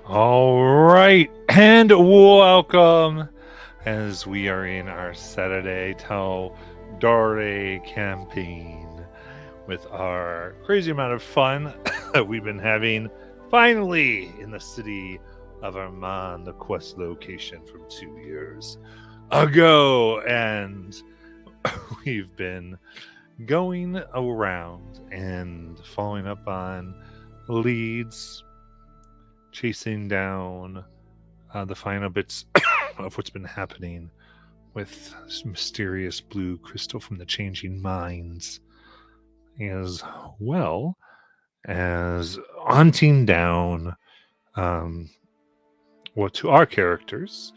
All right, and welcome as we are in our Saturday Tell Dare campaign with our crazy amount of fun that we've been having finally in the city of Armand, the quest location from 2 years ago. And we've been going around and following up on leads, chasing down the final bits of what's been happening with mysterious blue crystal from the changing minds, as well as hunting down what to our characters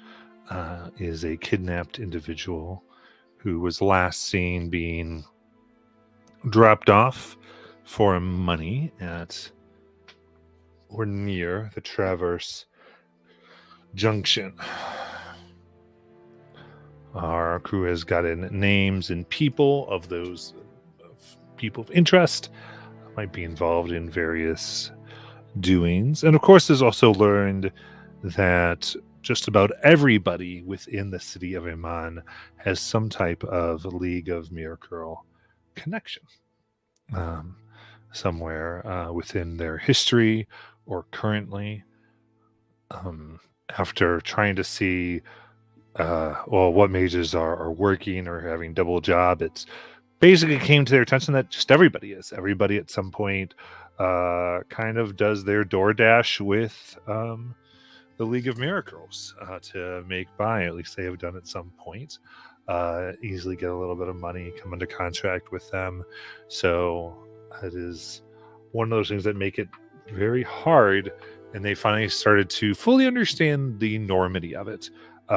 is a kidnapped individual who was last seen being dropped off for money at or near the Traverse Junction. Our crew has gotten names and people of those people of interest, might be involved in various doings. And of course, has also learned that just about everybody within the city of Iman has some type of League of Miracle connection somewhere within their history or currently. After trying to see what mages are working or having double job, it's basically came to their attention that just everybody at some point kind of does their DoorDash with the League of Miracles to make by. At least they have done at some point. Easily get a little bit of money, come into contract with them. So it is one of those things that make it very hard, and they finally started to fully understand the enormity of it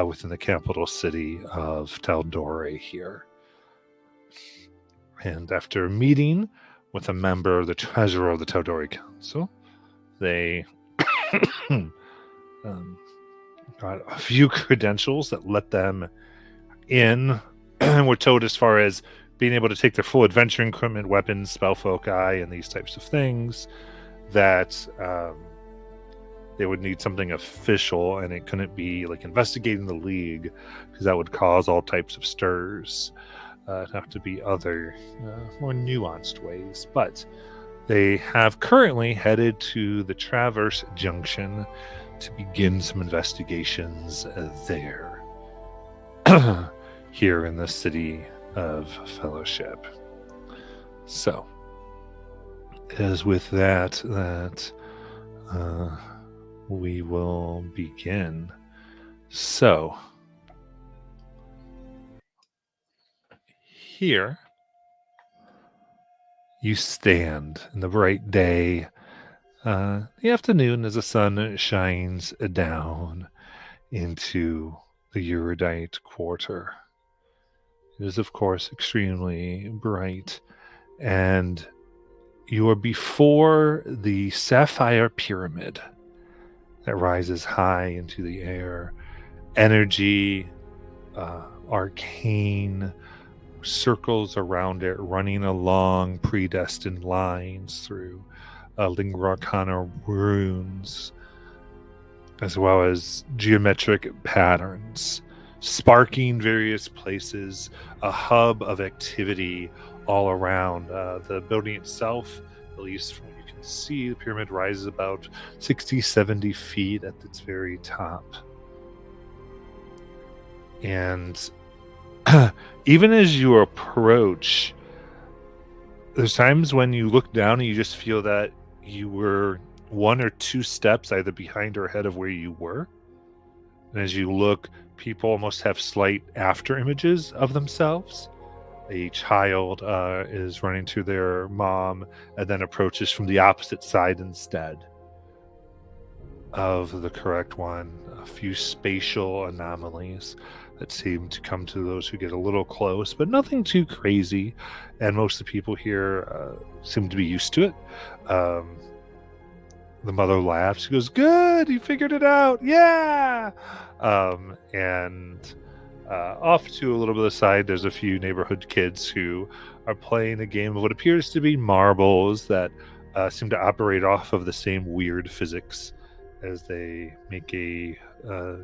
within the capital city of Taldore here. And after meeting with a member of the treasurer of the Taldore Council, they got a few credentials that let them in, and were told as far as being able to take their full adventuring equipment, weapons, spell foci, and these types of things, that they would need something official, and it couldn't be like investigating the League, because that would cause all types of stirs. It'd have to be other, more nuanced ways. But they have currently headed to the Traverse Junction to begin some investigations there, here in the city of Fellowship. So, it is with that we will begin. So, here you stand in the bright day, the afternoon, as the sun shines down into the Eurodite quarter. It is, of course, extremely bright, and you are before the Sapphire Pyramid that rises high into the air. Energy, arcane circles around it, running along predestined lines through Lingua Arcana runes, as well as geometric patterns, sparking various places, a hub of activity all around. The building itself, at least from what you can see, the pyramid rises about 60, 70 feet at its very top. And even as you approach, there's times when you look down and you just feel that you were one or two steps either behind or ahead of where you were. And as you look, people almost have slight after images of themselves. A child is running to their mom and then approaches from the opposite side instead of the correct one. A few spatial anomalies that seem to come to those who get a little close, but nothing too crazy. And most of the people here seem to be used to it. The mother laughs. She goes, "Good, you figured it out. Yeah." And off to a little bit of the side, there's a few neighborhood kids who are playing a game of what appears to be marbles that seem to operate off of the same weird physics as they make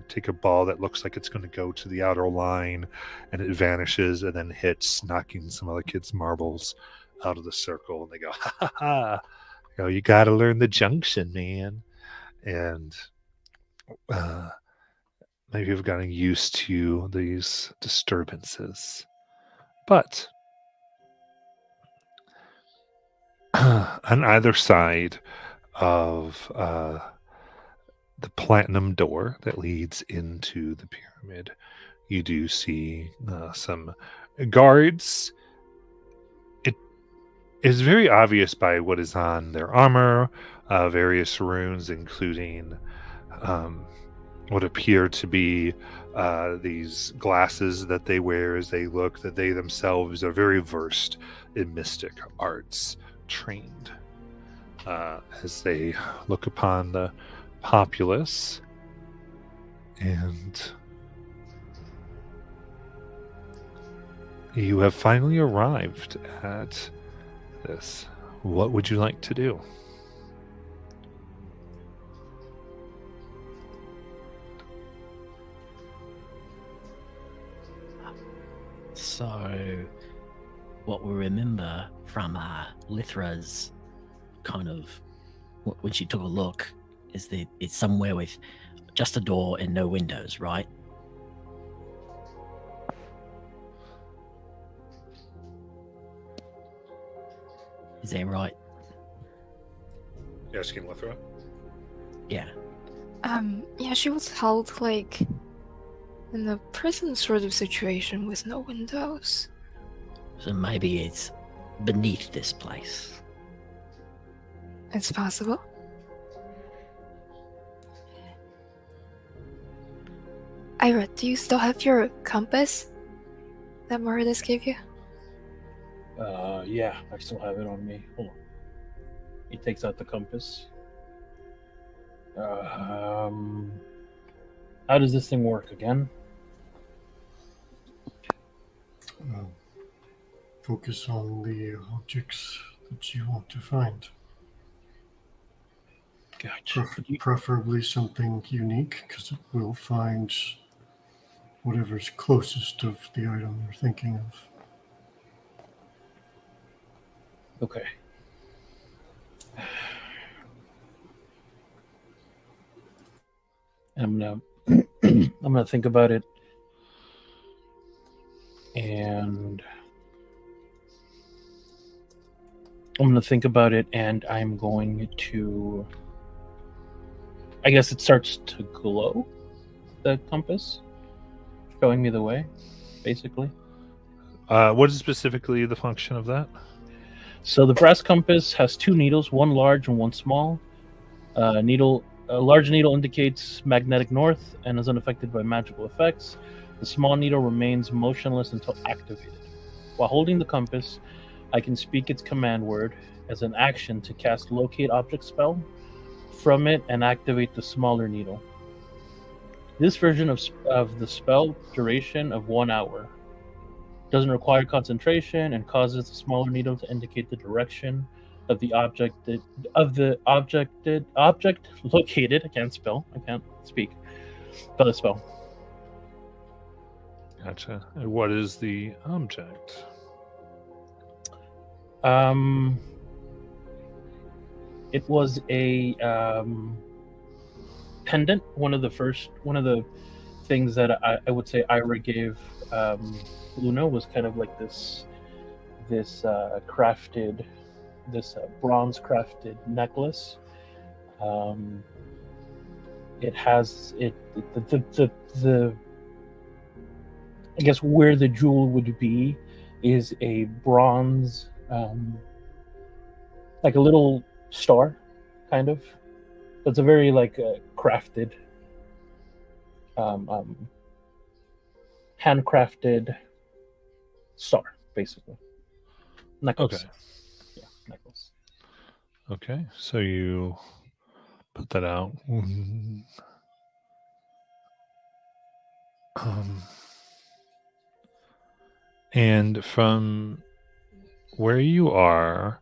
take a ball that looks like it's going to go to the outer line, and it vanishes and then hits, knocking some other kids' marbles out of the circle. And they go, ha ha ha! You got to learn the junction, man. And maybe you've gotten used to these disturbances, but on either side of the platinum door that leads into the pyramid, you do see some guards. It is very obvious by what is on their armor, various runes, including what appear to be these glasses that they wear as they look, that they themselves are very versed in mystic arts, trained as they look upon the populace. And you have finally arrived at this. What would you like to do? So, what we remember from Lithra's kind of, when she took a look, is that it's somewhere with just a door and no windows, right? Is that right? You're asking Lithra? Yeah. Yeah, she was held like in a prison sort of situation with no windows. So maybe it's beneath this place. It's possible. Ira, do you still have your compass that Moridus gave you? Yeah, I still have it on me. Hold on. He takes out the compass. How does this thing work again? Focus on the objects that you want to find. Gotcha. Preferably something unique, because it will find whatever's closest of the item you're thinking of. Okay. I'm gonna think about it, and I'm going to. I guess it starts to glow, the compass, showing me the way, basically. What is specifically the function of that? So the brass compass has two needles, one large and one small. A large needle indicates magnetic north and is unaffected by magical effects. The small needle remains motionless until activated. While holding the compass, I can speak its command word as an action to cast Locate Object spell from it and activate the smaller needle. This version of the spell duration of 1 hour. Doesn't require concentration and causes the smaller needle to indicate the direction of the object located. I can't speak. By the spell. Gotcha. And what is the object? It was a pendant. One of the things that I would say Ira gave Luna was kind of like this crafted, bronze crafted necklace. It has the I guess where the jewel would be is a bronze, like a little star, kind of. It's a very crafted, handcrafted star, basically. Necklace. Okay. Yeah, necklace. Okay, so you put that out. And from where you are,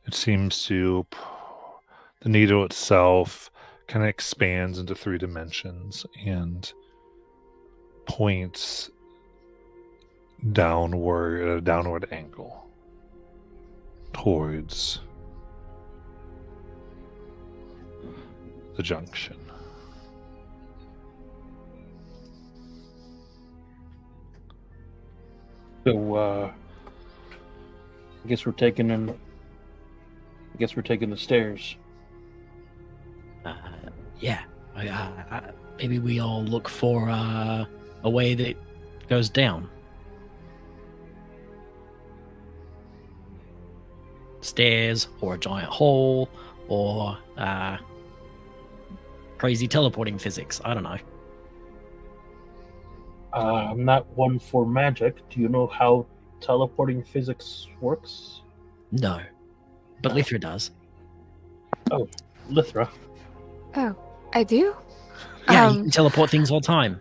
it seems to the needle itself kind of expands into 3 dimensions and points downward at a downward angle towards the junction. So, I guess we're taking the stairs. Yeah. Maybe we all look for a way that goes down. Stairs, or a giant hole, or crazy teleporting physics. I don't know. I'm not one for magic. Do you know how teleporting physics works? No. But Lithra does. Lithra. Oh, I do? Yeah, you can teleport things all the time.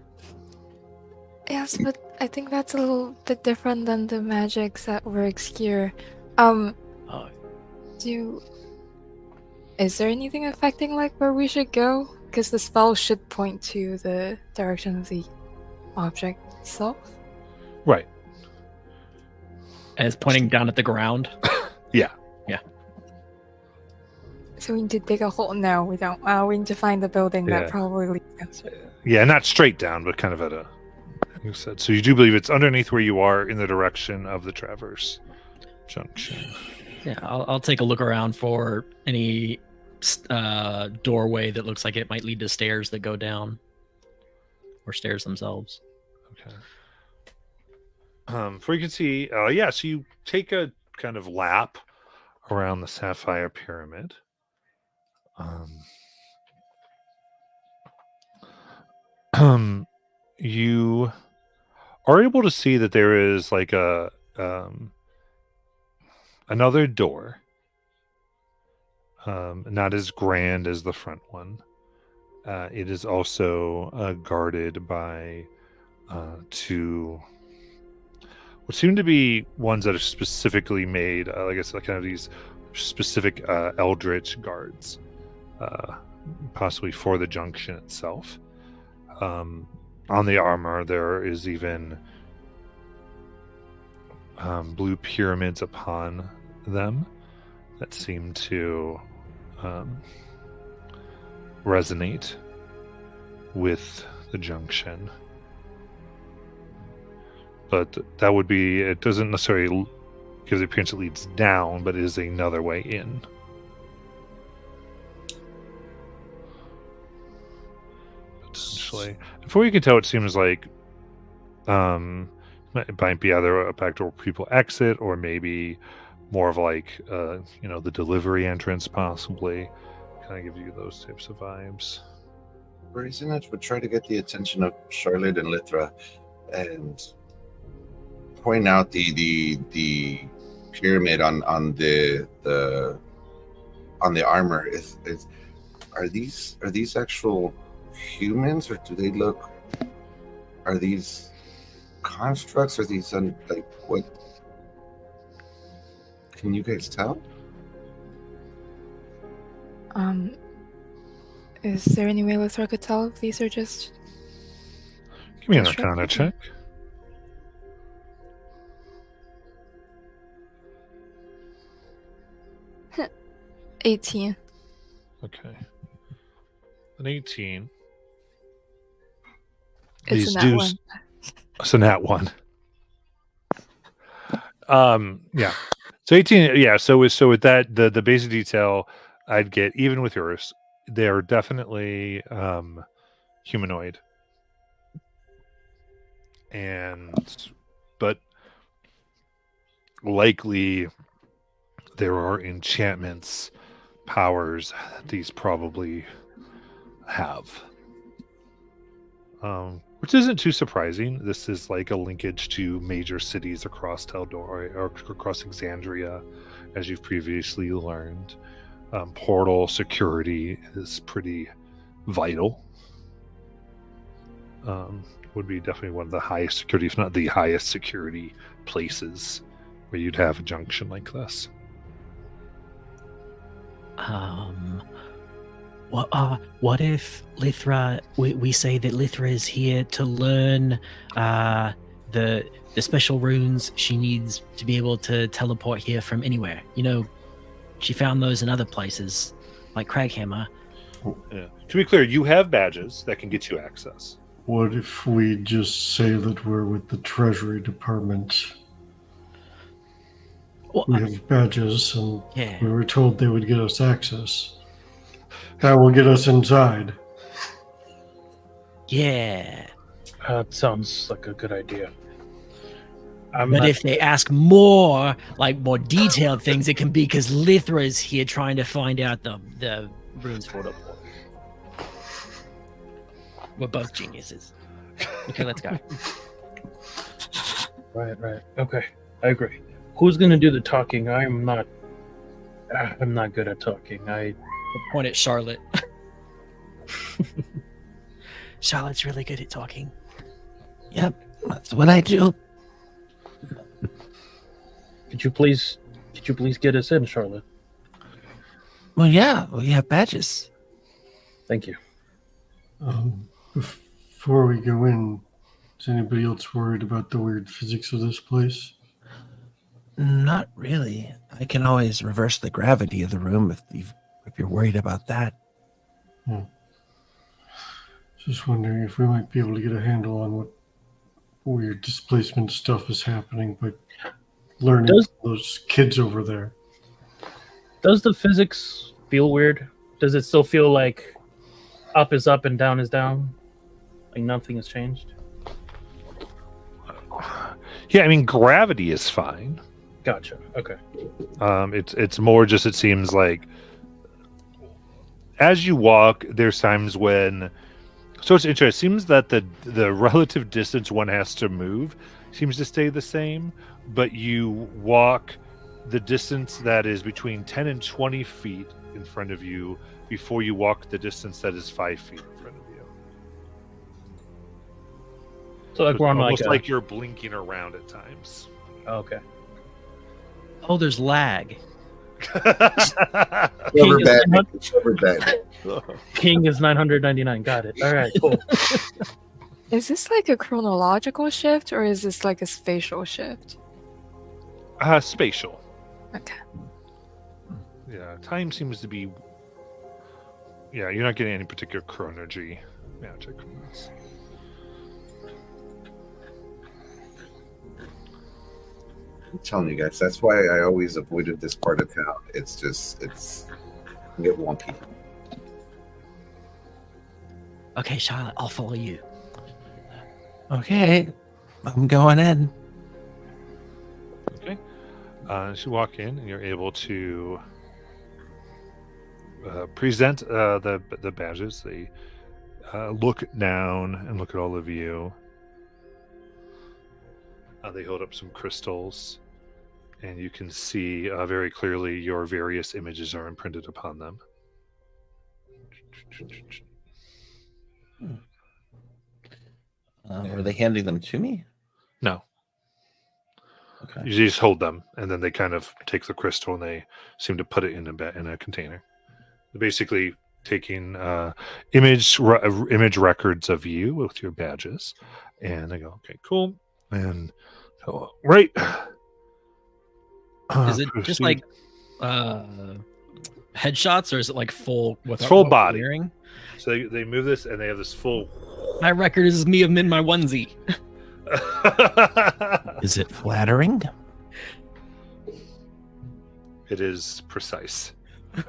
Yes, but I think that's a little bit different than the magics that were obscure. Oh. Is there anything affecting like where we should go? Because the spell should point to the direction of the object itself. Right. And it's pointing down at the ground. Yeah. So we need to dig a hole. No, we don't. We need to find the building Yeah. that probably leads down. Yeah, not straight down, but kind of at a. You said so. You do believe it's underneath where you are, in the direction of the Traverse Junction. Yeah, I'll take a look around for any doorway that looks like it might lead to stairs that go down, or stairs themselves. Okay. For you can see, so you take a kind of lap around the Sapphire Pyramid. You are able to see that there is like a another door, not as grand as the front one. It is also guarded by 2 what seem to be ones that are specifically made, I guess, like kind of these specific eldritch guards, possibly for the junction itself. On the armor, there is even blue pyramids upon them that seem to resonate with the junction. But that would be, it doesn't necessarily give the appearance it leads down, but it is another way in. Potentially. Before you can tell, it seems like it might be either a back door where people exit, or maybe more of like, the delivery entrance, possibly. Kind of give you those types of vibes. Brazenage would try to get the attention of Charlotte and Lithra and point out the pyramid on the armor. Are these actual humans, or do they look? Are these constructs? Are these what? Can you guys tell? Is there any way Lithra could tell if these are just... Give me an Just Arcana right. check. Huh. 18. Okay. An 18. It's These in that do one. It's a nat 1. Yeah. So 18, yeah, so with that, the basic detail I'd get, even with yours, they're definitely humanoid. But likely there are enchantments, powers that these probably have. Which isn't too surprising. This is like a linkage to major cities across Taldor or across Exandria, as you've previously learned. Portal security is pretty vital. Would be definitely one of the highest security, if not the highest security places where you'd have a junction like this. What if Lithra? We say that Lithra is here to learn the special runes she needs to be able to teleport here from anywhere. You know, she found those in other places, like Craghammer. Yeah. To be clear, you have badges that can get you access. What if we just say that we're with the Treasury Department? Well, We have badges, and yeah. we were told they would get us access. That will get us inside. Yeah. That sounds like a good idea. But if they ask more detailed things, it can be because Lithra is here trying to find out the runes for the port. We're both geniuses. Okay, let's go. Right. Okay, I agree. Who's gonna do the talking? I'm not good at talking. I Point at Charlotte. Charlotte's really good at talking. Yep, that's what I do. Could you please get us in, Charlotte? Well, yeah, we have badges. Thank you. Before we go in, is anybody else worried about the weird physics of this place? Not really. I can always reverse the gravity of the room if you're worried about that. Just wondering if we might be able to get a handle on what weird displacement stuff is happening by learning Does- from those kids over there. Does the physics feel weird? Does it still feel like up is up and down is down? Like nothing has changed? Yeah, I mean, gravity is fine. Gotcha. Okay. It's more just, it seems like as you walk, there's times when. So it's interesting. It seems that the relative distance one has to move seems to stay the same, but you walk the distance that is between 10 and 20 feet in front of you before you walk the distance that is 5 feet in front of you. So like It's we're on almost like like you're blinking around at times. okay. Oh, there's lag. Rubber band. Rubber band. King is 999. Got it. All right. Cool. Is this like a chronological shift or is this like a spatial shift? Spatial. Okay. Yeah, time seems to be. Yeah, you're not getting any particular chronergy magic from this. I'm telling you guys, that's why I always avoided this part of town. It's can get wonky. Okay, Charlotte, I'll follow you. Okay, I'm going in. Okay. As you walk in, and you're able to present the badges. They look down and look at all of you. They hold up some crystals, and you can see very clearly your various images are imprinted upon them. Are they handing them to me? No, Okay. you just hold them, and then they kind of take the crystal and they seem to put it in a container. They're basically taking image records of you with your badges, and they go, "Okay, cool." And so, right. Is it just like headshots, or is it like full with It's full what body. we're wearing? So they move this, and they have this full. My record is me in my onesie. Is it flattering? It is precise. I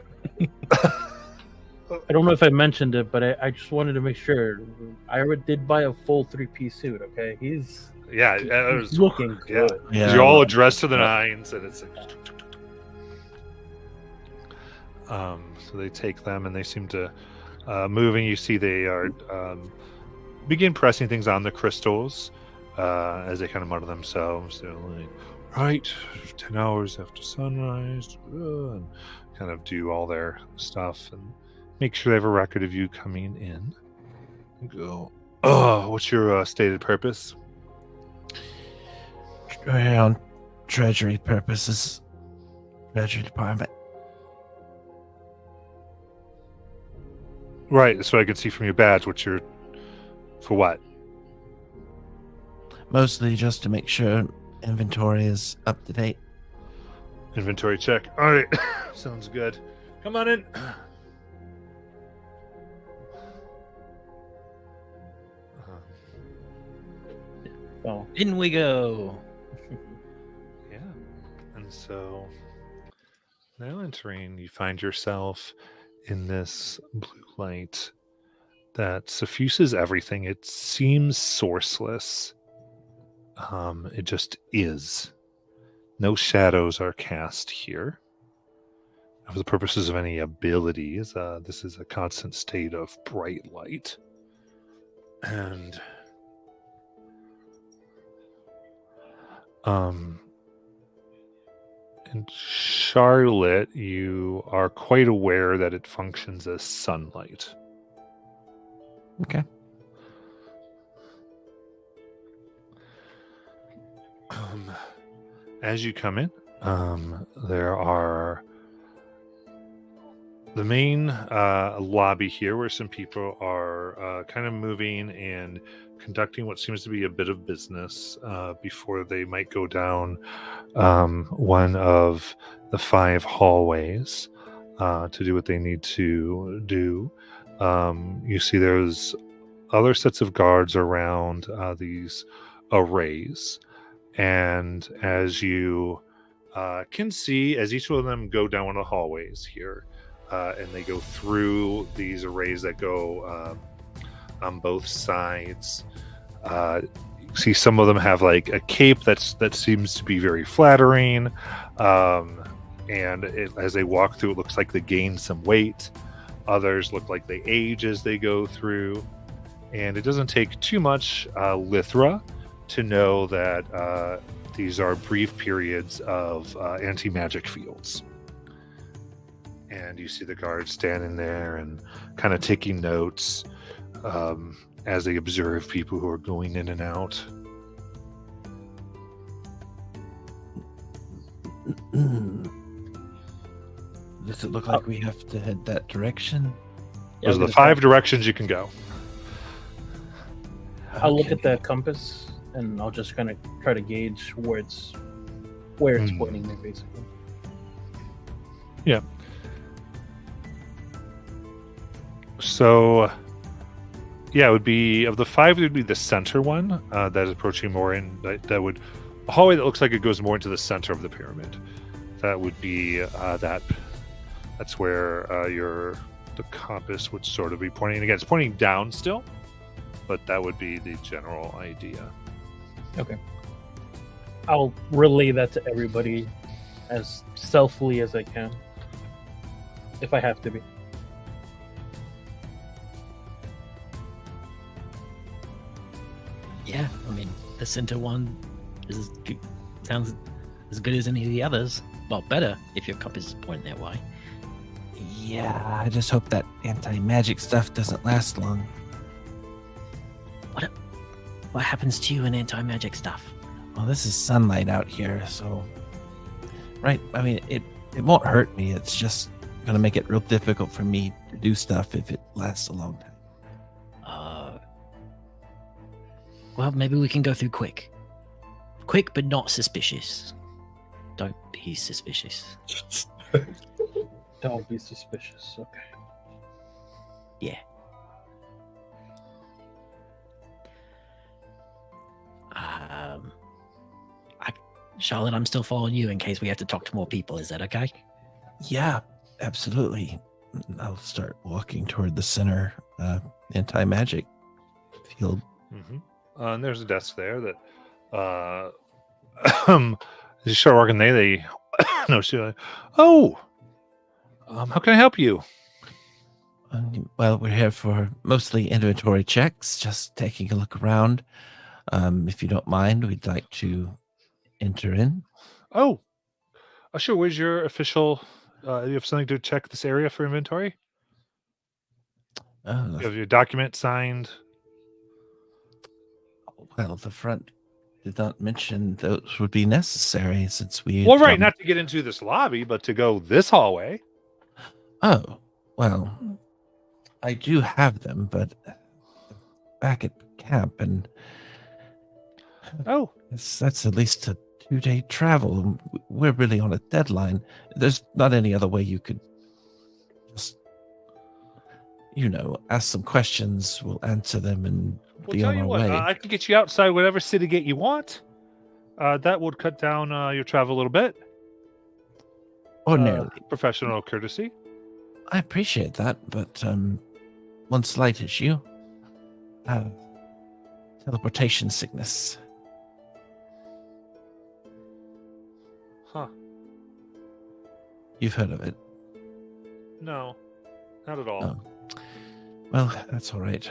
don't know if I mentioned it, but I just wanted to make sure. Ira did buy a full 3-piece suit. Okay, he's Yeah, it was looking yeah. good. Yeah. You're all dressed to the nines, and it's like. So they take them, and they seem to move, and you see they are begin pressing things on the crystals as they kind of mutter themselves. They're like, right, 10 hours after sunrise, and kind of do all their stuff and make sure they have a record of you coming in. And go, oh, what's your stated purpose? Around treasury purposes. Treasury department. Right, so I can see from your badge what you're... For what? Mostly just to make sure inventory is up to date. Inventory check. All right, sounds good. Come on in. So In we go. Yeah. And so now entering, you find yourself in this blue light that suffuses everything. It seems sourceless. It just is. No shadows are cast here. For the purposes of any abilities, this is a constant state of bright light. And in Charlotte, you are quite aware that it functions as sunlight. Okay. As you come in, there are the main lobby here where some people are kind of moving and conducting what seems to be a bit of business before they might go down one of the 5 hallways to do what they need to do. You see there's other sets of guards around these arrays. And as you can see, as each one of them go down one of the hallways here, and they go through these arrays that go on both sides, you see some of them have like a cape that seems to be very flattering, and as they walk through, it looks like they gain some weight. Others look like they age as they go through, and it doesn't take too much Lythra to know that these are brief periods of anti-magic fields. And you see the guards standing there and kind of taking notes as they observe people who are going in and out. Does it look like we have to head that direction? yeah, Those are the 5 directions you can go. I'll look Okay. at the compass and I'll just kind of try to gauge where it's pointing me, basically. So, yeah, it would be, of the 5, it would be the center one that is approaching more in, that would, a hallway that looks like it goes more into the center of the pyramid. That would be that's where the compass would sort of be pointing. Again, it's pointing down still, but that would be the general idea. I'll relay that to everybody as stealthily as I can, if I have to be. Yeah, I mean, the center one sounds as good as any of the others. Well, better if your compass is pointing that way. Yeah, I just hope that anti-magic stuff doesn't last long. What happens to you in anti-magic stuff? Well, this is sunlight out here, so... Right, I mean, it won't hurt me. It's just going to make it real difficult for me to do stuff if it lasts a long time. Well, maybe we can go through quick. Quick, but not suspicious. Don't be suspicious. Don't be suspicious. Okay. Yeah. Charlotte, I'm still following you in case we have to talk to more people. Is that okay? Yeah, absolutely. I'll start walking toward the center anti-magic field. Mm-hmm. And there's a desk there that as you start working, they no, she's like, oh, how can I help you? Well, we're here for mostly inventory checks, just taking a look around. If you don't mind, we'd like to enter in. Oh, sure. Where's your official? You have something to check this area for inventory? You have your document signed. Well, the front did not mention those would be necessary since we... Well, right, not to get into this lobby, but to go this hallway. Oh, well, I do have them, but back at camp, and Oh, that's at least a 2-day travel. And we're really on a deadline. There's not any other way you could just, ask some questions. We'll answer them and well, be tell on you our what, way. I can get you outside whatever city gate you want. That would cut down your travel a little bit. Ordinarily, Professional courtesy. I appreciate that, but one slight issue. Teleportation sickness. Huh. You've heard of it. No, not at all. Oh. Well, that's all right.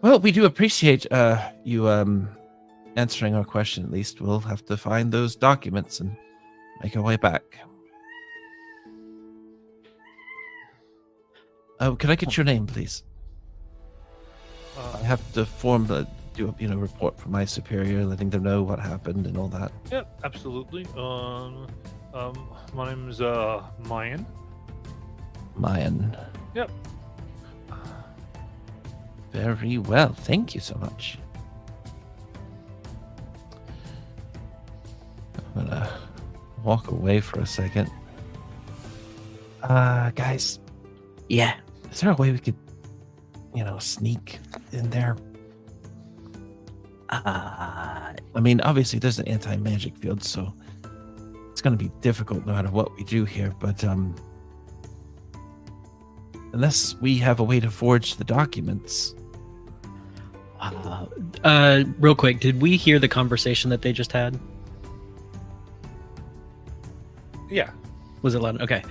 Well, we do appreciate you answering our question. At least we'll have to find those documents and make our way back. Oh, can I get your name, please? I have to do a report for my superior, letting them know what happened and all that. Yep, absolutely. My name's Mayan. Mayan. Yep. Very well. Thank you so much. I'm gonna walk away for a second. Guys, Yeah. is there a way we could, sneak in there? I mean, obviously there's an anti-magic field, so it's going to be difficult no matter what we do here, but unless we have a way to forge the documents. Real quick, did we hear the conversation that they just had? Yeah. Was it loud? Okay.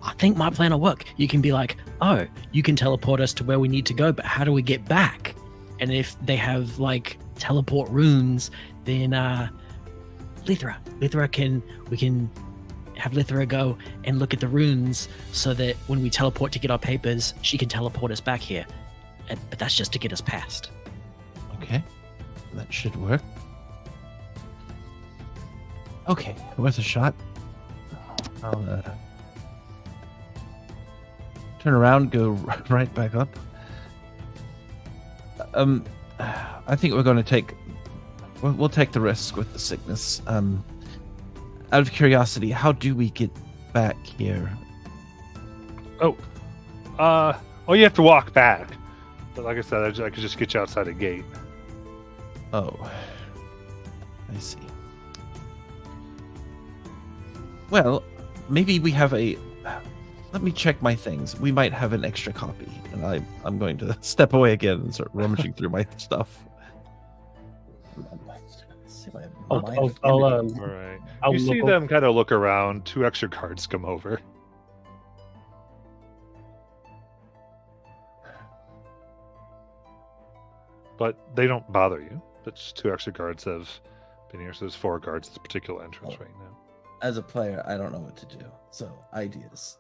I think my plan will work. You can be like, oh, you can teleport us to where we need to go, but how do we get back? And if they have like teleport runes, then Lithra we can have Lithra go and look at the runes so that when we teleport to get our papers, she can teleport us back here. But that's just to get us past. Okay, that should work. Okay, worth a shot. I'll turn around, go right back up. I think we're going to we'll take the risk with the sickness. Out of curiosity, how do we get back here? Oh, you have to walk back. But like I said, I could just get you outside a gate. Oh, I see. Well, maybe we have a... Let me check my things. We might have an extra copy. And I'm going to step away again and start rummaging through my stuff. I'll All right. I'll You see look them kind of look around. 2 extra guards come over. But they don't bother you. That's 2 extra guards have been here. So there's 4 guards at this particular entrance right now. As a player, I don't know what to do. So, ideas.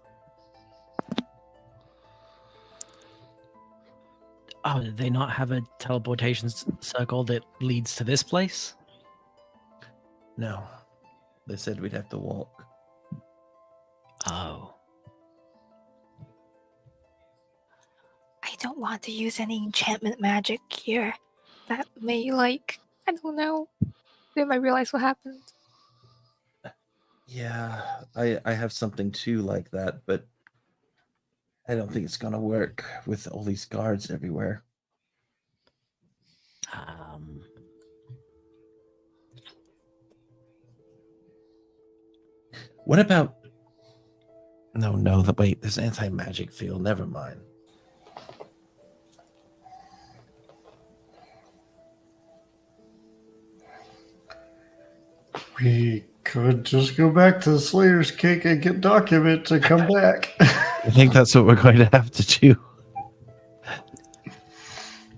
Oh, did they not have a teleportation circle that leads to this place? No. They said we'd have to walk. Oh. I don't want to use any enchantment magic here. That may, I don't know. They might realize what happened. Yeah, I have something too like that, but I don't think it's gonna work with all these guards everywhere. What about... No, wait, there's anti-magic field. Never mind. We could just go back to the Slayer's Cake and get documents and come back. I think that's what we're going to have to do.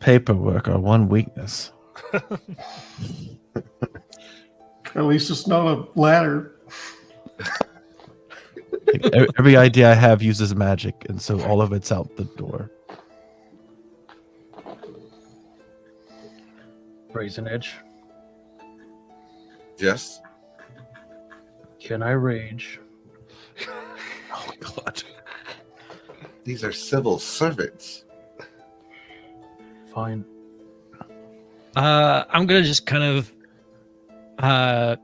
Paperwork, our one weakness. At least it's not a ladder. Every idea I have uses magic, and so all of it's out the door. Brazen Edge. Yes. Can I rage? Oh, God. These are civil servants. Fine. I'm gonna just kind of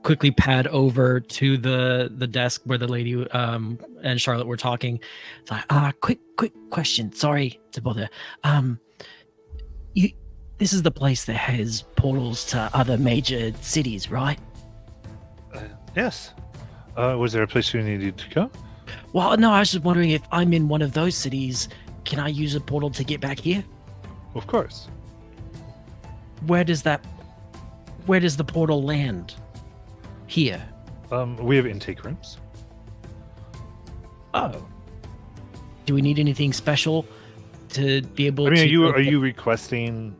quickly pad over to the desk where the lady and Charlotte were talking. It's like, quick question. Sorry to bother. This is the place that has portals to other major cities, right? Yes. Was there a place you needed to go? Well, no, I was just wondering if I'm in one of those cities, can I use a portal to get back here? Of course. Where does the portal land? Here. We have intake rooms. Oh. Do we need anything special to be able I mean, to... are you requesting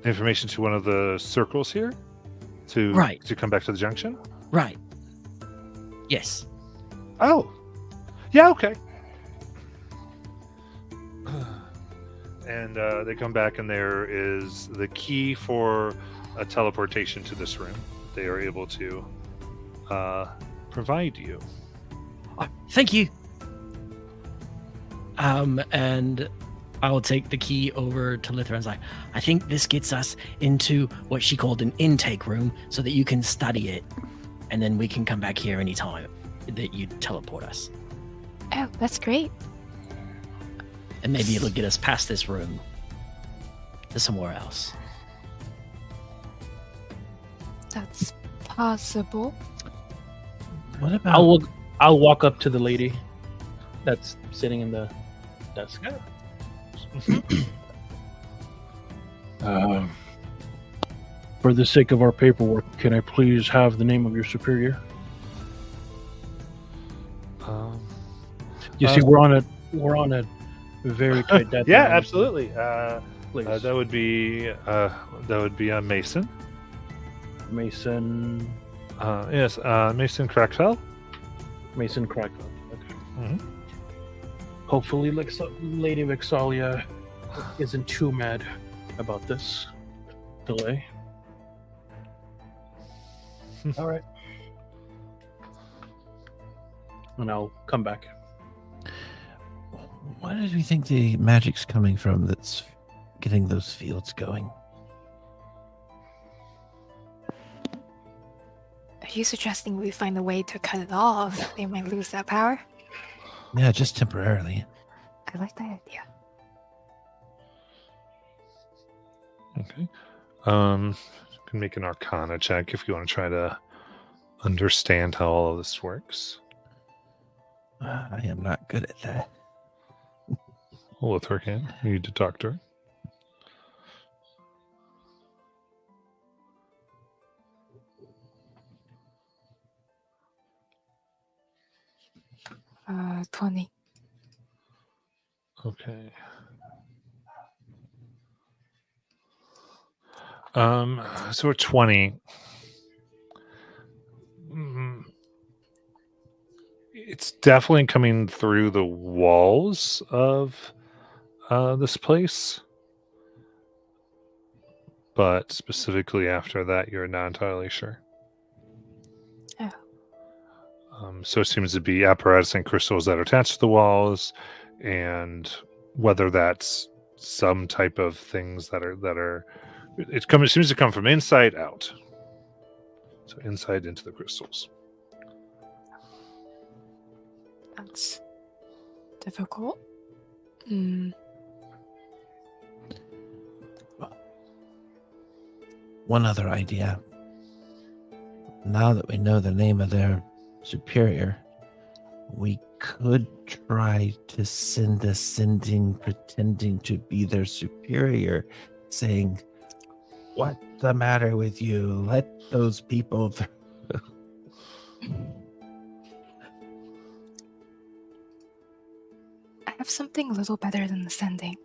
information to one of the circles here to come back to the junction? Right. Yes. Oh. Yeah, okay. And they come back, and there is the key for a teleportation to this room. They are able to provide you. Thank you. And I will take the key over to Lithra and say, I think this gets us into what she called an intake room so that you can study it. And then we can come back here anytime that you teleport us. Oh, that's great. And maybe it'll get us past this room to somewhere else. That's possible. What about? I'll walk up to the lady that's sitting in the desk. For the sake of our paperwork, can I please have the name of your superior? You see, we're on a very tight deadline. Yeah, absolutely. Please. That would be Mason. Mason. Yes, Mason Crackfell. Mason Krakow. Okay. Mhm. Hopefully, Lady Vexalia isn't too mad about this delay. All right. And I'll come back. Where do you think the magic's coming from that's getting those fields going? Are you suggesting we find a way to cut it off? They might lose that power. Yeah, just temporarily. I like that idea. Okay. You can make an Arcana check if you want to try to understand how all of this works. I am not good at that. Lithra can. You need to talk to her. Uh, 20. Okay. So at 20, it's definitely coming through the walls of this place, but specifically after that, you're not entirely sure. Oh. So it seems to be apparatus and crystals that are attached to the walls, and whether that's some type of things that are it seems to come from inside out. So inside into the crystals. That's difficult. One other idea. Now that we know the name of their superior, we could try to send a sending pretending to be their superior, saying, "What's the matter with you? Let those people through." I have something a little better than the sending.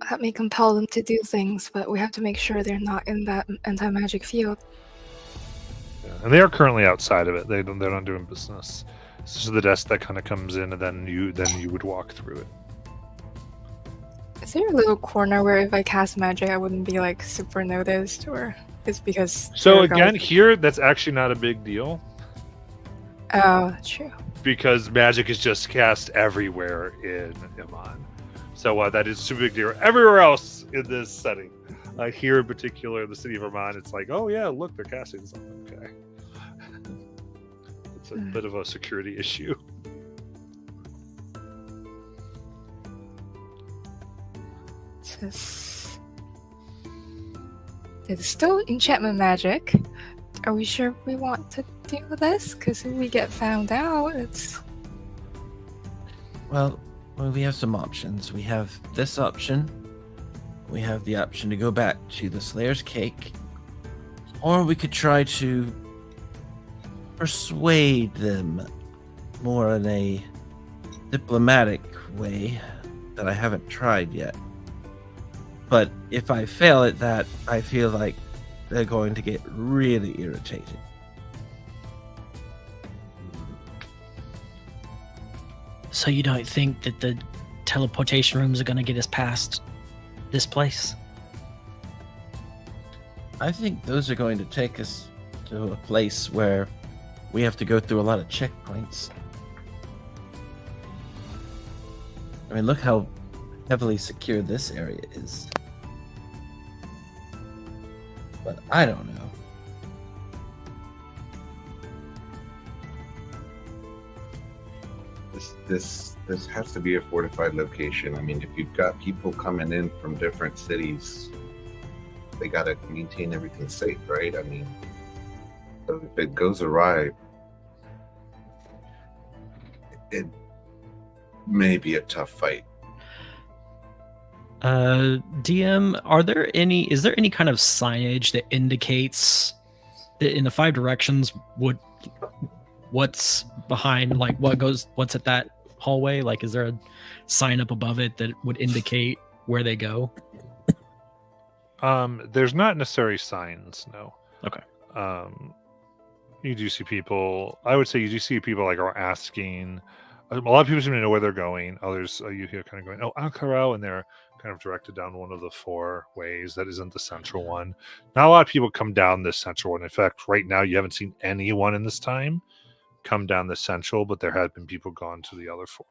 That may compel them to do things, but we have to make sure they're not in that anti-magic field. Yeah. And they are currently outside of it. They're not doing business. This is the desk that kind of comes in, and then you would walk through it. Is there a little corner where if I cast magic, I wouldn't be like super noticed, or is because? So again, here that's actually not a big deal. Oh, that's true. because magic is just cast everywhere in Iman. So that is super big deal. Everywhere else in this setting, here in particular, the city of Iman, it's like, oh yeah, look, they're casting something. Okay, it's a bit of a security issue. It's still enchantment magic. Are we sure we want to deal with this? Because if we get found out, it's... Well, we have some options. We have this option. We have the option to go back to the Slayer's Cake. Or we could try to persuade them more in a diplomatic way that I haven't tried yet. But if I fail at that, I feel like they're going to get really irritated. So you don't think that the teleportation rooms are going to get us past this place? I think those are going to take us to a place where we have to go through a lot of checkpoints. I mean, look how heavily secure this area is. But I don't know. This has to be a fortified location. I mean, if you've got people coming in from different cities, they got to maintain everything safe, right? I mean, so if it goes awry, it may be a tough fight. DM, is there any kind of signage that indicates that in the 5 directions what's behind, like what's at that hallway? Like, is there a sign up above it that would indicate where they go? There's not necessarily signs, no. Okay. You do see people. I would say you do see people like are asking. A lot of people seem to know where they're going. Others you hear kind of going, "Oh, Ankara," and they're kind of directed down one of the 4 ways that isn't the central one. Not a lot of people come down this central one. In fact, right now you haven't seen anyone in this time come down the central, but there have been people gone to the other 4.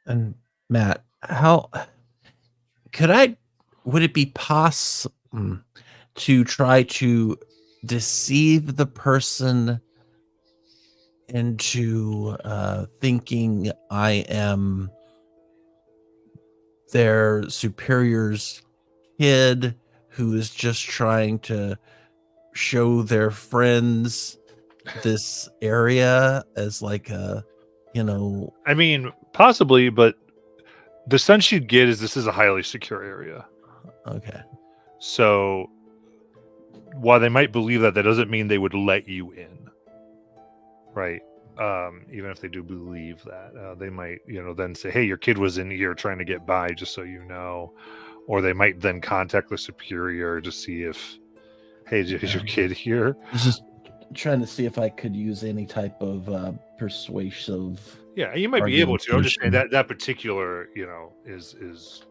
And Matt, would it be possible to try to deceive the person into thinking I am their superior's kid who is just trying to show their friends this area as like a, I mean, possibly, but the sense you'd get is this is a highly secure area. Okay. So while they might believe that doesn't mean they would let you in, right? Even if they do believe that, they might, then say, "Hey, your kid was in here trying to get by, just so you know," or they might then contact the superior to see if, "Hey, is your kid here?" I was just trying to see if I could use any type of persuasive. Yeah, you might be able to. I'm just saying that particular, is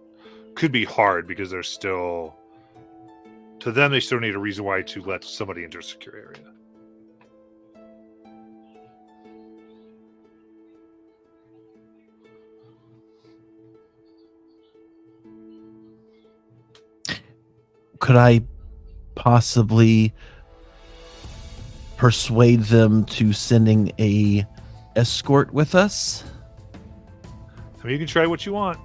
could be hard because they're still, to them, they still need a reason why to let somebody into a secure area. Could I possibly persuade them to sending a escort with us? I mean, you can try what you want.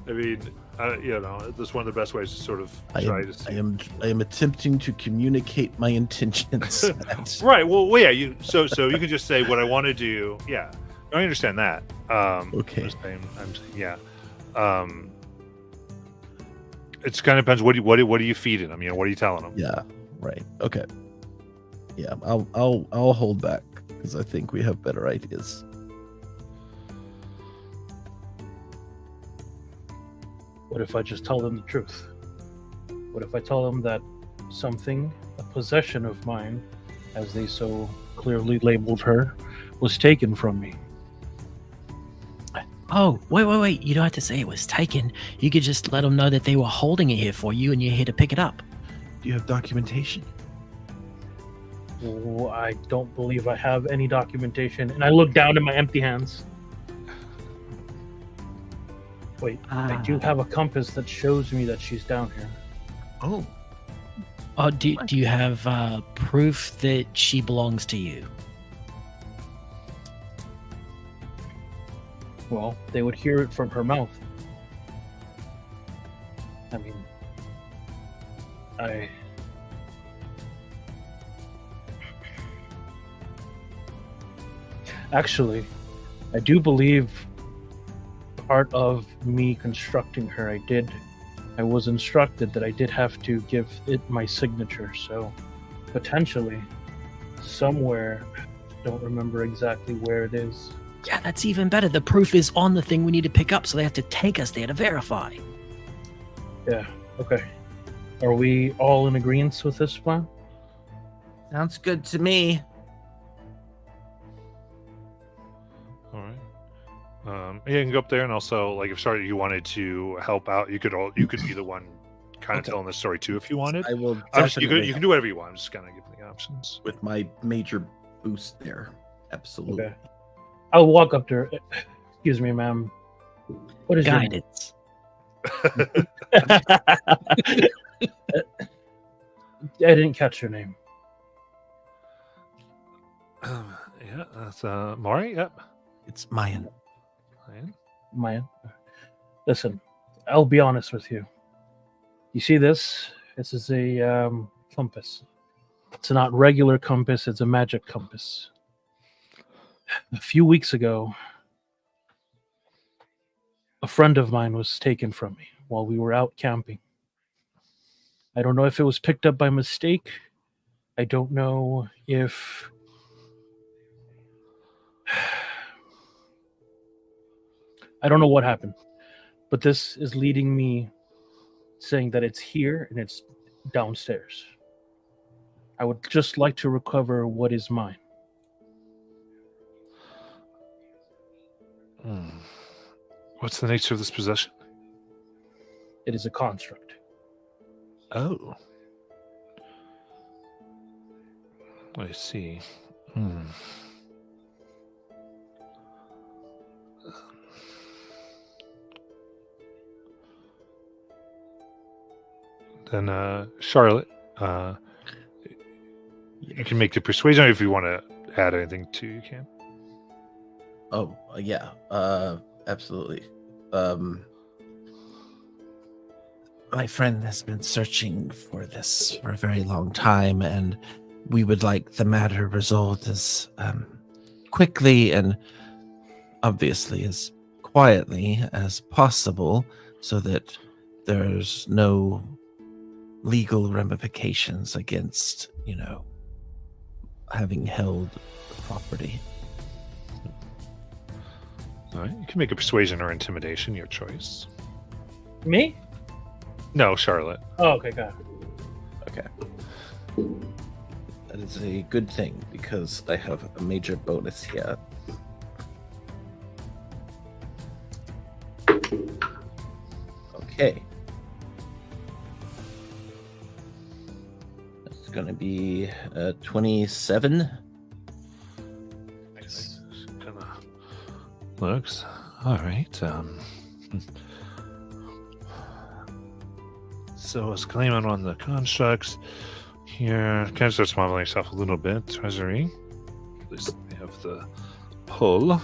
I mean, that's one of the best ways to sort of try to see. I am attempting to communicate my intentions. Right. Well, yeah. So you can just say what I want to do. Yeah, I understand that. Okay. It's kind of depends. What do you feed them? What are you telling them? Yeah. Right. Okay. Yeah. I'll hold back because I think we have better ideas. What if I just tell them the truth? What if I tell them that something, a possession of mine, as they so clearly labeled her, was taken from me? Oh, wait. You don't have to say it was taken. You could just let them know that they were holding it here for you and you're here to pick it up. you have documentation? Oh, I don't believe I have any documentation. And I look down at my empty hands. Wait, I do have a compass that shows me that she's down here. Oh, Do you have proof that she belongs to you? Well, they would hear it from her mouth. I mean, Actually, I do believe part of me constructing her, I was instructed that I did have to give it my signature, so potentially somewhere, don't remember exactly where it is. Yeah, that's even better. The proof is on the thing we need to pick up, so they have to take us there to verify. Yeah, okay. Are we all in agreement with this plan? sounds good to me. All right. Yeah, you can go up there, and also, like, if Charlotte, you wanted to help out, you could be the one kind of Okay. telling the story too, if you wanted. I will I'm just- definitely you can do whatever you want. I'm just kind of giving the options. with my major boost there. Absolutely. Okay. I'll walk up to her. Excuse me, ma'am. What is your name? Guidance. I didn't catch your name. Yeah, that's Maury. Yep. It's Mayan. Ryan. Maya. Listen, I'll be honest with you. You see this? This is a compass. It's not regular compass, it's a magic compass. A few weeks ago, a friend of mine was taken from me while we were out camping. I don't know if it was picked up by mistake. I don't know if I don't know what happened, but this is leading me saying that it's here and it's downstairs. I would just like to recover what is mine. What's the nature of this possession? It is a construct. Oh. I see. Hmm. Then, Charlotte, you can make the persuasion if you want to add anything to. You can. Oh, yeah. Absolutely. My friend has been searching for this for a very long time, and we would like the matter resolved as quickly and obviously as quietly as possible, so that there's no legal ramifications against, having held the property. All right, you can make a persuasion or intimidation, your choice. Me? No, Charlotte. Oh, okay, got it. Okay. That is a good thing because I have a major bonus here. Okay. That's going to be 27. Kind of looks all right. So I was claiming on the constructs here. Kind of starts modeling yourself a little bit. Treasury. At least we have the pull.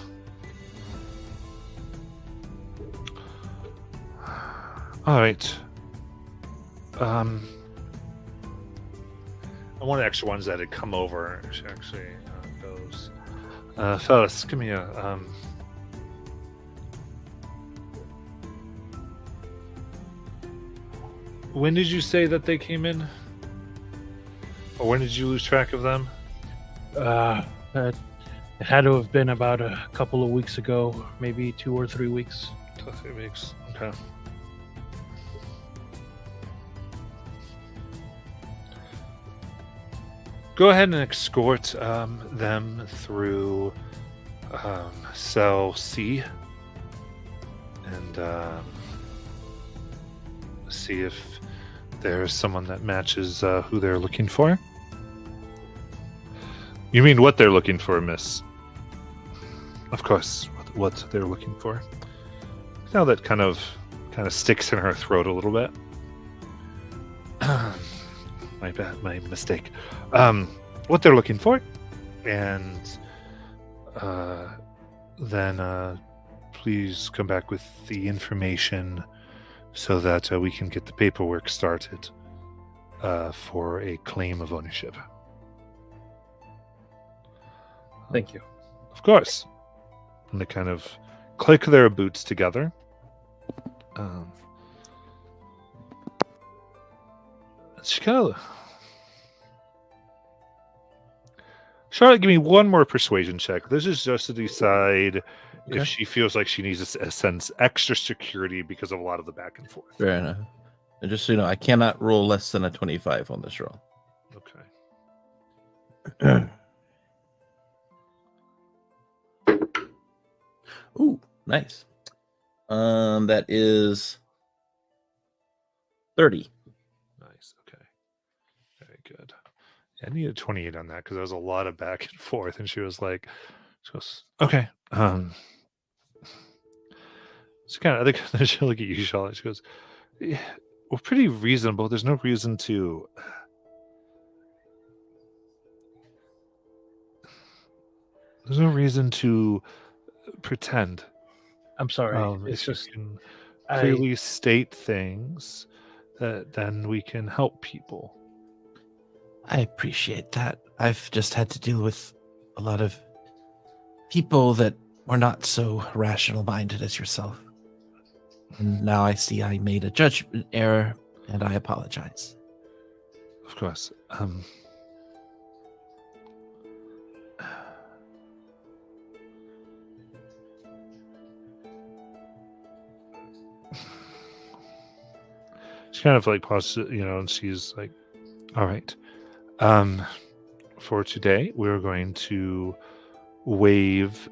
All right. One of the extra ones that had come over. She actually goes. Fellas, give me a. When did you say that they came in? Or when did you lose track of them? It had to have been about a couple of weeks ago, maybe 2 or 3 weeks. 2 or 3 weeks. Okay. Go ahead and escort them through cell C and see if there's someone that matches who they're looking for. You mean what they're looking for, miss? Of course, what they're looking for. Now that kind of sticks in her throat a little bit. My bad, my mistake. What they're looking for, and then please come back with the information so that we can get the paperwork started for a claim of ownership. Thank you. Of course. And they kind of click their boots together. She kind of... Charlotte, give me one more persuasion check. This is just to decide if she feels like she needs a sense extra security because of a lot of the back and forth. Fair enough. And just so you know, I cannot roll less than a 25 on this roll. Okay. Ooh, nice. That is 30. Nice. Okay. Very good. Yeah, I needed 28 on that because there was a lot of back and forth, and she goes, okay. So kind of, I think she'll look at you, Charlotte. She goes, yeah, we're pretty reasonable. There's no reason to. There's no reason to pretend. I'm sorry. It's if you just can clearly state things, that then we can help people. I appreciate that. I've just had to deal with a lot of people that were not so rational-minded as yourself. And now I see I made a judgment error, and I apologize. Of course. She kind of like pauses, and she's like, all right. For today, we're going to waive.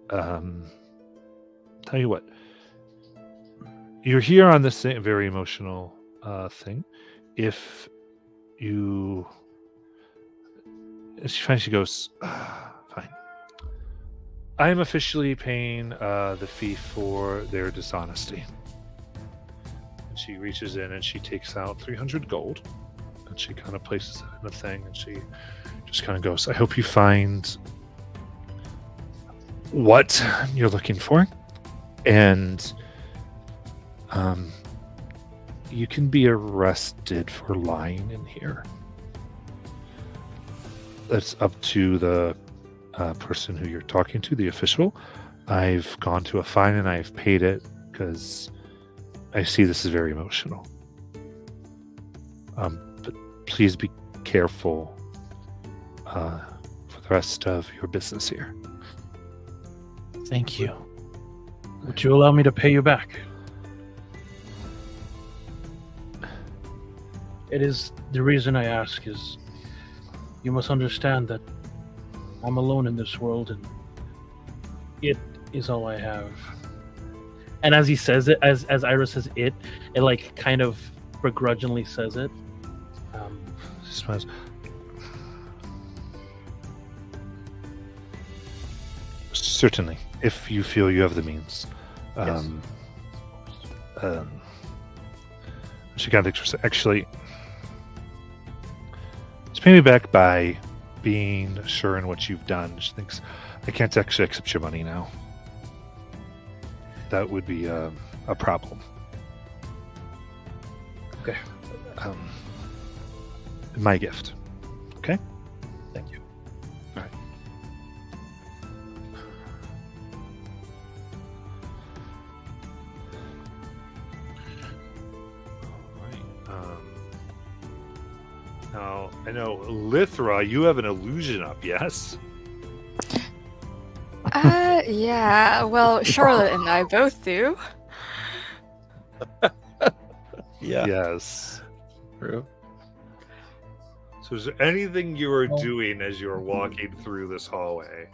Tell you what. You're here on this very emotional thing. If you... She goes, fine. I am officially paying the fee for their dishonesty. And she reaches in and she takes out 300 gold. And she kind of places it in a thing. And she just kind of goes, I hope you find what you're looking for. And you can be arrested for lying in here. That's up to the person who you're talking to, the official. I've gone to a fine and I've paid it because I see this is very emotional. But please be careful for the rest of your business here. Thank you. Would you allow me to pay you back? It is the reason I ask is you must understand that I'm alone in this world and it is all I have. And as he says it, as Iris says it like kind of begrudgingly says it. Certainly, if you feel you have the means. Yes. She kind of actually, just pay me back by being sure in what you've done. She thinks, I can't actually accept your money now. That would be a problem. Okay. My gift. Okay? Thank you. All right. Now, I know, Lythra, you have an illusion up, yes? Yeah, well, Charlotte and I both do. Yeah. Yes. True. So is there anything you are doing as you're walking through this hallway?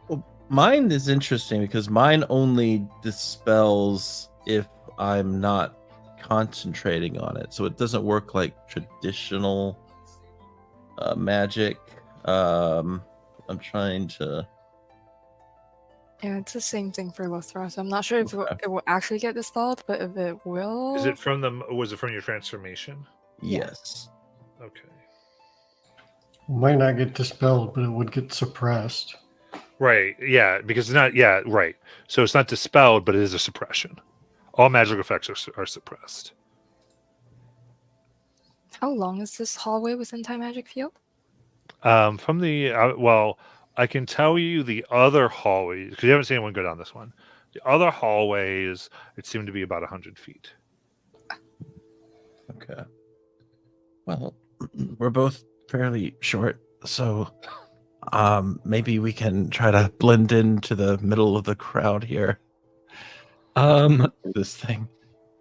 Well, mine is interesting because mine only dispels if I'm not concentrating on it, so it doesn't work like traditional magic. I'm trying to. Yeah, it's the same thing for Lothra, so I'm not sure if it will actually get dispelled, but if it will... Is it from the? Was it from your transformation? Yes. Okay. Might not get dispelled, but it would get suppressed. Right. Yeah, because it's not. Yeah. Right. So it's not dispelled, but it is a suppression. All magic effects are suppressed. How long is this hallway within Time Magic Field? From the well, I can tell you the other hallways because you haven't seen anyone go down this one. The other hallways, it seemed to be about 100 feet. Okay. Well, we're both fairly short, so maybe we can try to blend into the middle of the crowd here. This thing.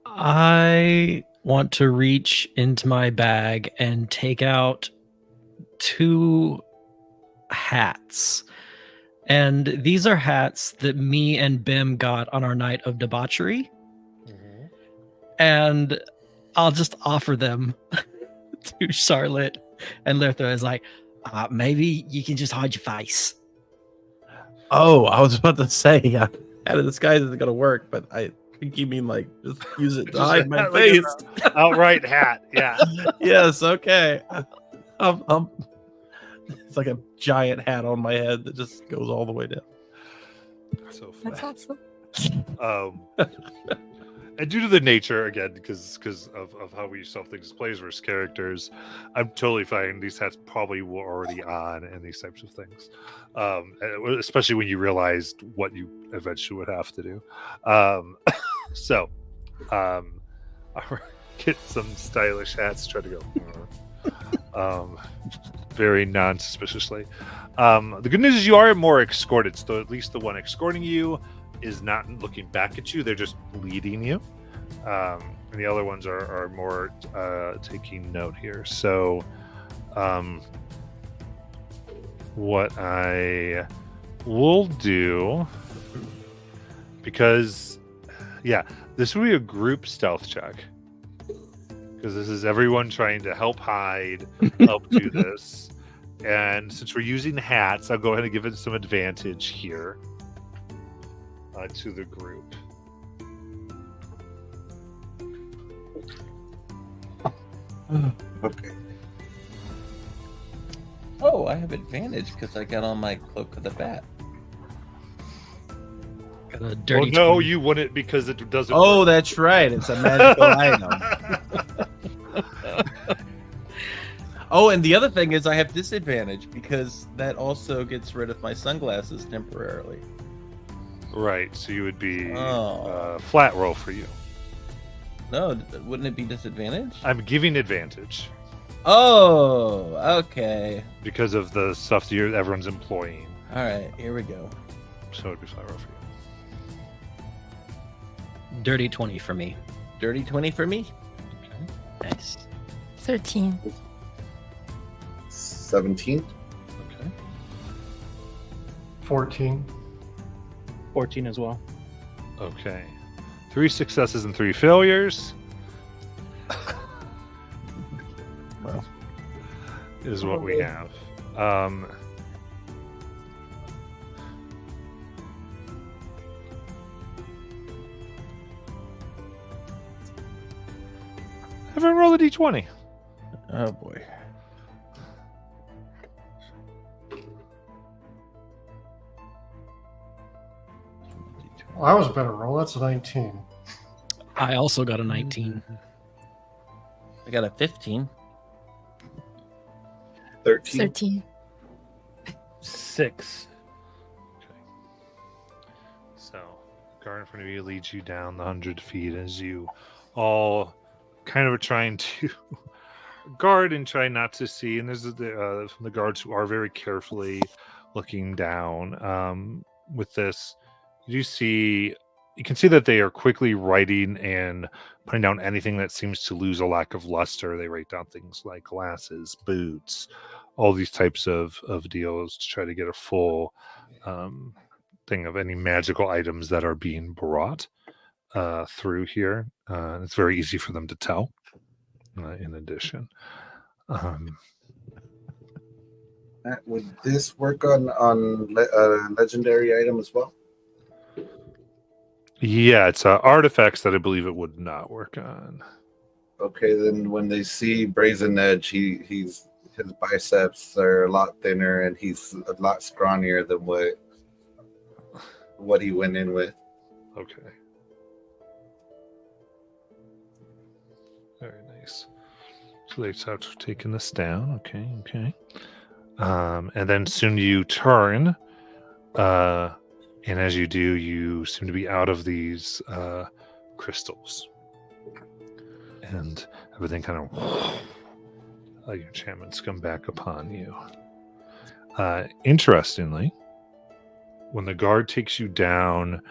I want to reach into my bag and take out 2 hats. And these are hats that me and Bim got on our night of debauchery. And I'll just offer them to Charlotte. And Lothra is like, maybe you can just hide your face. Oh, I was about to say, yeah, out of disguise isn't gonna work, but I think you mean like just use it to hide my face. Outright hat. Yeah. Yes, okay. It's like a giant hat on my head that just goes all the way down. So That's fun. awesome. And due to the nature, again, because of how we solve things as players versus characters, I'm totally fine. These hats probably were already on and these types of things, especially when you realized what you eventually would have to do. So, I'll get some stylish hats. Try to go very non-suspiciously. The good news is you are more escorted, so at least the one escorting you is not looking back at you, they're just leading you. And the other ones are more taking note here. So what I will do, because this will be a group stealth check, because this is everyone trying to help hide, help do this. And since we're using hats, I'll go ahead and give it some advantage here. To the group. Okay. Oh, I have advantage because I got on my cloak of the bat. Got a dirty. Well, no, 20. you wouldn't because it doesn't. Oh, work. that's right. It's a magical item. Oh, and the other thing is I have disadvantage because that also gets rid of my sunglasses temporarily. Right, so you would be Oh. flat roll for you. No, wouldn't it be disadvantage? I'm giving advantage Oh, okay. because of the stuff that everyone's employing. All right, here we go. So it'd be flat roll for you. Dirty 20 for me. Dirty 20 for me. Nice. 13. 17. Okay. 14. 14 as well. Okay. 3 successes and 3 failures. Well, is what we have. Everyone roll a d20. oh boy. Well, that was a better roll. That's a 19. I also got a 19. I got a 15. 13. 13. 6. So, guard in front of you leads you down the 100 feet as you all kind of are trying to guard and try not to see. And there's the guards who are very carefully looking down. With this, you can see that they are quickly writing and putting down anything that seems to lose a lack of luster. They write down things like glasses, boots, all these types of deals to try to get a full thing of any magical items that are being brought. through here. It's very easy for them to tell. In addition, Would this work on legendary item as well? yeah, it's artifacts that I believe it would not work on. Okay, then when they see Brazen Edge, his biceps are a lot thinner and he's a lot scrawnier than what he went in with. Okay. Very nice. So they start taking this down. Okay, okay. And then soon you turn, and as you do, you seem to be out of these crystals, and everything kind of your enchantments come back upon you. Interestingly, when the guard takes you down,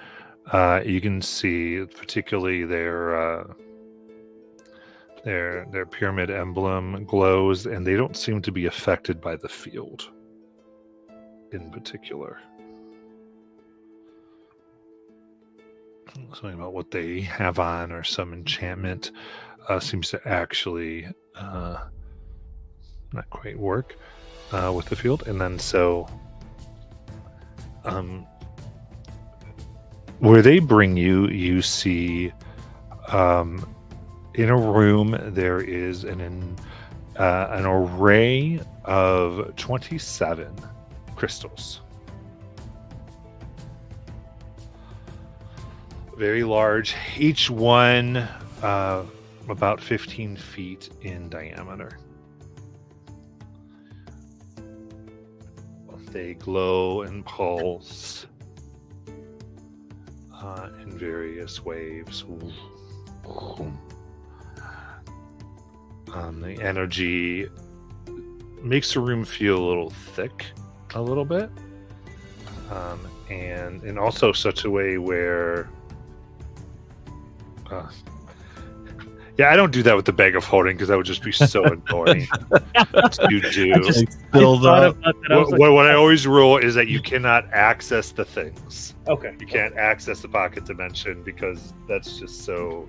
you can see particularly their pyramid emblem glows, and they don't seem to be affected by the field in particular. Something about what they have on or some enchantment seems to actually not quite work with the field. And then so where they bring you, you see in a room there is an array of 27 crystals. Very large, each one about 15 feet in diameter. They glow and pulse in various waves. The energy makes the room feel a little thick, a little bit, and in also such a way where yeah, I don't do that with the bag of holding because that would just be so annoying to do. What I always rule is that you cannot access the things. Okay. You can't access the pocket dimension because that's just so.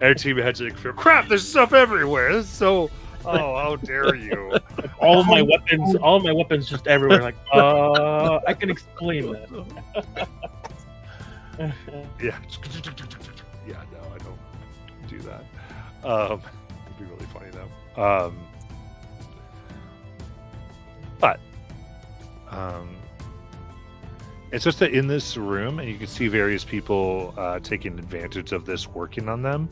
Our team had to feel crap. There's stuff everywhere. This is so. Oh, how dare you! all of my weapons just everywhere. Like, I can explain that. Yeah. Yeah, no, I don't do that. It'd be really funny though. But it's just that in this room, and you can see various people taking advantage of this, working on them.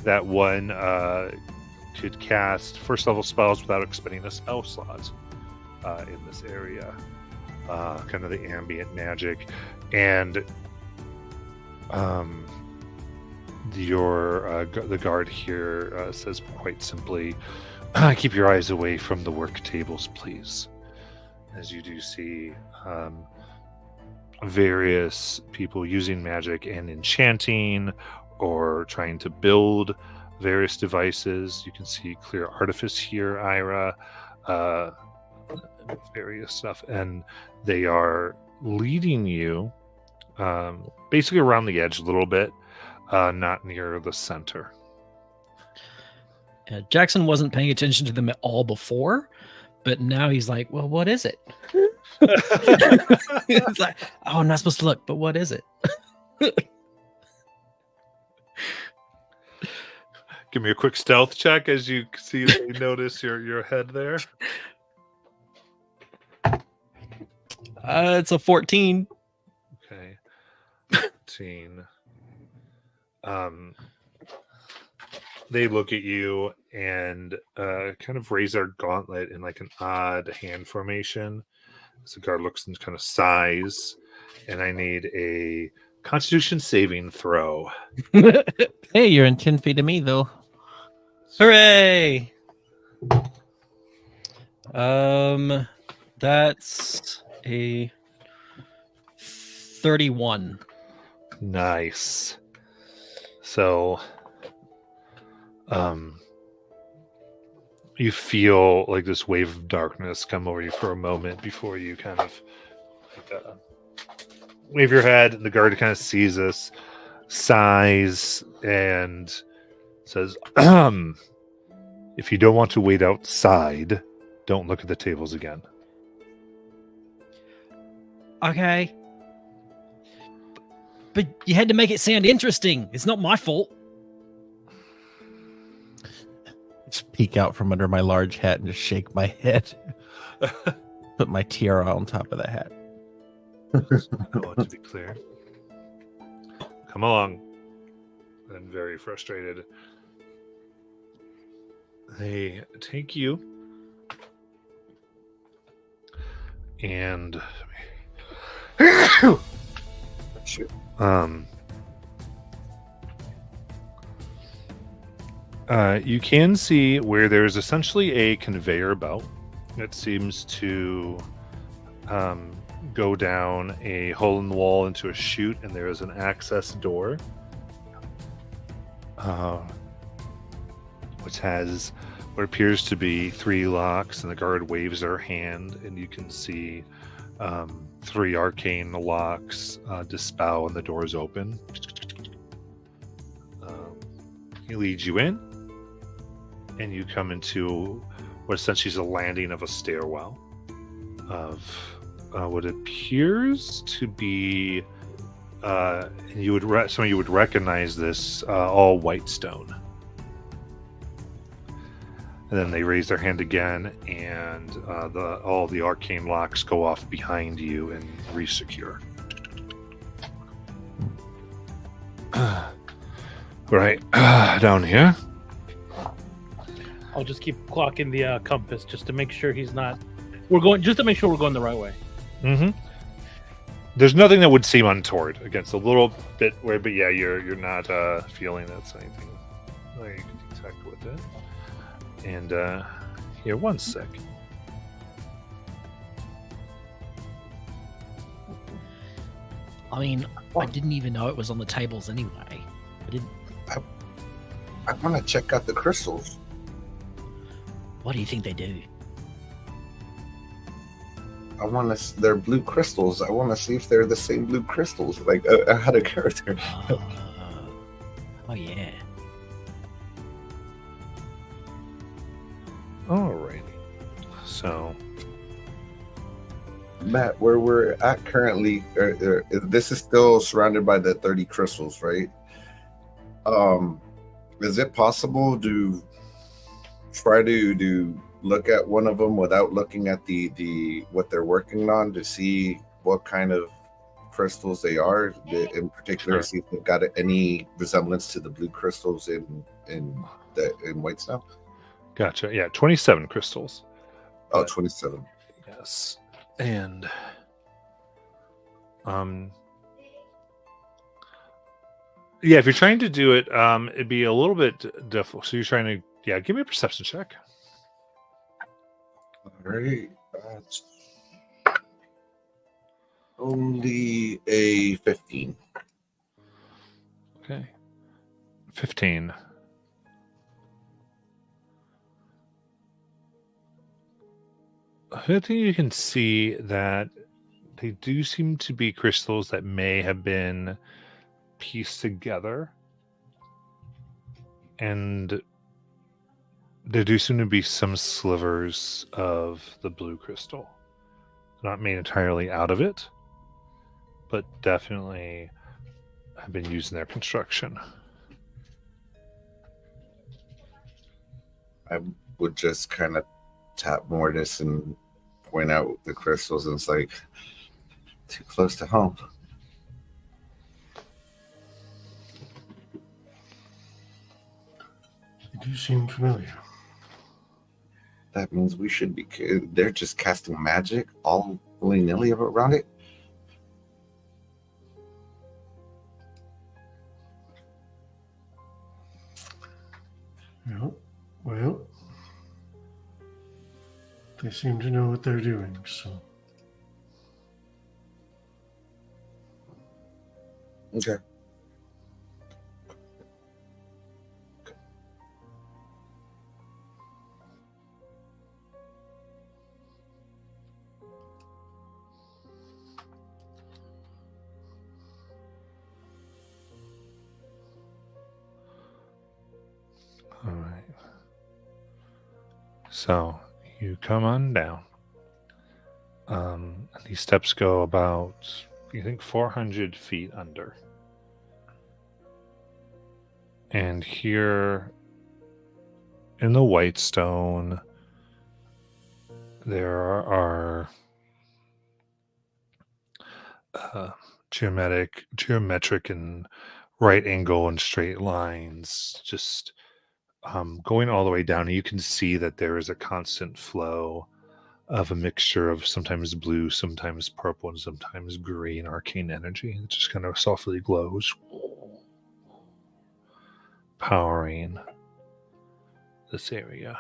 That one could cast first level spells without expending a spell slot in this area. Kind of the ambient magic, and the guard here says quite simply, keep your eyes away from the work tables, please. As you do see various people using magic and enchanting or trying to build various devices. You can see clear artifice here, Ira, various stuff, and they are leading you basically around the edge a little bit, not near the center. Jackson wasn't paying attention to them at all before, but now he's like, well, what is it? It's like, oh, I'm not supposed to look, but what is it? Give me a quick stealth check as you see, you notice your head there. It's a 14. Okay. 14. They look at you and kind of raise their gauntlet in like an odd hand formation. As the guard looks and kind of sighs, and I need a Constitution saving throw. Hey, you're in 10 feet of me, though. Hooray! That's a 31. Nice. So, you feel like this wave of darkness come over you for a moment before you kind of wave your head, and the guard kind of sees this, sighs and says, if you don't want to wait outside, don't look at the tables again. Okay. But you had to make it sound interesting. It's not my fault. Just peek out from under my large hat and just shake my head. Put my tiara on top of the hat. I want to be clear. Come along. And very frustrated. They take you and Shoot. You can see where there's essentially a conveyor belt that seems to go down a hole in the wall into a chute, and there is an access door, which has what appears to be 3 locks, and the guard waves their hand, and you can see 3 arcane locks dispel, and the doors open. He leads you in, and you come into what essentially is a landing of a stairwell of what appears to be, and you would some of you would recognize this, all white stone. And then they raise their hand again, and all the arcane locks go off behind you and resecure. Right, down here. I'll just keep clocking the compass just to make sure he's not. We're going just to make sure we're going the right way. Mm-hmm. There's nothing that would seem untoward. Against a little bit where, but yeah, you're not feeling that's anything that you can detect with it. And here, one sec. I mean, I didn't even know it was on the tables anyway. I didn't. I want to check out the crystals. What do you think they do? I want to. They're blue crystals. I want to see if they're the same blue crystals. Like I had a character. Oh yeah. Alrighty. So, Matt, where we're at currently, this is still surrounded by the 30 crystals, right? Is it possible to try to look at one of them without looking at the what they're working on to see what kind of crystals they are, in particular, Sure. see if they've got any resemblance to the blue crystals in Whitestone? gotcha. Yeah, 27 crystals. Oh, 27. Yes. And yeah, if you're trying to do it, it'd be a little bit difficult. So you're trying to, yeah, give me a perception check. All right. That's only a 15. Okay. 15. I think you can see that they do seem to be crystals that may have been pieced together. And there do seem to be some slivers of the blue crystal. Not made entirely out of it, but definitely have been used in their construction. I would just kind of tap Mortis and point out the crystals, and it's like too close to home. They do seem familiar. That means we should be. They're just casting magic all willy-nilly around it. Yeah, well, they seem to know what they're doing, so. Okay. So you come on down. These steps go about, you think, 400 feet under. And here in the Whitestone, there are geometric and right angle and straight lines just going all the way down. You can see that there is a constant flow of a mixture of sometimes blue, sometimes purple, and sometimes green arcane energy. It just kind of softly glows, powering this area.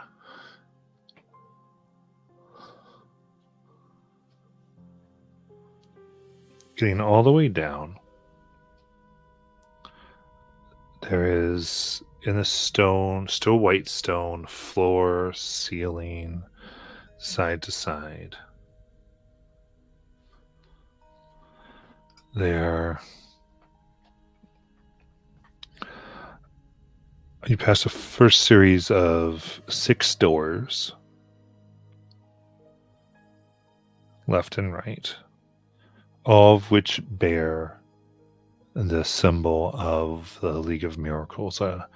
Getting all the way down, there is, in the stone, still white stone, floor, ceiling, side to side, there, you pass the first series of 6 doors, left and right, all of which bear the symbol of the League of Miracles, a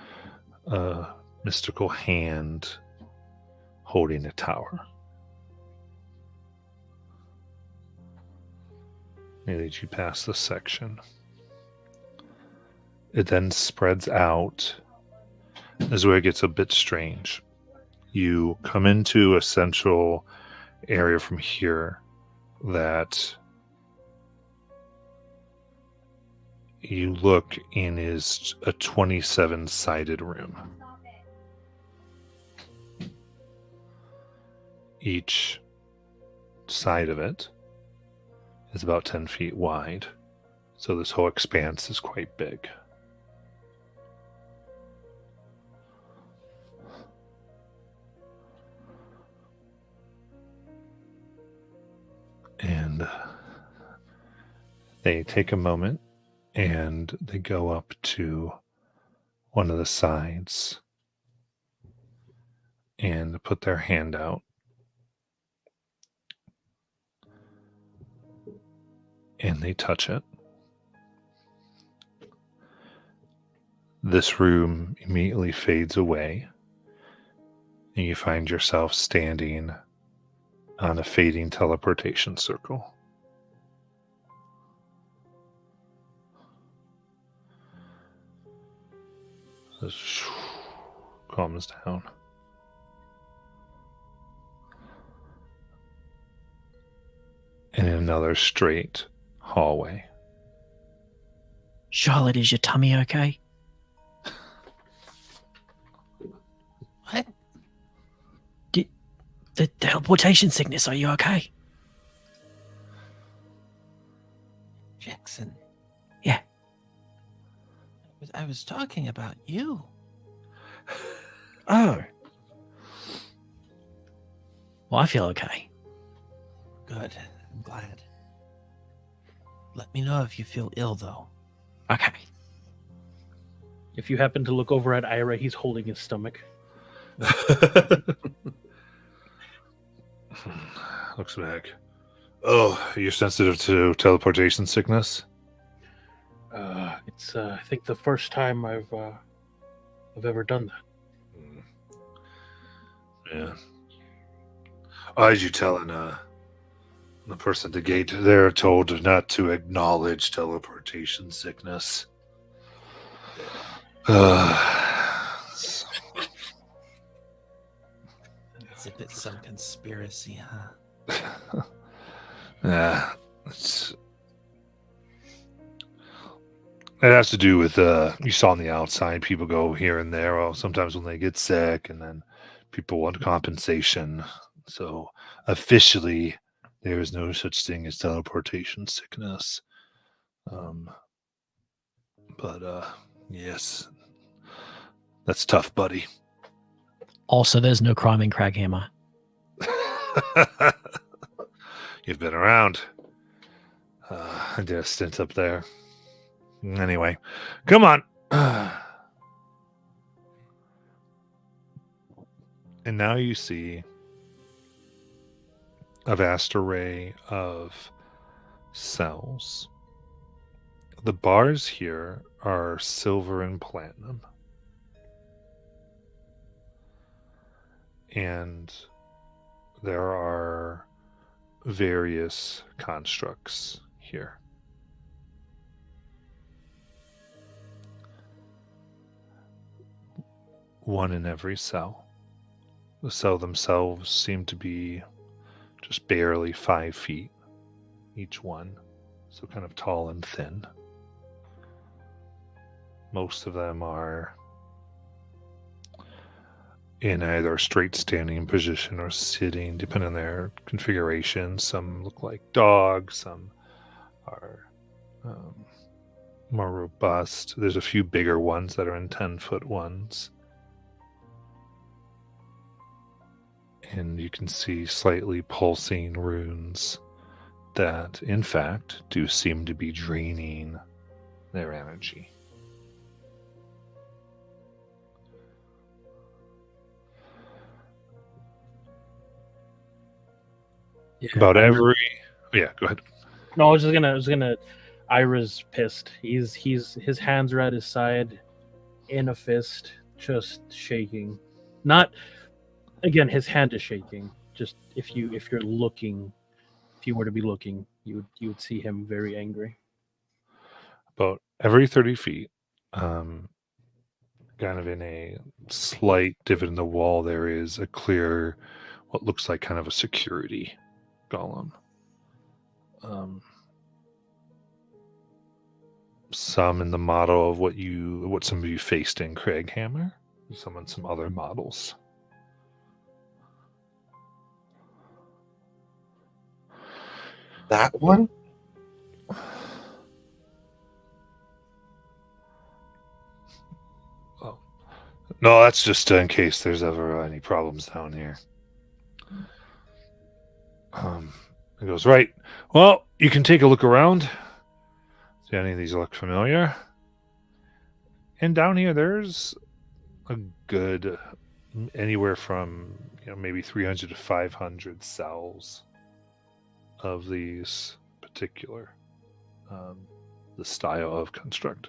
mystical hand holding a tower. They lead you past this section. It then spreads out. This is where it gets a bit strange. You come into a central area from here that you look in is a 27-sided room. Each side of it is about 10 feet wide, so this whole expanse is quite big. And they take a moment and they go up to one of the sides and put their hand out. And they touch it. This room immediately fades away, and you find yourself standing on a fading teleportation circle. This calms down. And in another straight hallway. Charlotte, is your tummy okay? What? The teleportation sickness, are you okay? Jackson. Yeah. I was talking about you. Oh. Well, I feel okay. Good. I'm glad. Let me know if you feel ill, though. Okay. If you happen to look over at Ira, he's holding his stomach. Looks back. Oh, you're sensitive to teleportation sickness? It's I think the first time I've ever done that. Yeah. As you telling the person at the gate, they're told not to acknowledge teleportation sickness. As if it's some conspiracy, huh? Yeah, it has to do with you saw on the outside people go here and there. Well, sometimes when they get sick, and then people want compensation. So officially, there is no such thing as teleportation sickness. But yes, that's tough, buddy. Also, there's no crime in Craghammer. You've been around. I did a stint up there. Anyway, come on. And now you see a vast array of cells. The bars here are silver and platinum. And there are various constructs here. One in every cell. The cell themselves seem to be just barely 5 feet, each one, so kind of tall and thin. Most of them are in either a straight standing position or sitting, depending on their configuration. Some look like dogs, some are more robust. There's a few bigger ones that are in 10-foot ones. And you can see slightly pulsing runes that, in fact, do seem to be draining their energy. Yeah, About every... Yeah, go ahead. No, I was gonna. Ira's pissed. His hands are at his side, in a fist, just shaking. Not, again, his hand is shaking. Just if you were to be looking, you would see him very angry. About every 30 feet, kind of in a slight divot in the wall, there is a clear, what looks like kind of a security golem. Some in the model of what some of you faced in Craighammer, some in some other models. That one? Oh. No, that's just in case there's ever any problems down here. He goes, right. Well, you can take a look around. See any of these look familiar? And down here, there's a good anywhere from maybe 300 to 500 cells of these particular the style of construct.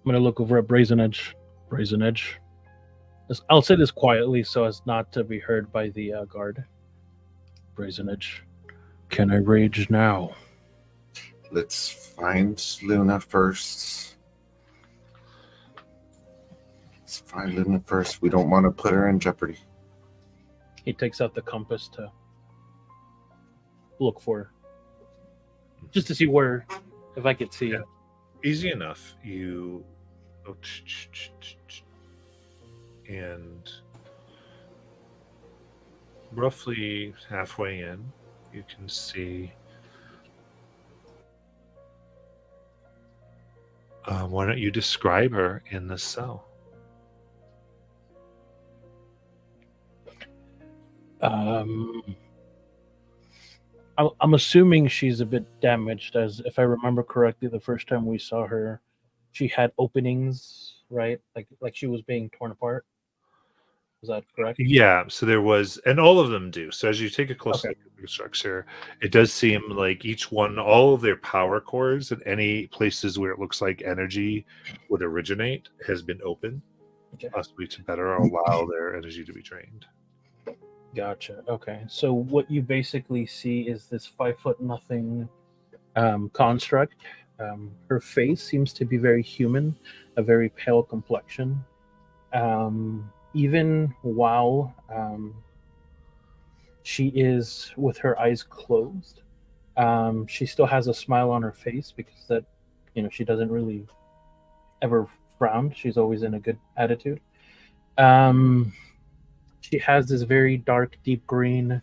I'm gonna look over at Brazen Edge. Brazen Edge. I'll say this quietly so as not to be heard by the guard. Brazen Edge. Can I rage now? Let's find Luna first. Let's find Luna first. We don't want to put her in jeopardy. He takes out the compass to look for her. Just to see where, if I could see. Yeah. Easy enough. You and roughly halfway in, you can see. Why don't you describe her in the cell? I'm assuming she's a bit damaged, as if I remember correctly, the first time we saw her, she had openings, right? Like she was being torn apart. Is that correct? Yeah, so there was, and all of them do. So as you take a close look at the structure, it does seem like each one, all of their power cores and any places where it looks like energy would originate has been open, possibly to better allow their energy to be drained. Gotcha. Okay. So what you basically see is this 5'0" construct. Her face seems to be very human, a very pale complexion. Even while she is with her eyes closed, she still has a smile on her face because that, she doesn't really ever frown. She's always in a good attitude. She has this very dark, deep green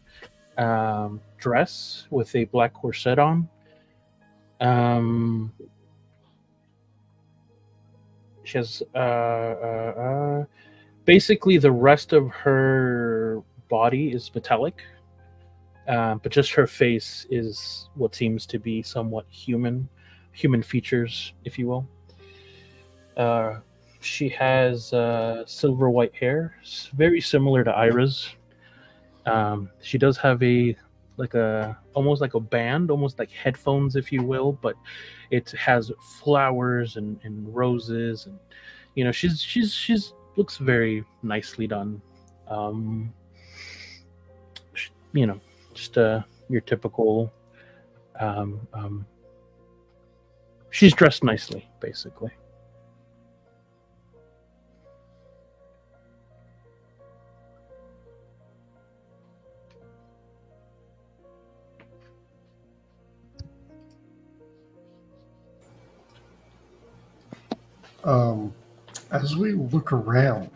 dress with a black corset on. She has basically the rest of her body is metallic, but just her face is what seems to be somewhat human features, if you will. She has silver white hair, very similar to Ira's. She does have a almost like a band, almost like headphones, if you will, but it has flowers and roses, and she's looks very nicely done. Just your typical. She's dressed nicely, basically. As we look around,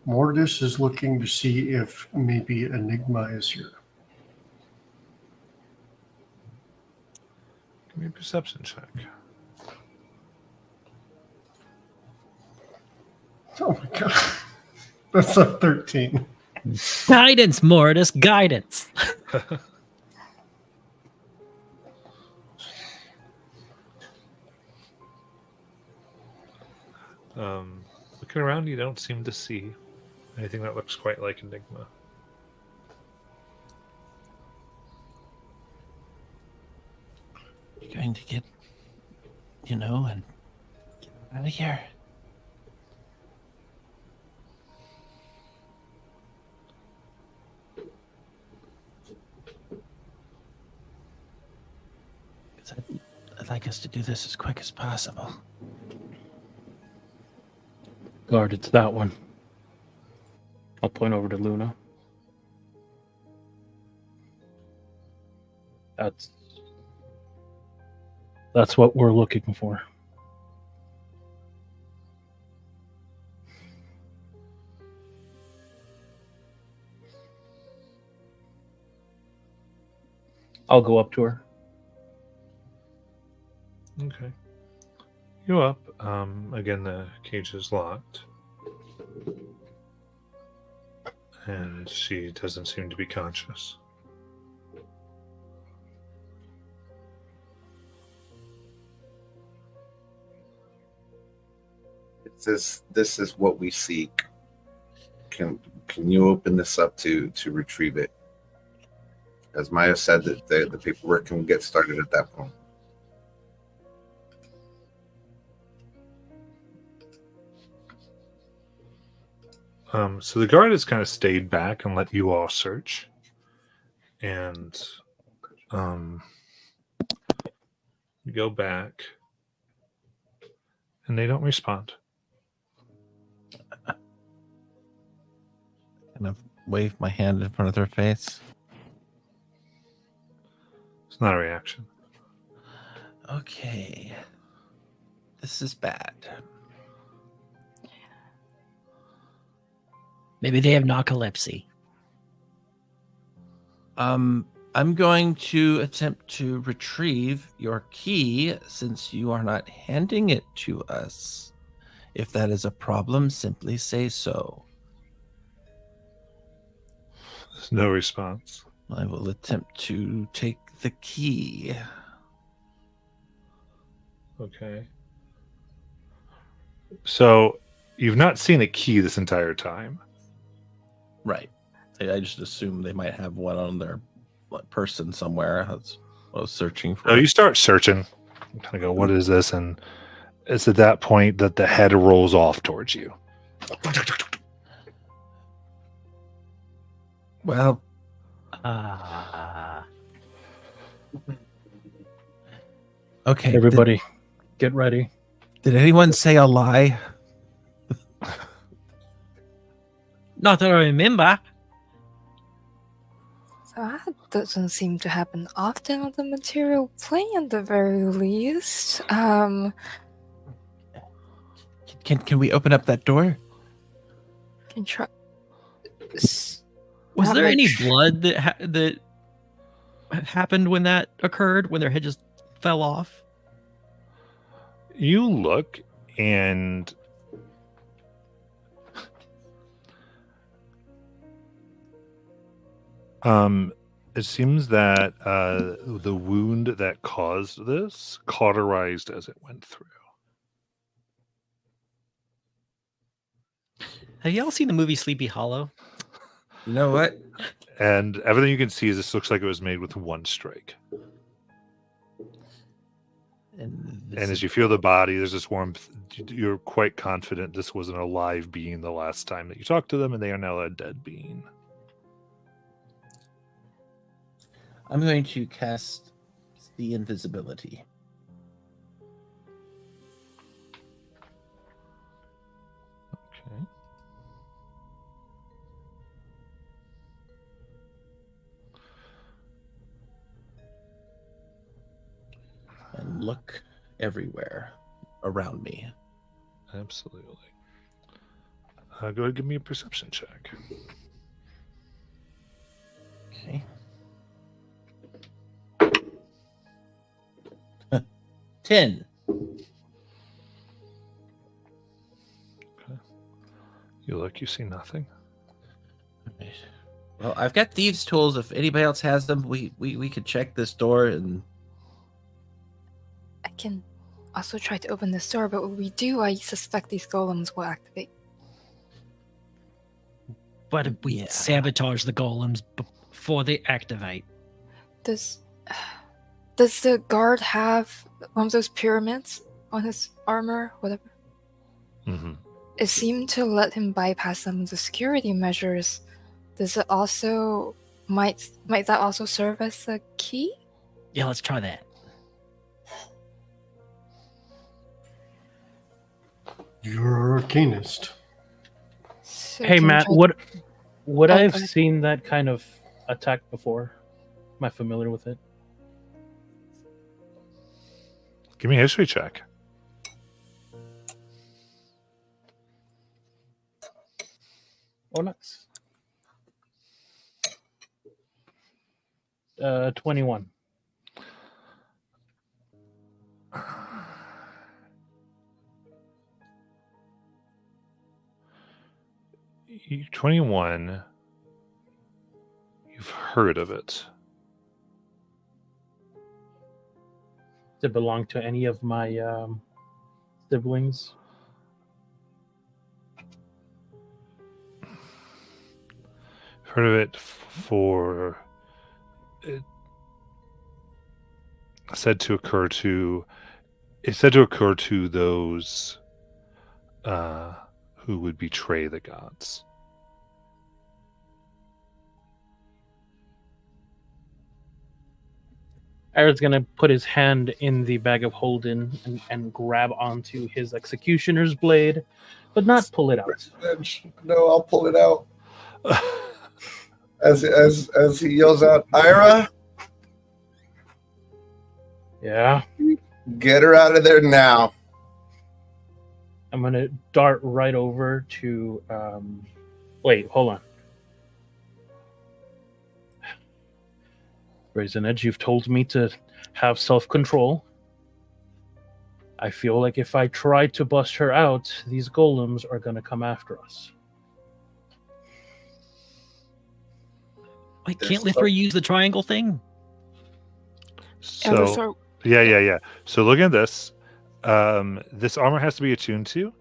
Mortis is looking to see if maybe Enigma is here. Give me a perception check. Oh my god. That's a 13. Guidance, Mortis, guidance. Looking around, you don't seem to see anything that looks quite like Enigma. You're going to get, and get out of here. Because I'd like us to do this as quick as possible. Guard, it's that one. I'll point over to Luna. That's what we're looking for. I'll go up to her. Okay. You up. Again, the cage is locked. And she doesn't seem to be conscious. This is what we seek. Can you open this up to retrieve it? As Maya said, that the paperwork can get started at that point. So the guard has kind of stayed back and let you all search. And you go back and they don't respond. Kind of wave my hand in front of their face. It's not a reaction. Okay. This is bad. Maybe they have narcolepsy. I'm going to attempt to retrieve your key since you are not handing it to us. If that is a problem, simply say so. There's no response. I will attempt to take the key. Okay. So you've not seen a key this entire time. Right. I just assume they might have one on their person somewhere. That's what I was searching for. So you start searching. You kind of go, what is this? And it's at that point that the head rolls off towards you. Well, okay. Everybody, get ready. Did anyone say a lie? Not that I remember. So that doesn't seem to happen often on the material plane at the very least. Can we open up that door? Can try. Was Not there any much. blood that happened when that occurred? When their head just fell off? You look and it seems that the wound that caused this cauterized as it went through. Have y'all seen the movie Sleepy Hollow? You know what? And everything you can see is this looks like it was made with one strike. And And as you feel the body, there's this warmth. You're quite confident this wasn't a live being the last time that you talked to them, and they are now a dead being. I'm going to cast the invisibility. Okay. And look everywhere around me. Absolutely. Go ahead and give me a perception check. Okay. 10. You look, you see nothing. Right. Well, I've got thieves' tools. If anybody else has them, we could check this door and. I can also try to open this door, but when we do, I suspect these golems will activate. But if we Yeah. sabotage the golems before they activate. Does the guard have one of those pyramids on his armor? Whatever. Mm-hmm. It seemed to let him bypass some of the security measures. Does it also might that also serve as a key? Yeah, let's try that. You're an arcanist. So Hey can we Matt, try- would Oh, I have go ahead. seen that kind of attack before? Am I familiar with it? Give me a history check. Oh, nice. 21. You 21. You've heard of it. Does it belong to any of my siblings? Heard of it for it said to occur to those who would betray the gods. Aaron's gonna put his hand in the bag of holding and grab onto his executioner's blade, but not pull it out. No, I'll pull it out. As he yells out, Ira, Yeah. get her out of there now. I'm gonna dart right over to wait, hold on. Brazen Edge, you've told me to have self-control. I feel like if I try to bust her out, these golems are gonna come after us. Wait, There's can't Lithra use the triangle thing? So yeah. So look at this. This armor has to be attuned to,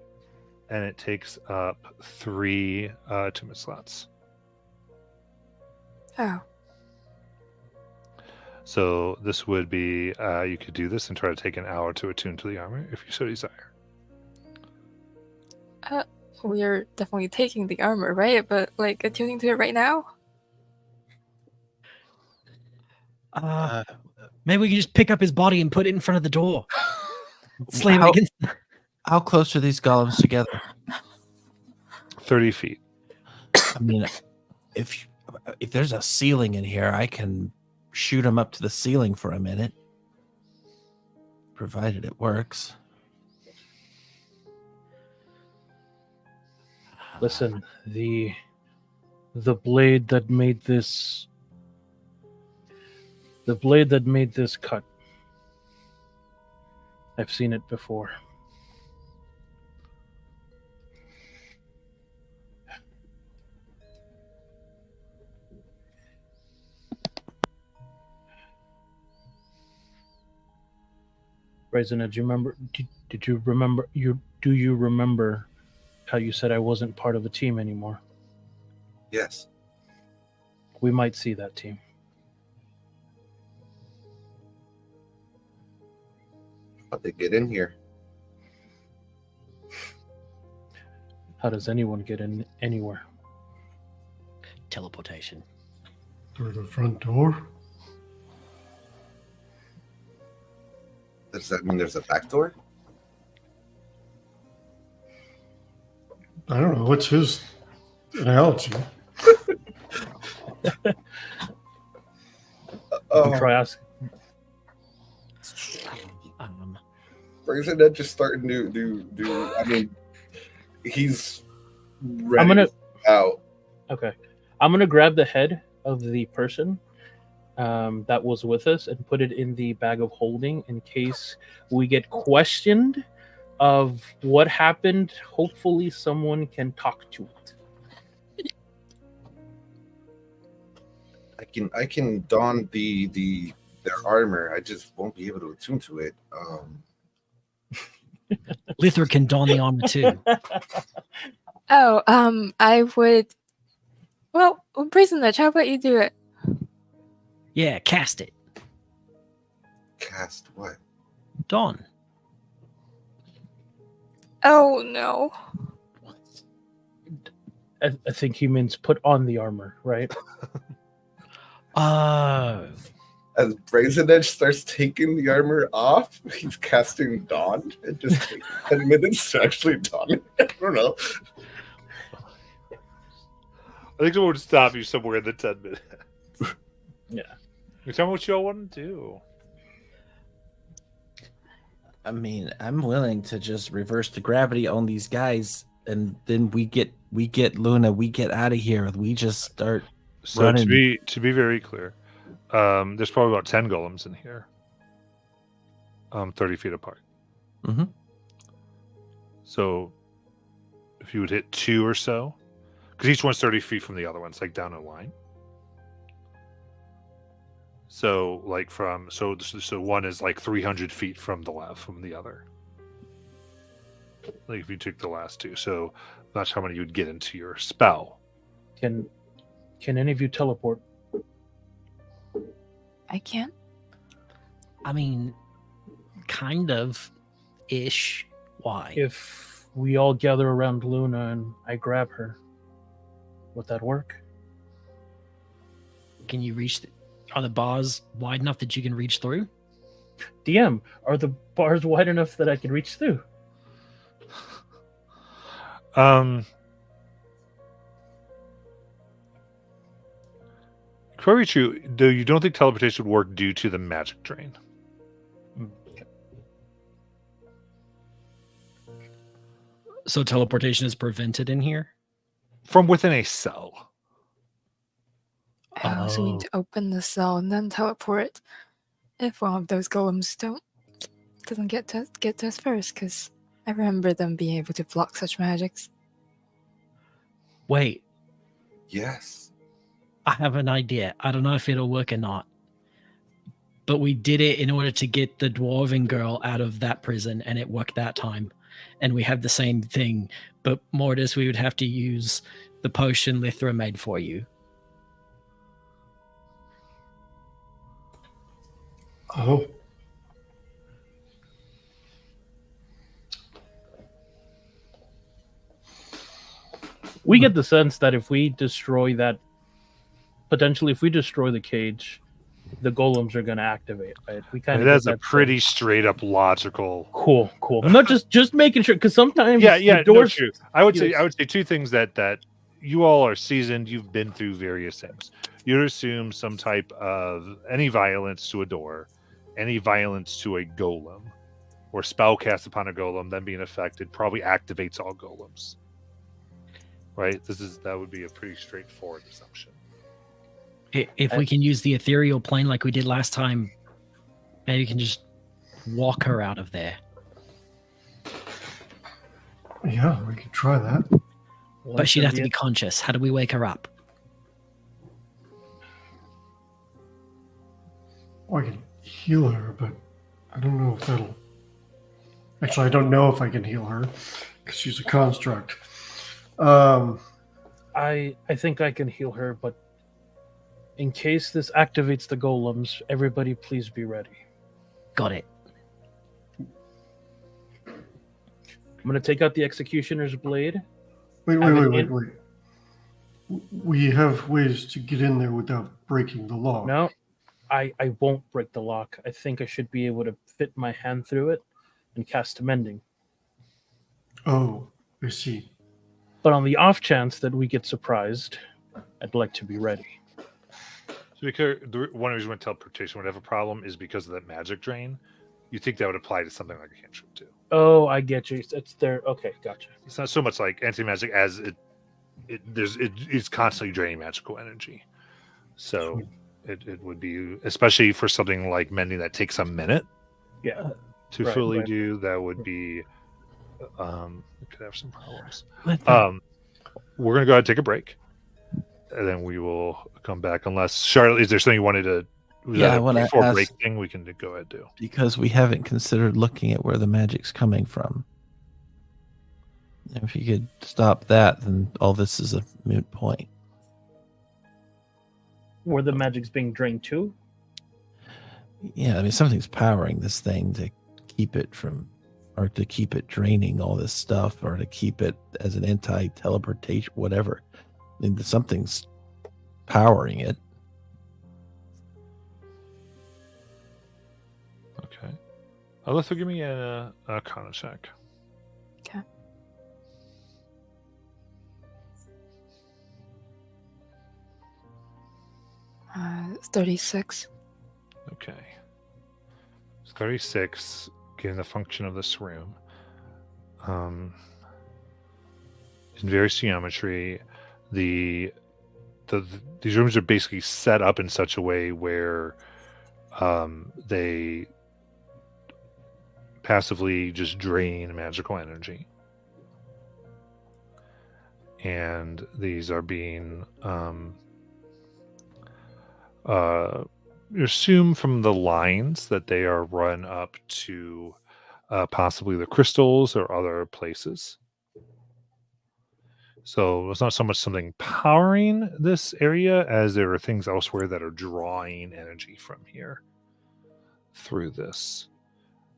and it takes up 3 attunement slots. Oh, So this would be you could do this and try to take an hour to attune to the armor if you so desire. we're definitely taking the armor, right? But like attuning to it right now? Maybe we can just pick up his body and put it in front of the door. Slam it How- against. How close are these golems together? 30 feet. I mean, if there's a ceiling in here, I can shoot them up to the ceiling for a minute, provided it works. Listen, the blade that made this cut. I've seen it before. Brazen Edge, did you remember do you remember how you said I wasn't part of the team anymore? Yes. we might see that team. How'd they get in here? How does anyone get in anywhere? Teleportation. Through the front door? Does that mean there's a back door? I don't know. What's his analogy? Try asking. Isn't that just starting to do? I mean, he's ready I'm gonna out. Okay, I'm gonna grab the head of the person that was with us and put it in the bag of holding in case we get questioned of what happened. Hopefully, someone can talk to it. I can don their armor. I just won't be able to attune to it. Lithra can don the armor too. Oh, I would. Well, Brazen Lich, how about you do it? Yeah, cast it. Cast what? Don. Oh no. I think he means put on the armor, right? Oh. As Brazen Edge starts taking the armor off, he's casting Dawn. It just takes 10 minutes to actually don it. I don't know. I think it would stop you somewhere in the 10 minutes. Yeah. You tell me what y'all want to do. I mean, I'm willing to just reverse the gravity on these guys, and then we get Luna, we get out of here. We just start So running. to be very clear, there's probably about 10 golems in here. 30 feet apart. Mhm. So if you would hit 2 or so, because each one's 30 feet from the other one, it's like down a line. So like so one is like 300 feet from the other. Like if you took the last 2, so that's how many you would get into your spell. Can any of you teleport? I can't. I mean, kind of ish. Why? If we all gather around Luna and I grab her, would that work? Can you reach? Are the bars wide enough that you can reach through? DM, are the bars wide enough that I can reach through? Probably true, though you don't think teleportation would work due to the magic drain. Okay. So teleportation is prevented in here? From within a cell. Oh, so we need to open the cell and then teleport. If one of those golems doesn't get to us first, because I remember them being able to block such magics. Wait, Yes. I have an idea. I don't know if it'll work or not. But we did it in order to get the dwarven girl out of that prison, and it worked that time. And we have the same thing. But Mortis, we would have to use the potion Lithra made for you. Oh. We get the sense that if we destroy that, potentially if we destroy the cage, the golems are going to activate, right? We kind of That's a pretty straight up logical. cool. I'm not just making sure, because sometimes Yeah, the no, doors. true. I would Yes. say 2 things that you all are seasoned. You've been through various things. You'd assume some type of any violence to a door, any violence to a golem, or spell cast upon a golem, then being affected probably activates all golems. Right? That would be a pretty straightforward assumption. If we can use the ethereal plane like we did last time, maybe we can just walk her out of there. Yeah, we could try that. But she'd have to be conscious. How do we wake her up? Well, I can heal her, but I don't know if that'll. Actually, I don't know if I can heal her because she's a construct. I think I can heal her, but In case this activates the golems, everybody please be ready. Got it. I'm going to take out the Executioner's Blade. Wait. Have it in- We have ways to get in there without breaking the law. No, I won't break the lock. I think I should be able to fit my hand through it and cast Mending. Oh, I see. But on the off chance that we get surprised, I'd like to be ready. So because one reason why teleportation would have a problem is because of that magic drain. You think that would apply to something like a cantrip too? Oh, I get you. It's there. Okay, gotcha. It's not so much like anti-magic as it's constantly draining magical energy. So it would be, especially for something like mending that takes a minute Yeah. to Right, fully right. do. That would be it could have some problems. We're gonna go ahead and take a break, and then we will come back. Unless Charlotte, is there something you wanted to? Yeah, I wanna before ask- break thing we can go ahead and do. Because we haven't considered looking at where the magic's coming from. If you could stop that, then all this is a moot point. Where the magic's being drained to? Yeah, I mean, something's powering this thing to keep it from, or to keep it draining all this stuff, or to keep it as an anti-teleportation, whatever. I mean, something's powering it. Okay. Alyssa, give me a Arcana check. Okay. Uh, 36. Okay. 36, given the function of this room. In various geometry, these rooms are basically set up in such a way where they passively just drain magical energy. And these are being you assume from the lines that they are run up to possibly the crystals or other places. So it's not so much something powering this area as there are things elsewhere that are drawing energy from here through this.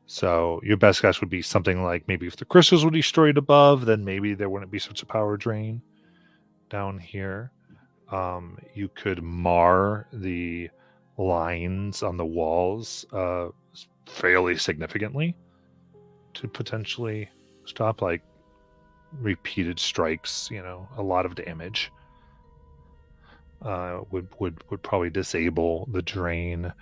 So your best guess would be something like maybe if the crystals were destroyed above, then maybe there wouldn't be such a power drain down here. You could mar the lines on the walls fairly significantly to potentially stop like repeated strikes, a lot of damage. Would probably disable the drain.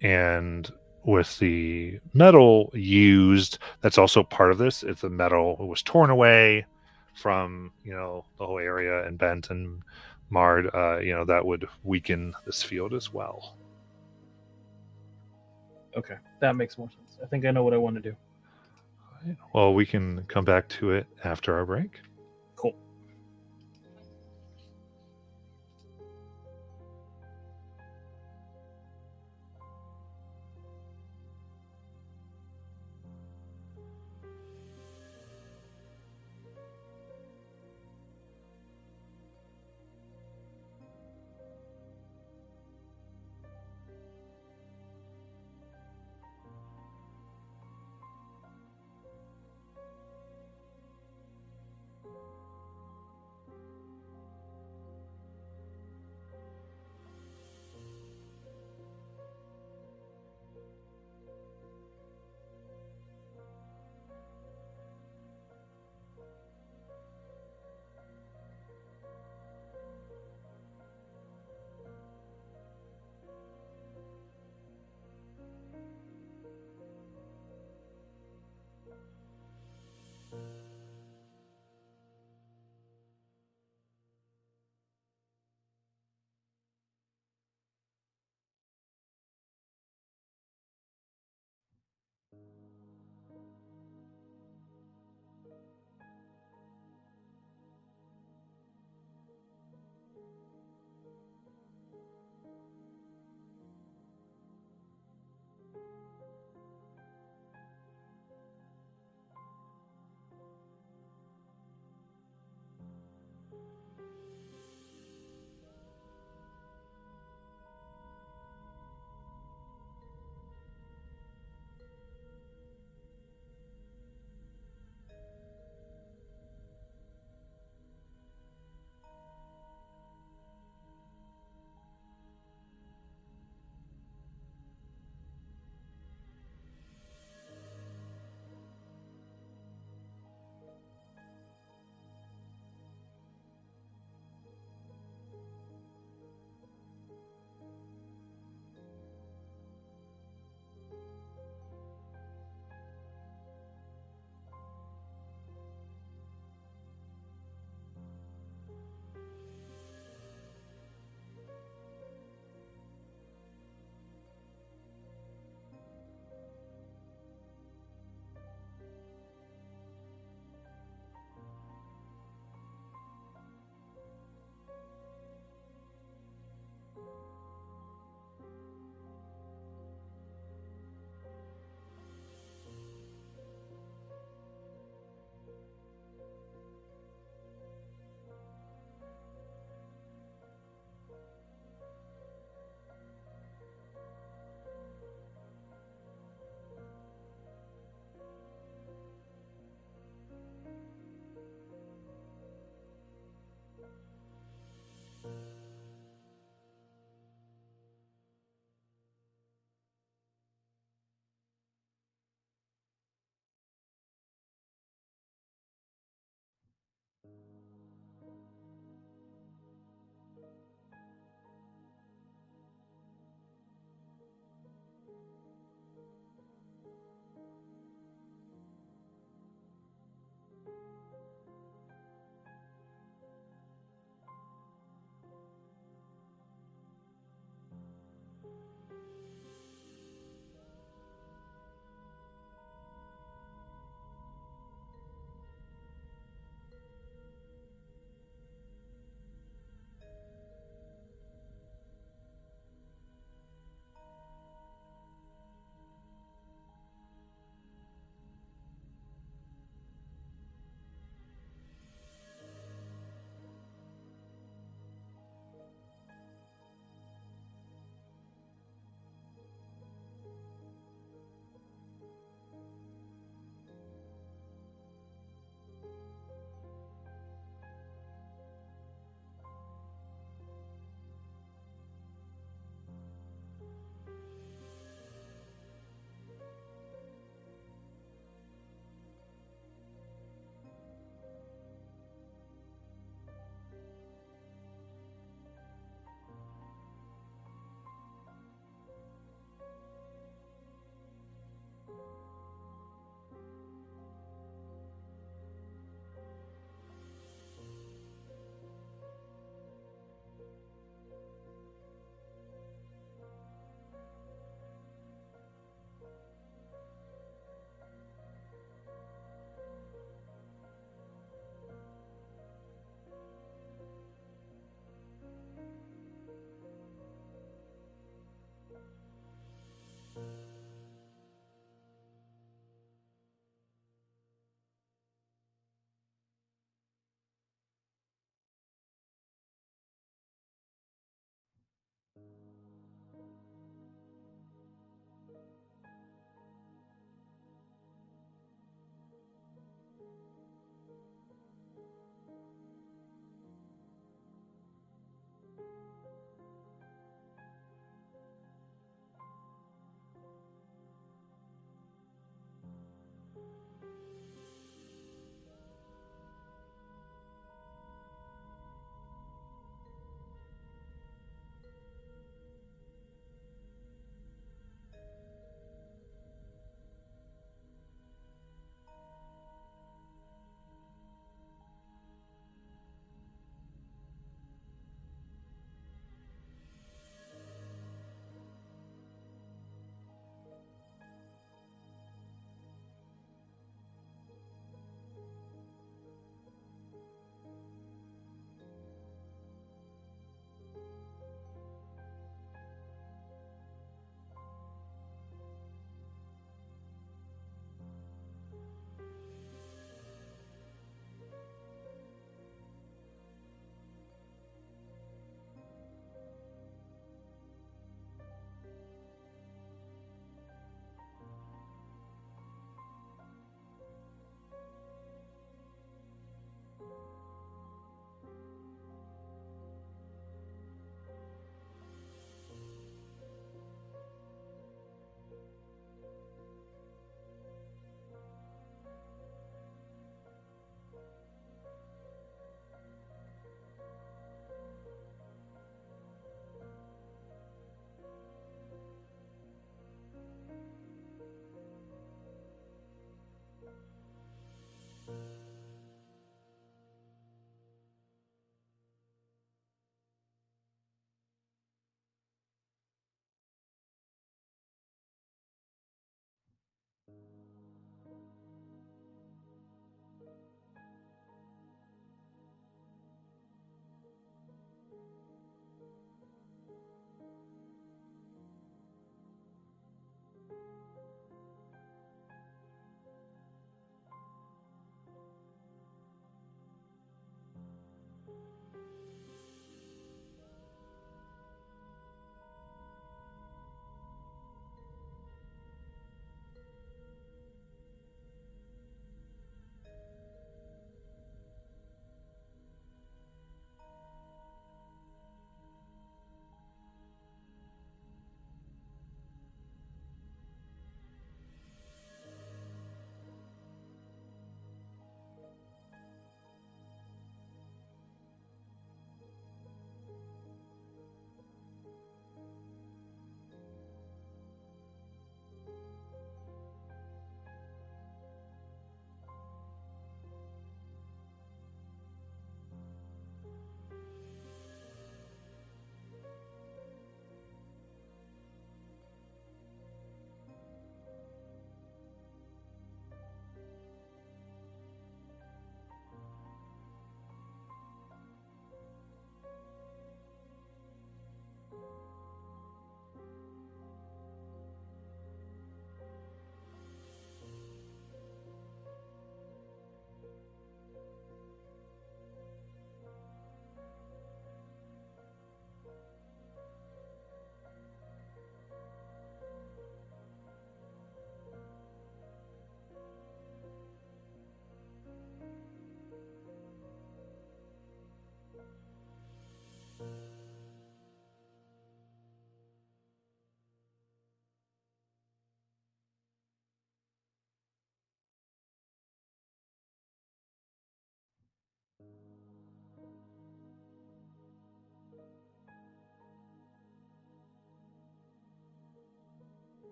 And with the metal used, that's also part of this. If the metal was torn away from the whole area and bent and marred, that would weaken this field as well. Okay, that makes more sense. I think I know what I want to do. Well, we can come back to it after our break. Cool.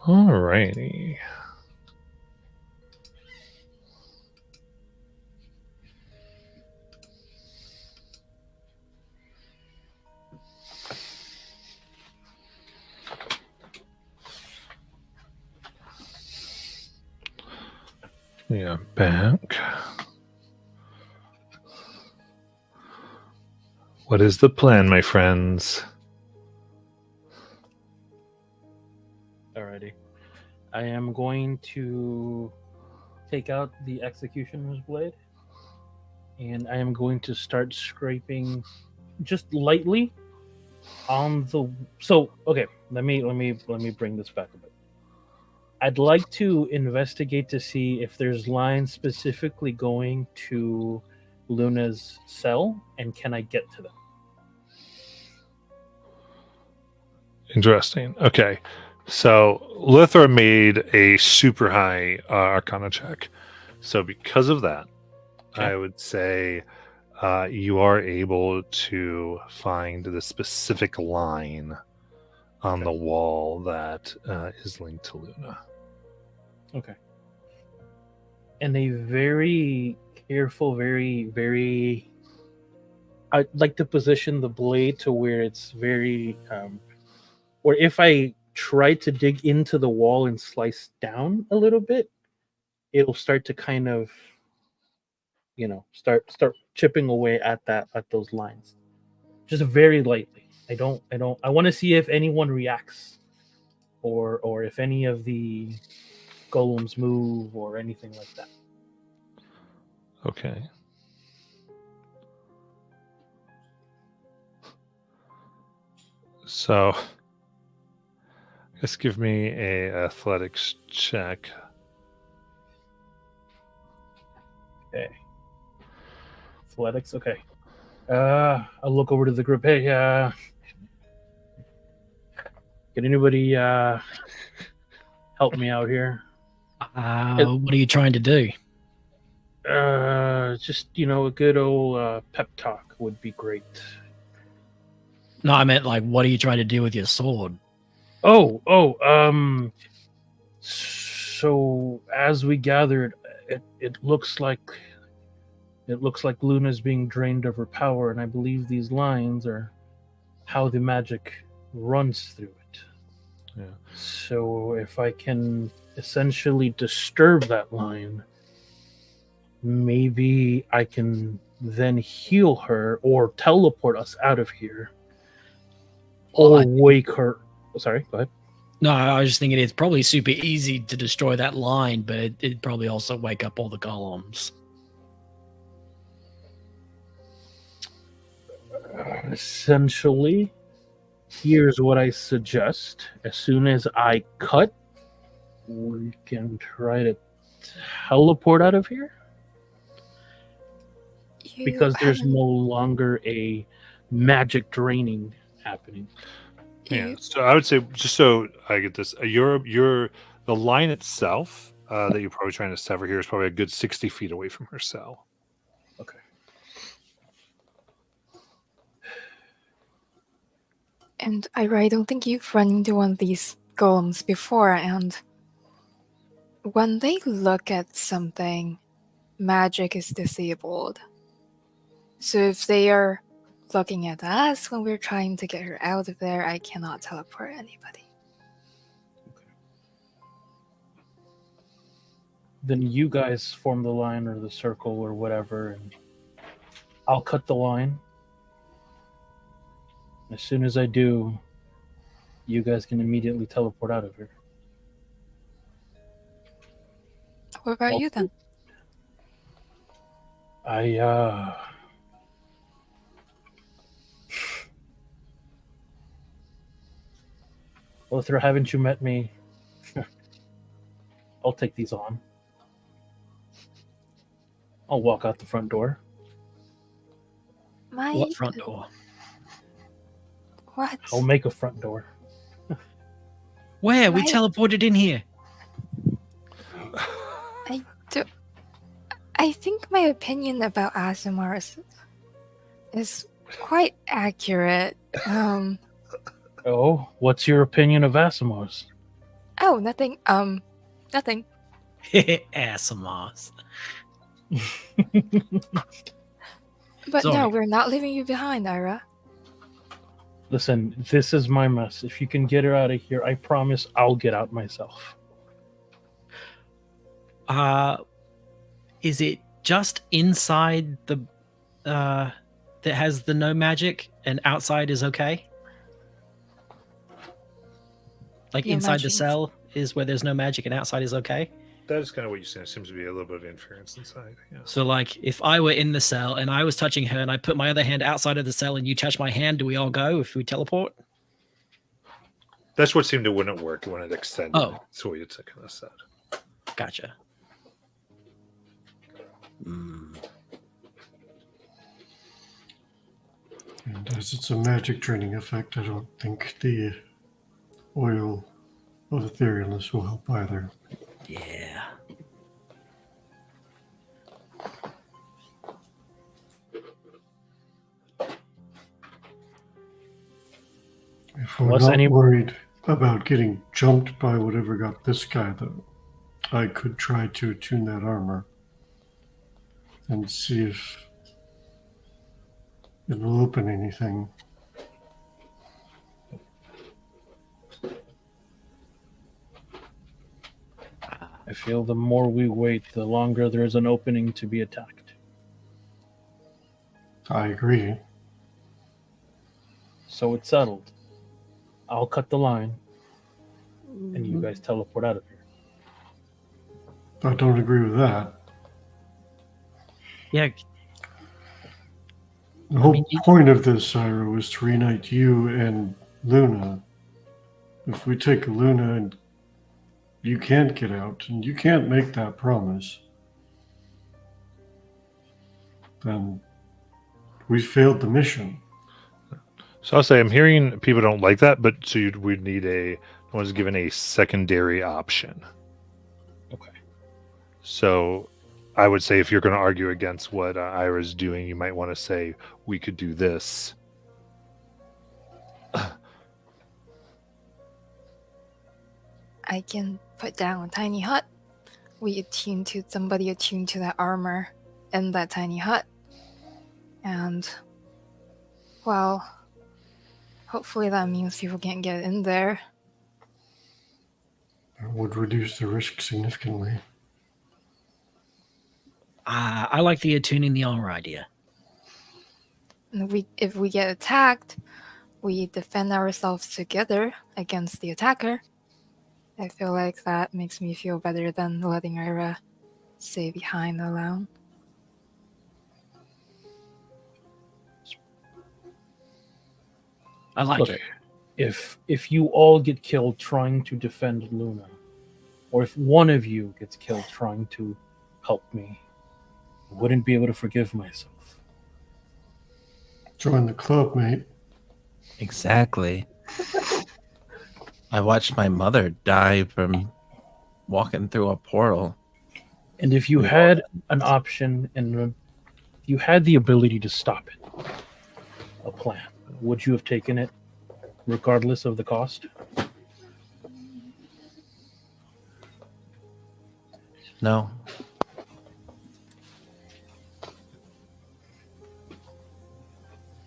Alrighty. Yeah, back. What is the plan, my friends? Alrighty. I am going to take out the Executioner's Blade, and I am going to start scraping just lightly on the. So okay, let me bring this back a bit. I'd like to investigate to see if there's lines specifically going to Luna's cell, and can I get to them? Interesting. Okay. So Lithra made a super high Arcana check. So because of that, Okay. I would say you are able to find the specific line on the wall that is linked to Luna. Okay. And a very careful, very. I'd like to position the blade to where it's very, or if I try to dig into the wall and slice down a little bit, it'll start to kind of, start chipping away at those lines, just very lightly. I want to see if anyone reacts, or if any of the golems move or anything like that. Okay. So, just give me a athletics check. Okay. Athletics. Okay. I'll look over to the group. Hey, can anybody help me out here? What are you trying to do? Just a good old pep talk would be great. No, I meant like, what are you trying to do with your sword? So as we gathered, it looks like Luna's being drained of her power, and I believe these lines are how the magic runs through it. Yeah. So if I can essentially disturb that line, maybe I can then heal her or teleport us out of here. Or wake her. Sorry, go ahead. No, I was just thinking it's probably super easy to destroy that line, but it'd probably also wake up all the golems. Essentially, here's what I suggest. As soon as I cut, we can try to teleport out of here. Because there's no longer a magic draining happening. Yeah. So I would say, just so I get this, the line itself that you're probably trying to sever here is probably a good 60 feet away from her cell. Okay. And I don't think you've run into one of these golems before, and when they look at something, magic is disabled. So if they are looking at us when we're trying to get her out of there, I cannot teleport anybody. Then you guys form the line or the circle or whatever, and I'll cut the line. As soon as I do, you guys can immediately teleport out of here. What about you then? Lithra, haven't you met me? I'll take these on. I'll walk out the front door. What front door? What? I'll make a front door. Where? We teleported in here. I think my opinion about Aasimar is quite accurate. Oh, what's your opinion of Aasimars? Oh, nothing. Nothing. ASMRs. But no, Sorry. we're not leaving you behind, Ira. Listen, this is my mess. If you can get her out of here, I promise I'll get out myself. Is it just inside the that has the no magic and outside is okay? Like No inside the magic. cell is where there's no magic and outside is okay? That is kind of what you said. It seems to be a little bit of interference inside. Yeah. So like if I were in the cell and I was touching her and I put my other hand outside of the cell and you touch my hand, do we all go if we teleport? That's what seemed to wouldn't work when it extended. Oh. That's what you kind of said. Gotcha. Mm. And as it's a magic draining effect, I don't think the oil of etherealness will help either. Yeah. If we're Unless not any- worried about getting jumped by whatever got this guy, though, I could try to attune that armor and see if it will open anything. I feel the more we wait, the longer there's an opening to be attacked. I agree. So it's settled. I'll cut the line, and you guys teleport out of here. I don't agree with that. Yeah. The whole mean, you- point of this, Ira, was to reunite you and Luna. If we take Luna and you can't get out, and you can't make that promise, then we failed the mission. So I'll say I'm hearing people don't like that, but so we'd need one's given a secondary option. Okay. So I would say if you're going to argue against what Ira's doing, you might want to say we could do this. I can put down a tiny hut. We attune to somebody attuned to that armor in that tiny hut. And, well, hopefully that means people can't get in there. It would reduce the risk significantly. I like the attuning the armor idea. And if we get attacked, we defend ourselves together against the attacker. I feel like that makes me feel better than letting Ira stay behind alone. I like Look, it. if you all get killed trying to defend Luna, or if one of you gets killed trying to help me, I wouldn't be able to forgive myself. Join the club, mate. Exactly. I watched my mother die from walking through a portal. And if you had an option and you had the ability to stop it, a plan, would you have taken it regardless of the cost? No.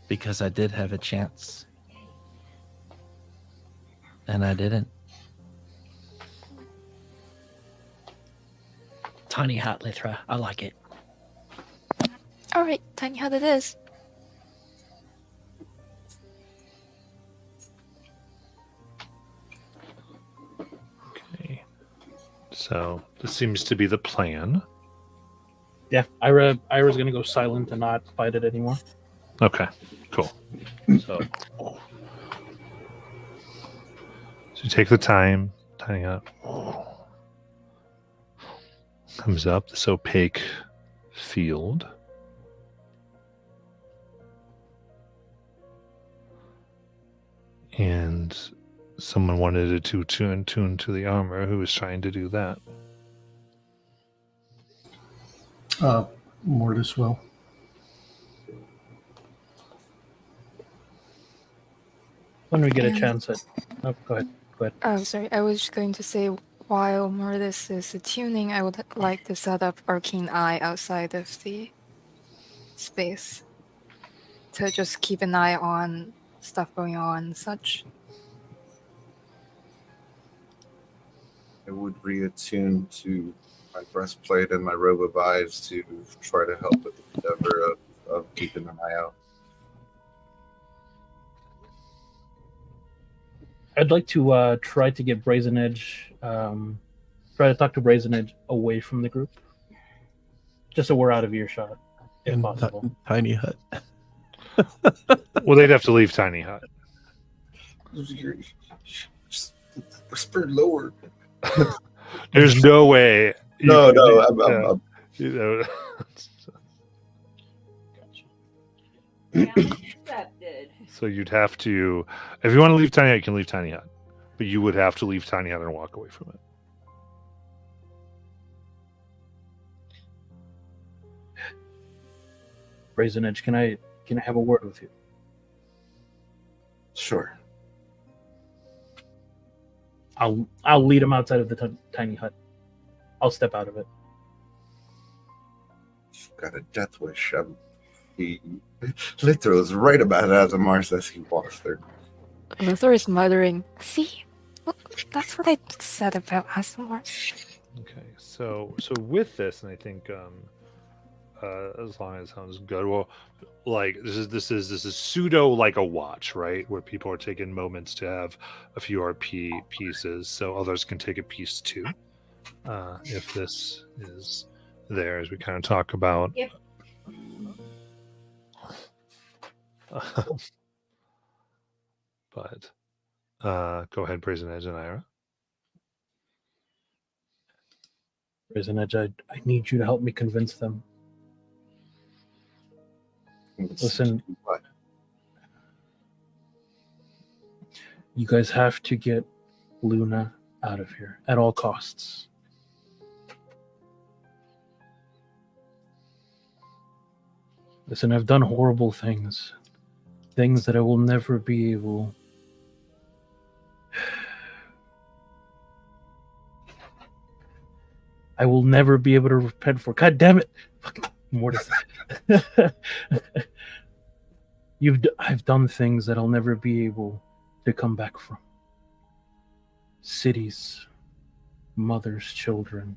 Because I did have a chance. And I didn't. Tiny hut, Lithra. I like it. Alright, tiny hut it is. Okay. So this seems to be the plan. Yeah, Ira's gonna go silent and not fight it anymore. Okay, cool. So you take the time, tying up. Comes up this opaque field. And someone wanted to tune to the armor. Who was trying to do that? Mortis will. When we get a And- chance at... Oh, go ahead. But Oh, sorry. I was going to say, while Murdis is attuning, I would like to set up Arcane Eye outside of the space to just keep an eye on stuff going on and such. I would reattune to my breastplate and my robe of eyes to try to help with the endeavor of keeping an eye out. I'd like to try to get Brazen Edge, try to talk to Brazen Edge away from the group, just so we're out of earshot, if possible. Tiny hut. Well, they'd have to leave Tiny Hut. Just whisper lower. There's no way. No, I'm, you know, Accepted. so you'd have to, if you want to leave Tiny Hut, you can leave Tiny Hut, but you would have to leave Tiny Hut and walk away from it. Brazen Edge, can I have a word with you? Sure. I'll lead him outside of the tiny hut. I'll step out of it. Got a death wish. Lithro's right about it as Amar says he walks through. Luther is muttering, "See? Well, that's what I said about Asmar." Okay, so with this, and I think as long as it sounds good, well, like this is pseudo like a watch, right, where people are taking moments to have a few RP pieces, so others can take a piece too, if this is there, as we kind of talk about. Yep. But go ahead, Brazen Edge and Ira. Brazen Edge, I need you to help me convince them. Listen, What? you guys have to get Luna out of here at all costs. Listen, I've done horrible things that I will never be able. I will never be able to repent for. God damn it! Fucking Mortis. I've done things that I'll never be able to come back from. Cities, mothers, children.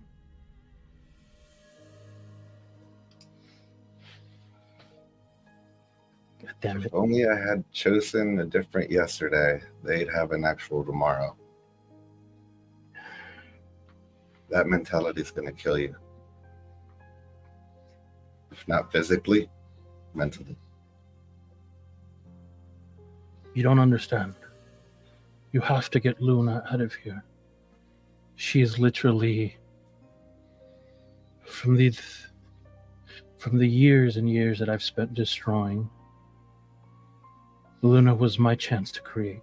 God damn it. If only I had chosen a different yesterday, they'd have an actual tomorrow. That mentality is going to kill you. If not physically, mentally. You don't understand. You have to get Luna out of here. She is literally from the years and years that I've spent destroying. Luna was my chance to create.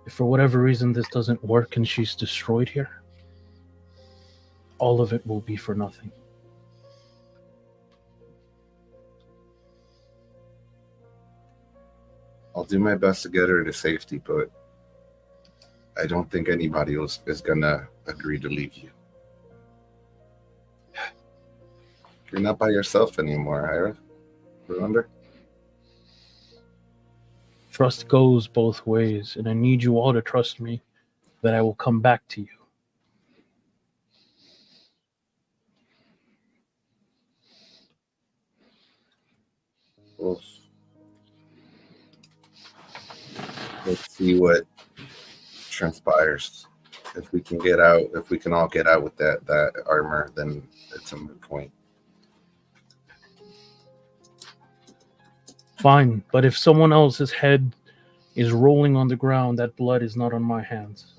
If for whatever reason this doesn't work and she's destroyed here, all of it will be for nothing. I'll do my best to get her to safety, but I don't think anybody else is going to agree to leave you. You're not by yourself anymore, Ira. Remember? Trust goes both ways, and I need you all to trust me that I will come back to you. Well, let's see what transpires. If we can get out, if we can all get out with that armor, then it's a moot point. Fine, but if someone else's head is rolling on the ground, that blood is not on my hands.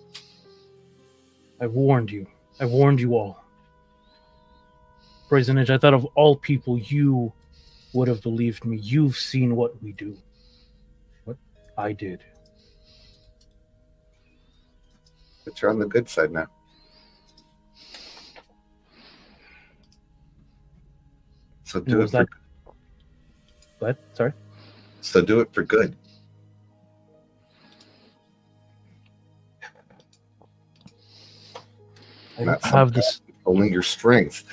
I've warned you. I've warned you all. Brazen Edge, I thought of all people you would have believed me. You've seen what we do. What I did. But you're on the good side now. So do What it was for, that? What? Sorry? so do it for good. I Not don't have something this. only your strength.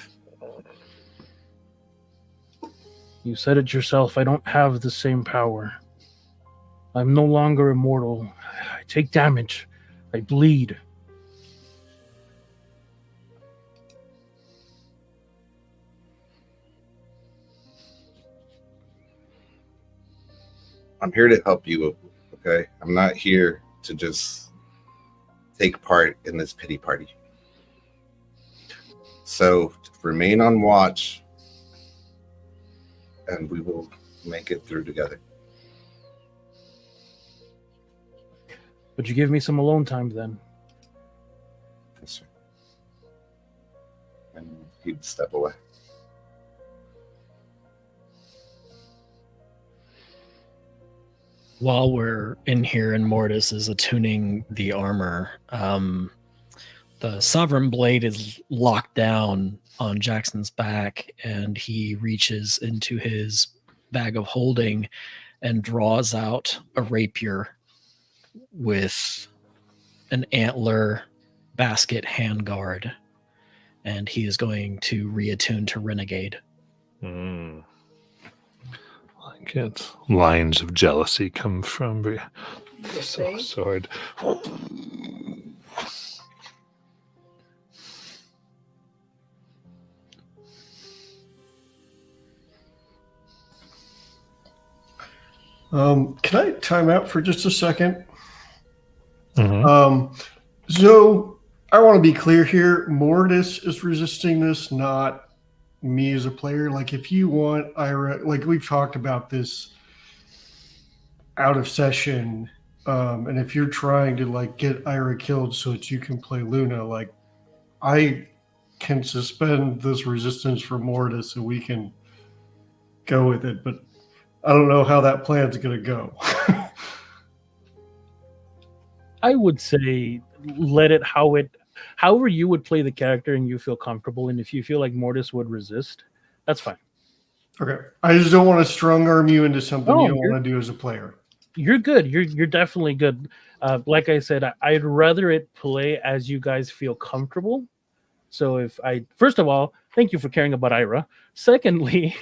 You said it yourself. I don't have the same power. I'm no longer immortal. I take damage. I bleed. I'm here to help you, okay? I'm not here to just take part in this pity party. So remain on watch, and we will make it through together. Would you give me some alone time then? Yes, sir. And he'd step away. While we're in here and Mortis is attuning the armor, the Sovereign Blade is locked down on Jackson's back, and he reaches into his bag of holding and draws out a rapier with an antler basket handguard, and he is going to reattune to Renegade. Like it. Lines of jealousy come from the sword. Can I time out for just a second? Mhm. So I want to be clear here. Mortis is resisting this, not me as a player. Like, if you want Ira, like we've talked about this out of session, and if you're trying to like get Ira killed so that you can play Luna, like I can suspend this resistance for Mortis and we can go with it. But I don't know how that plan's going to go. I would say let it however you would play the character and you feel comfortable. And if you feel like Mortis would resist, that's fine. Okay. I just don't want to strong arm you into something No, you don't want to do as a player. You're good. You're definitely good. Like I said, I'd rather it play as you guys feel comfortable. So if first of all, thank you for caring about Ira. Secondly,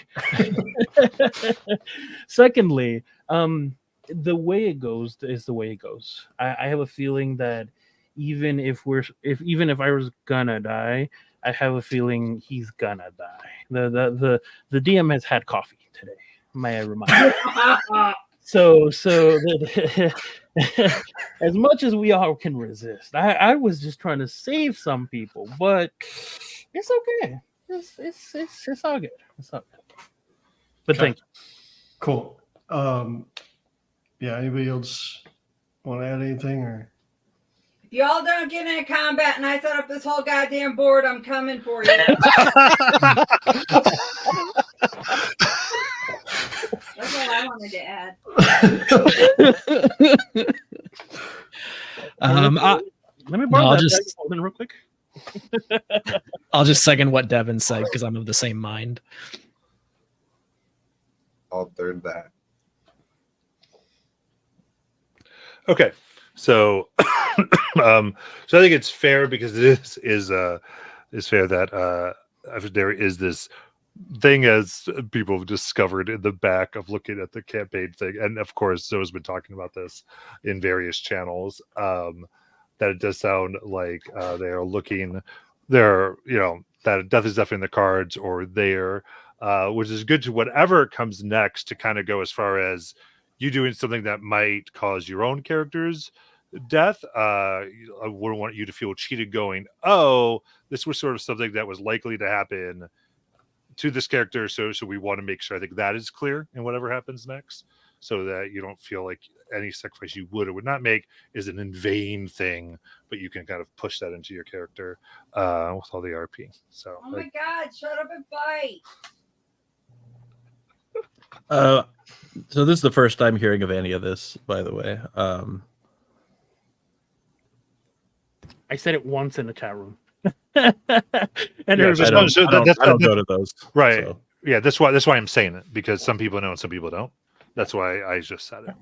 the way it goes is the way it goes. I have a feeling that even if Ira's gonna die, I have a feling he's gonna die. The DM has had coffee today. May I remind you? So as much as we all can resist, I was just trying to save some people, but it's okay. It's all good. It's all good. But Okay. thank you. Cool. Yeah, anybody else want to add anything or? If y'all don't get into combat and I set up this whole goddamn board, I'm coming for you. That's all I wanted to add. Let me borrow I'll that just- bag of holding real quick. I'll just second what Devin said because I'm of the same mind. I'll third that. Okay, so so I think it's fair because it is fair that there is this thing as people have discovered in the back of looking at the campaign thing, and of course Zoe's been talking about this in various channels, that it does sound like they are looking there, that death is definitely in the cards or there, which is good to whatever comes next to kind of go as far as you doing something that might cause your own character's death. I wouldn't want you to feel cheated going, oh, this was sort of something that was likely to happen to this character, so we want to make sure I think that is clear in whatever happens next, so that you don't feel like any sacrifice you would or would not make is an in vain thing, but you can kind of push that into your character with all the RP. So Oh my god, shut up and fight. So this is the first time hearing of any of this, by the way. I said it once in the chat room. And Yeah, everybody- I don't, so I don't, that's- I don't go to those. right. so. Yeah, that's why I'm saying it, because some people know and some people don't. That's why I just said it.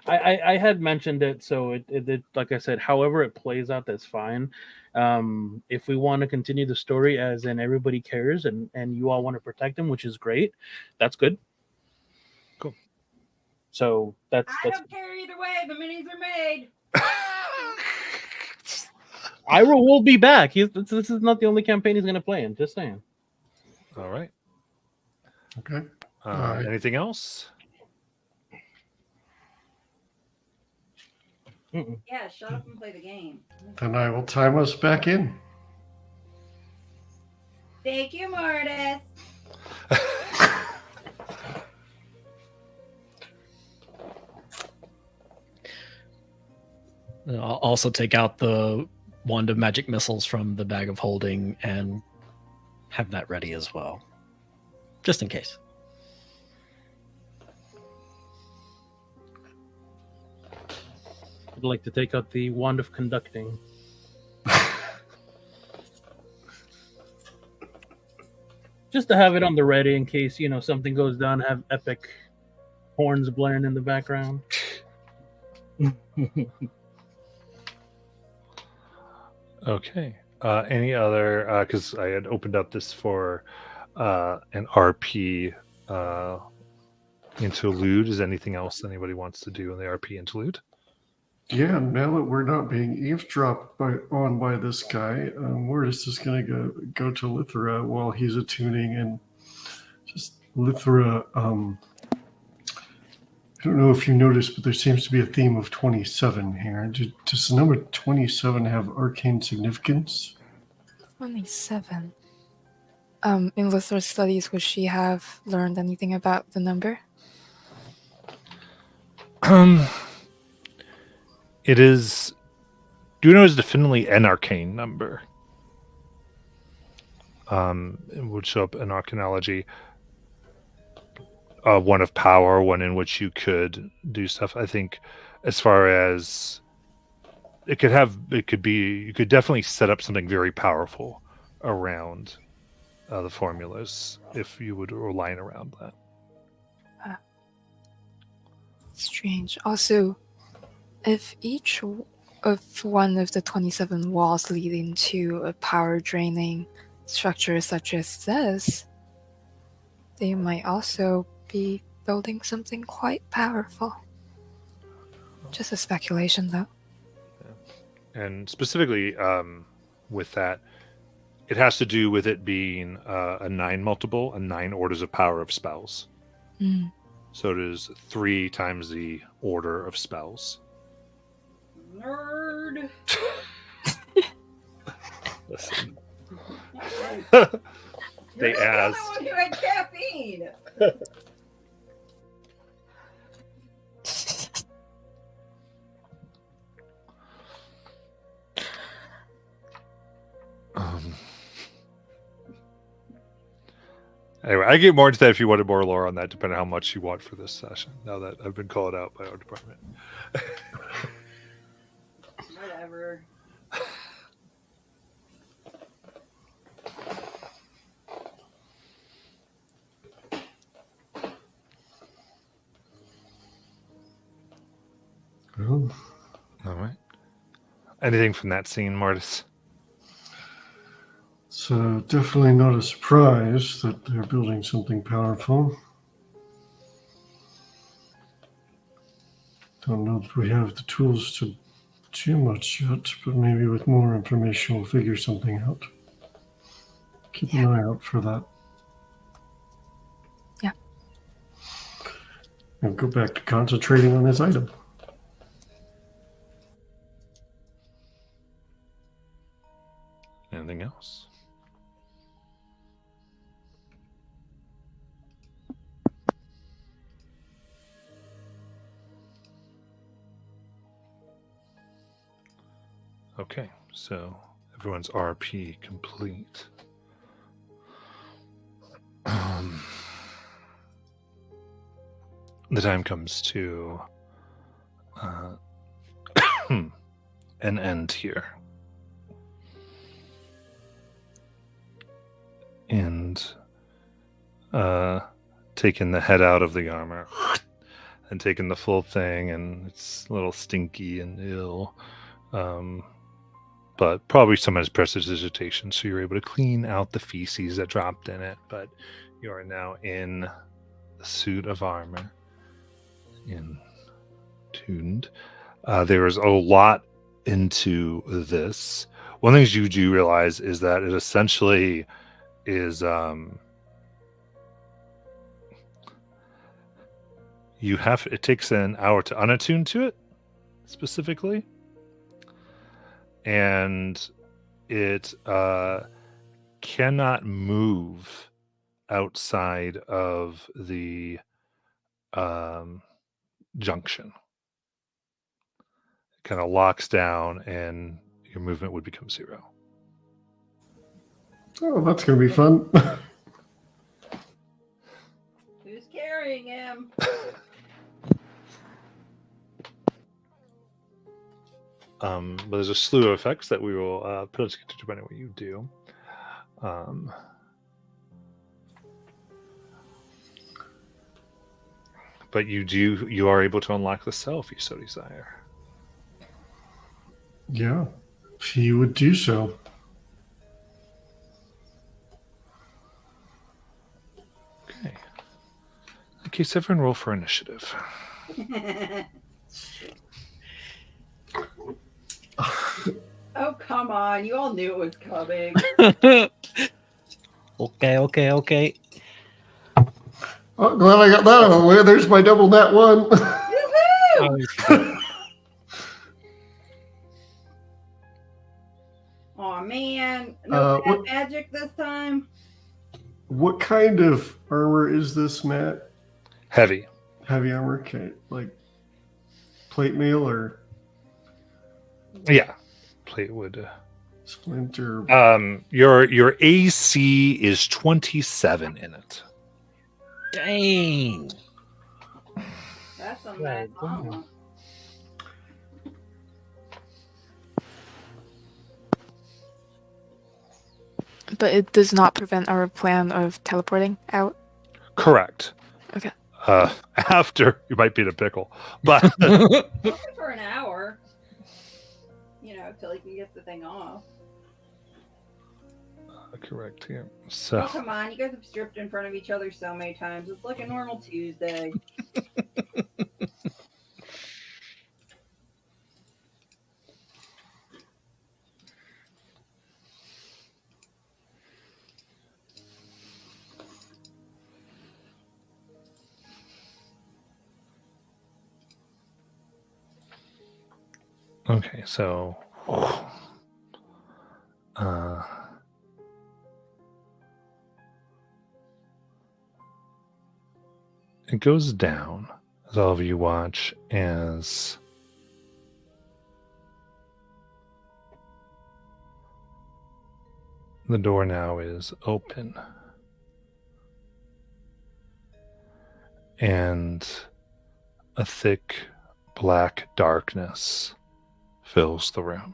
I had mentioned it, so it like I said, however it plays out, that's fine. If we want to continue the story as in everybody cares and you all want to protect him, which is great, that's good. Cool. So I don't care either way. The minis are made. Ira will be back. This is not the only campaign he's going to play in. Just saying. All right. Okay. right. Anything else? Yeah, shut up and play the game. Then I will time us back in. Thank you, Mortis. I'll also take out the wand of magic missiles from the bag of holding and have that ready as well, just in case. I'd like to take out the wand of conducting. Just to have it on the ready in case, something goes down, have epic horns blaring in the background. Okay. Any other? Because I had opened up this for an RP interlude. Is anything else anybody wants to do in the RP interlude? Yeah, now that we're not being eavesdropped on by this guy, we're just going to go to Lithra while he's attuning, and just Lithra. I don't know if you noticed, but there seems to be a theme of 27 here. Does the number 27 have arcane significance? 27. In Lithra's studies, would she have learned anything about the number? It is. Do you know is definitely an arcane number? It would show up in arcanology. One of power, one in which you could do stuff. I think, as far as you could definitely set up something very powerful around the formulas if you would align around that. Strange. Also, if one of the 27 walls lead into a power draining structure such as this, they might also be building something quite powerful. Just a speculation, though. And specifically with that, it has to do with it being a 9 multiple and 9 orders of power of spells. So it is 3 times the order of spells. Nerd. Listen. You're not asked. the only one who had caffeine. Anyway, I get more into that if you wanted more lore on that, depending on how much you want for this session. Now that I've been called out by our department. Whatever. Oh. All right. Anything from that scene, Mortis? So definitely not a surprise that they're building something powerful. Don't know if we have the tools to do much yet, but maybe with more information we'll figure something out. Keep an eye out for that. Yeah. And go back to concentrating on this item. Anything else? Okay, so everyone's RP complete. The time comes to an end here. And taking the head out of the armor and taking the full thing, and it's a little stinky and ill. but probably some of his prestidigitation, so you're able to clean out the feces that dropped in it. But you are now in a suit of armor, tuned. There is a lot into this. One of the things you do realize is that it essentially is it takes an hour to unattune to it specifically, and it cannot move outside of the junction. It kind of locks down and your movement would become 0. Oh, that's going to be fun. Who's carrying him? But there's a slew of effects that we will put us to depending on what you do. But you are able to unlock the cell if you so desire. Yeah, he would do so. Okay. In case everyone roll for initiative. Oh, come on. You all knew it was coming. Okay. Oh, glad I got that out of the way. There's my double net 1. Woohoo! Oh man, no bad magic this time. What kind of armor is this, Matt? Heavy. Heavy armor? Okay, like plate mail or Yeah. Plate would. splinter? Your AC is 27 in it. Dang. That's some bad armor. But it does not prevent our plan of teleporting out. Correct. Okay. After you might be in a pickle, but For an hour. You know, till he can get the thing off. correct here. Oh, So come on. You guys have stripped in front of each other so many times. It's like a normal Tuesday. okay, so it goes down as all of you watch as the door now is open. And a thick black darkness fills the room.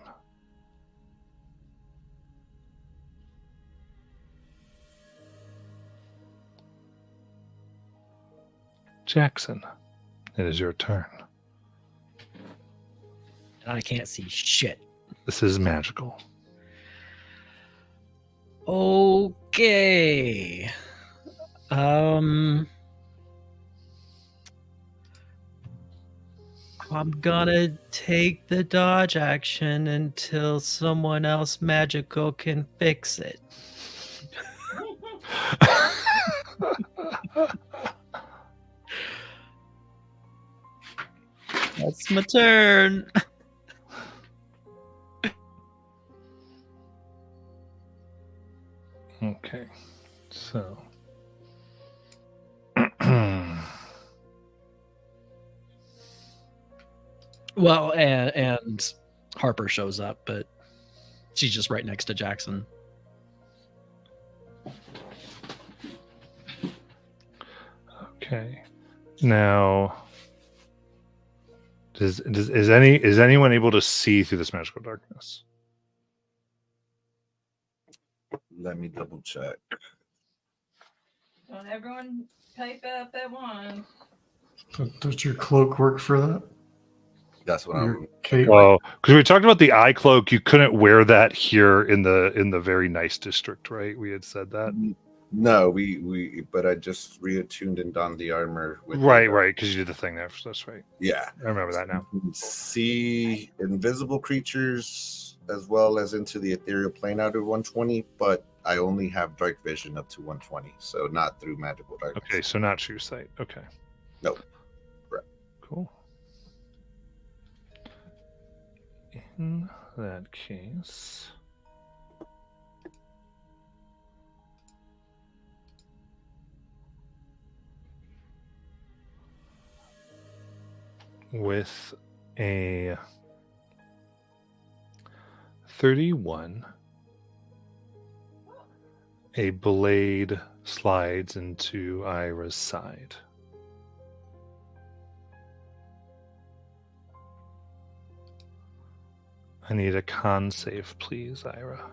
Jackson, it is your turn. I can't see shit. This is magical. Okay. I'm gonna take the dodge action until someone else magical can fix it. That's my turn. Okay, so Well, and Harper shows up, but she's just right next to Jackson. okay. Now, is anyone able to see through this magical darkness? Let me double check. Don't everyone type up at once. Does your cloak work for that? That's what Your I'm. cape. Oh, because we talked about the eye cloak. You couldn't wear that here in the very nice district, right? We had said that. No, we. But I just reattuned and donned the armor. With Right, the, right. Because you did the thing there. That's right. Yeah. I remember that now. You can see invisible creatures as well as into the ethereal plane out of 120, but I only have dark vision up to 120, so not through magical darkness. Okay, so not true sight. Okay. Nope. Right. Cool. In that case, with a 31, a blade slides into Ira's side. I need a con save, please, Ira.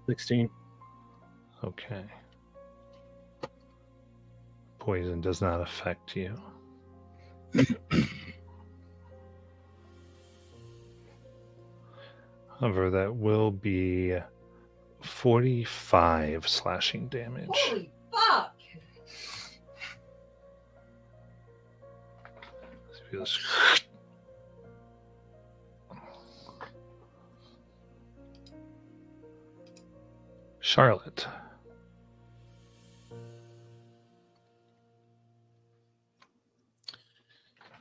$16. Okay. Poison does not affect you. However, that will be 45 slashing damage. Holy fuck! Charlotte.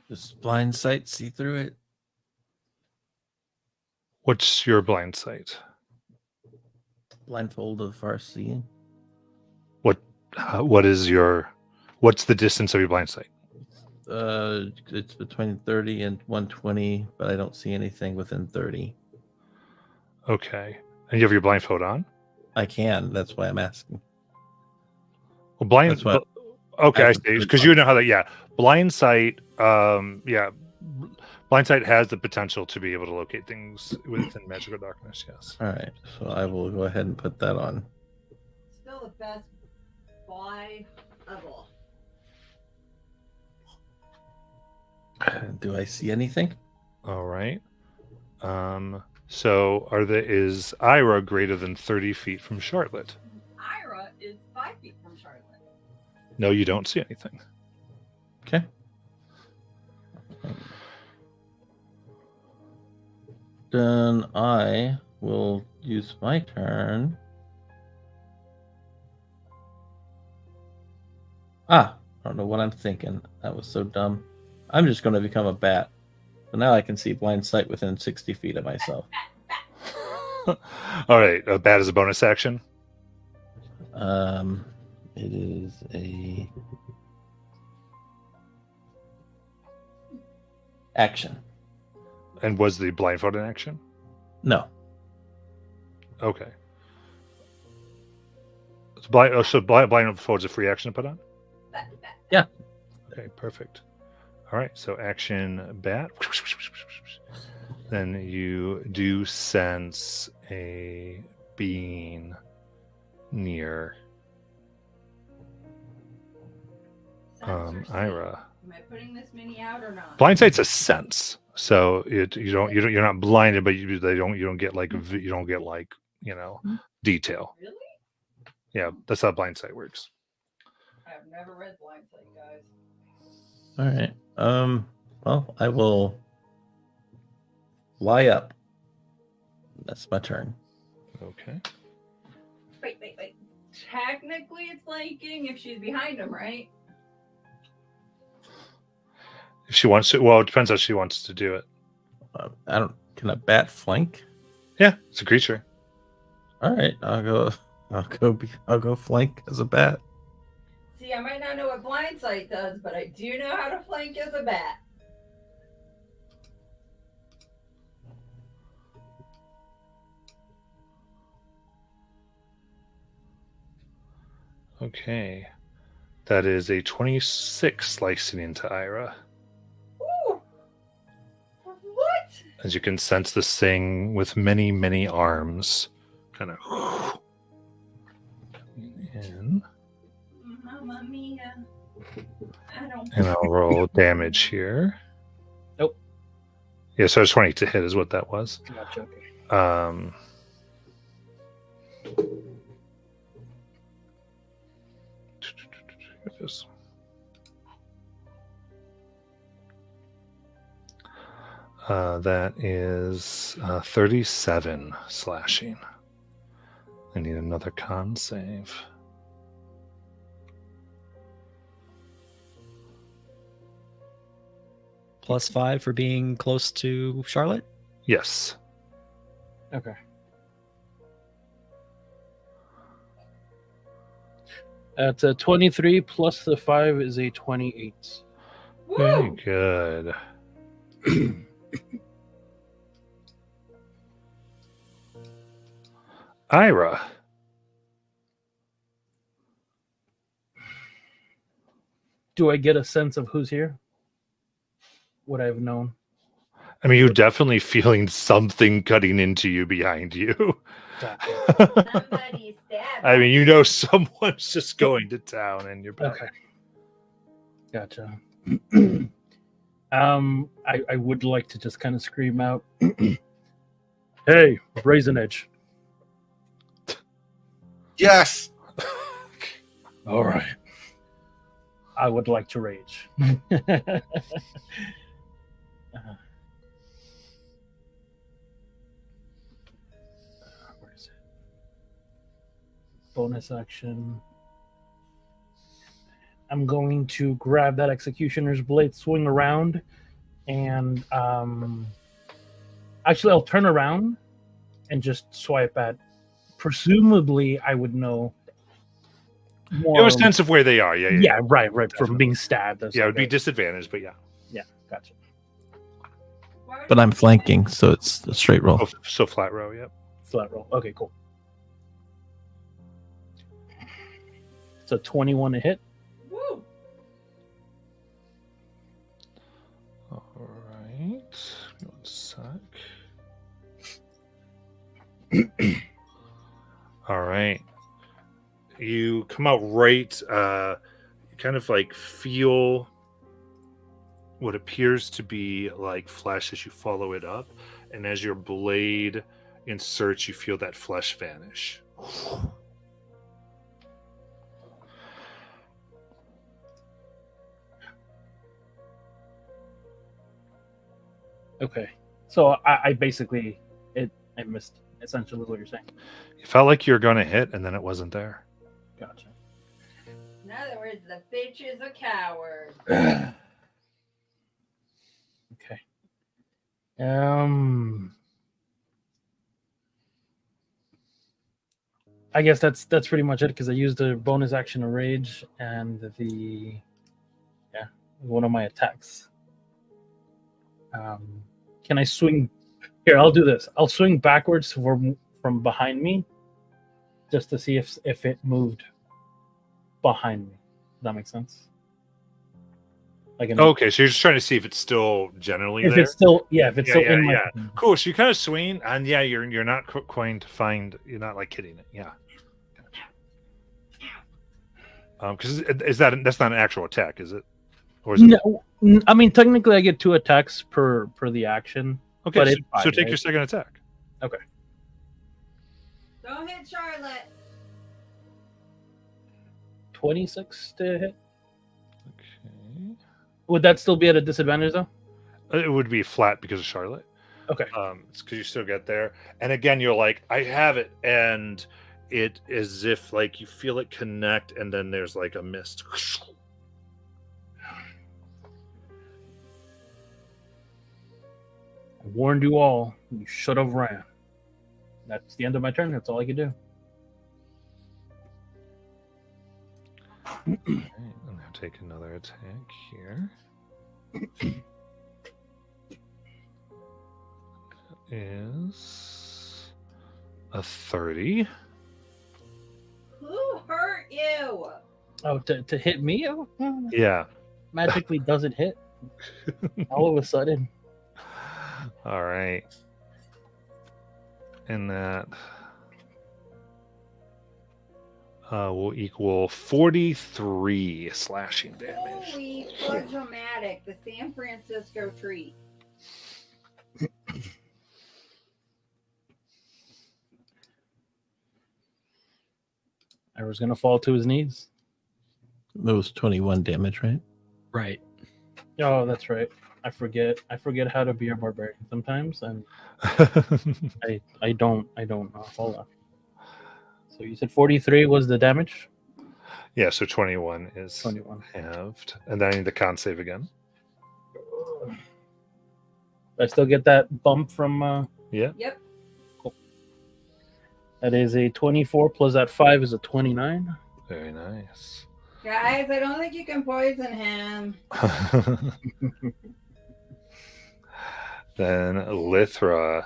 Does blind sight see through it? What's your blind sight? Blindfold of far seeing. What is your? What's the distance of your blind sight? It's between 30 and 120, but I don't see anything within 30. Okay, and you have your blindfold on. I can. That's why I'm asking. Well, blind. That's what- Okay, I That's see. what- Because you know how that. Yeah, blind sight. Yeah, blind sight has the potential to be able to locate things within magical darkness. Yes. All right, so I will go ahead and put that on. Still the best buy of all. Do I see anything? All right. So is Ira greater than 30 feet from Charlotte? Ira is 5 feet from Charlotte. No, you don't see anything. Okay. Then I will use my turn. I don't know what I'm thinking. That was so dumb. I'm just going to become a bat. So now I can see blind sight within 60 feet of myself. All right. Bat is a bonus action. It is a action. And was the blindfold an action? No. Okay. So blindfold's a free action to put on? Yeah. Okay, perfect. All right, so action bat. Then you do sense a being near Ira. Am I putting this mini out or not? Blind sight's a sense, so you're not blinded, but you don't get like detail. Really? Yeah, that's how blind sight works. I've never read Blindsight, guys. All right. Well, I will fly up. That's my turn. Okay. Wait. Technically, it's flanking if she's behind him, right? If she wants to, well, it depends how she wants to do it. I don't. Can a bat flank? Yeah, it's a creature. All right. I'll go flank as a bat. See, I might not know what Blindsight does, but I do know how to flank as a bat. Okay. That is a 26 slicing into Ira. Ooh! What? as you can sense this thing with many, many arms kind of in. Mamma mia. I don't. And I'll roll damage here. Nope. Yeah, so 20 to hit is what that was. Not joking. This. That is 37 slashing. I need another con save. +5 for being close to Charlotte. Yes. Okay. That's a 23 plus the 5 is a 28. Very Woo! good. Ira. Do I get a sense of who's here? Would I have known? I mean, you're definitely feeling something cutting into you behind you. Somebody stabbed. I mean, you know someone's just going to town and you're back. Okay. Gotcha. I would like to just kind of scream out, "Hey, Brazen Edge!" Yes. All right. I would like to rage. Where is it? Bonus action. I'm going to grab that Executioner's Blade, swing around, and actually I'll turn around and just swipe at. Presumably, I would know more. You have a sense of where they are. Yeah, yeah. Yeah, right. From Definitely. being stabbed. That's Yeah, it would be okay. disadvantaged, but yeah. Yeah, gotcha. But I'm flanking, so it's a straight roll. Oh, so flat row, yep. Flat roll. Okay, cool. So 21 to hit. Woo! All right. One sec. All right. You come out right. You kind of like feel what appears to be like flesh as you follow it up. And as your blade inserts, you feel that flesh vanish. Okay. So I basically I missed essentially what you're saying. You felt like you were going to hit, and then it wasn't there. Gotcha. In other words, the bitch is a coward. Okay. I guess that's pretty much it because I used a bonus action of rage and one of my attacks. Can I swing? Here, I'll do this. I'll swing backwards from behind me, just to see if it moved behind me. Does that make sense? Like Okay, so you're just trying to see if it's still generally if there. it's still still in my Cool. So you kind of swing, and yeah, you're not going to find. You're not like hitting it. Yeah. Because that's not an actual attack, is it? Or is it? No, I mean technically I get 2 attacks per the action. Okay, but so, it's fine, so take right? your second attack. Okay. Don't hit Charlotte. 26 to hit. Okay. Would that still be at a disadvantage though? It would be flat because of Charlotte. Okay. It's because you still get there, and again, you're like, I have it, and it is as if like you feel it connect, and then there's like a mist. I warned you all. You should have ran. That's the end of my turn. That's all I could do. Okay, I'm gonna take another attack here. That is a 30. Who hurt you? Oh, to hit me? Oh, Yeah. magically doesn't hit. All of a sudden. All right. And that will equal 43 slashing damage. Holy fudge-o-matic, the San Francisco treat. Ira's gonna fall to his knees. It was 21 damage, right? Right. Oh, that's right. I forget how to be a barbarian sometimes, and I don't know. Hold on. So you said 43 was the damage? Yeah, so 21 is 21. halved. And then I need the con save again. I still get that bump from Yeah. Yep. that is a 24 plus that 5 is a 29. Very nice. Guys, I don't think you can poison him. Then Lythra.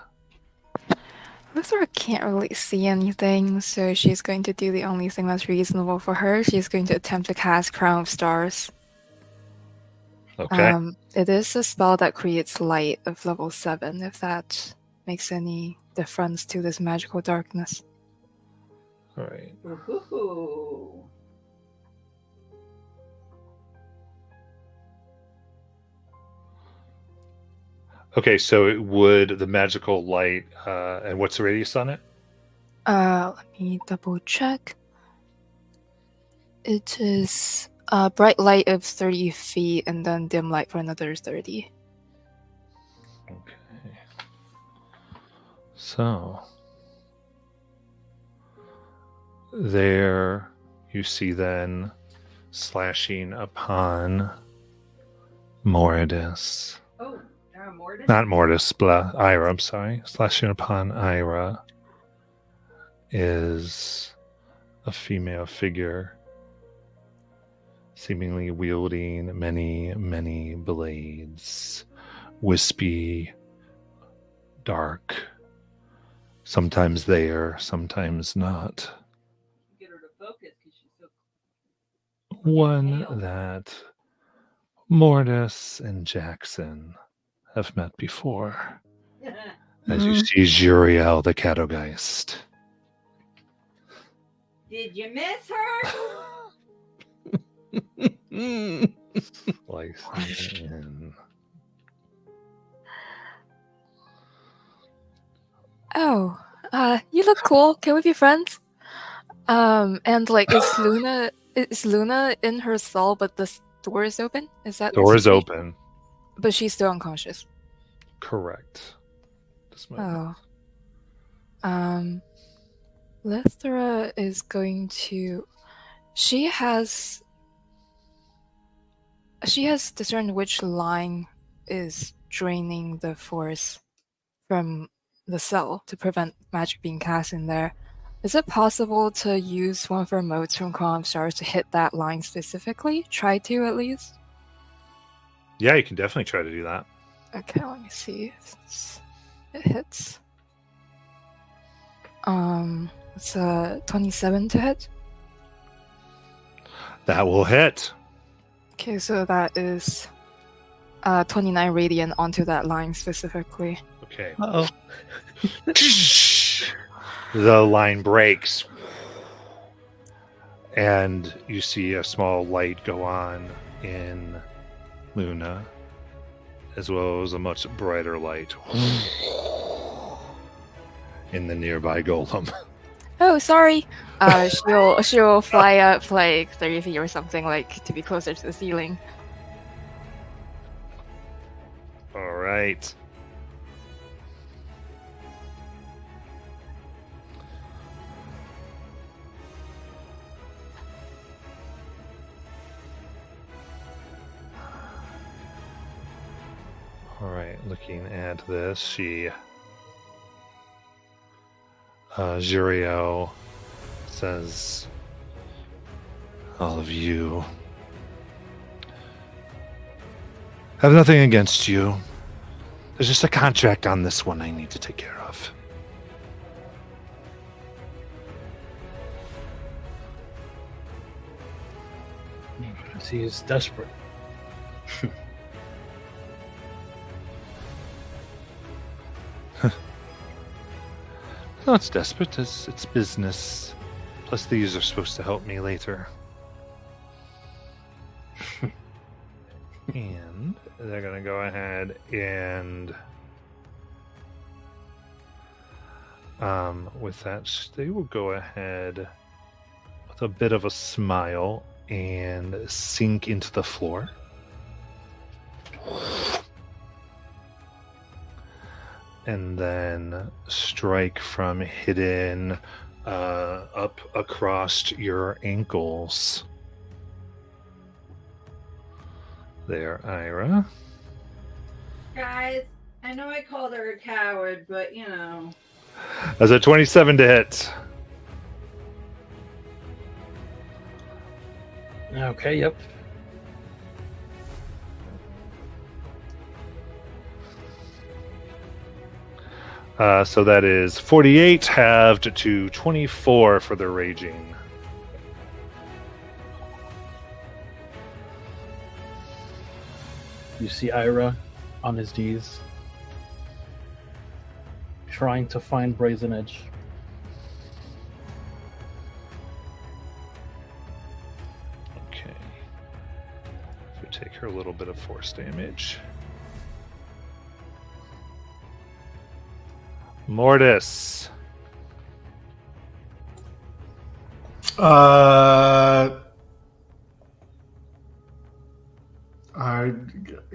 Lythra can't really see anything, so she's going to do the only thing that's reasonable for her. She's going to attempt to cast Crown of Stars. Okay. It is a spell that creates light of level 7, if that makes any difference to this magical darkness. All right. Ooh. Okay, so it would the magical light, and what's the radius on it? Let me double check. It is a bright light of 30 feet and then dim light for another 30. Okay. So there you see then slashing upon Mordis. Oh, Mortis? Not Mortis, Ira, I'm sorry. Slashing upon Ira is a female figure seemingly wielding many, many blades. Wispy, dark, sometimes there, sometimes not. Get her to focus because she's so One that Mortis and Jackson have met before. As you see Juriel the Catogeist. Did you miss her? Slicing in. Oh, you look cool. Can we be friends? And like, is Luna in her cell, but the door is open? Is that Door is open. But she's still unconscious. Correct. This moment. Oh. Lythra is going to. She has discerned which line is draining the force from the cell to prevent magic being cast in there. Is it possible to use one of her modes from Crown of Stars to hit that line specifically? Try to, at least? Yeah, you can definitely try to do that. Okay, let me see if it hits. It's a 27 to hit. That will hit. Okay, so that is 29 radiant onto that line specifically. Okay. Uh-oh. The line breaks. And you see a small light go on in Luna, as well as a much brighter light in the nearby golem. Oh, sorry. She'll fly up like 30 feet or something, like to be closer to the ceiling. All right. All right, looking at this, Juriel says, all of you have nothing against you. There's just a contract on this one I need to take care of. He is desperate. Not desperate, it's business. Plus, these are supposed to help me later. And they're going to go ahead and with that, they will go ahead with a bit of a smile and sink into the floor. And then strike from hidden up across your ankles. There, Ira. Guys, I know I called her a coward, but That's a 27 to hit. Okay, yep. So that is 48 halved to 24 for the raging. You see Ira on his knees, trying to find Brazen Edge. Okay. So take her a little bit of force damage. Mortis.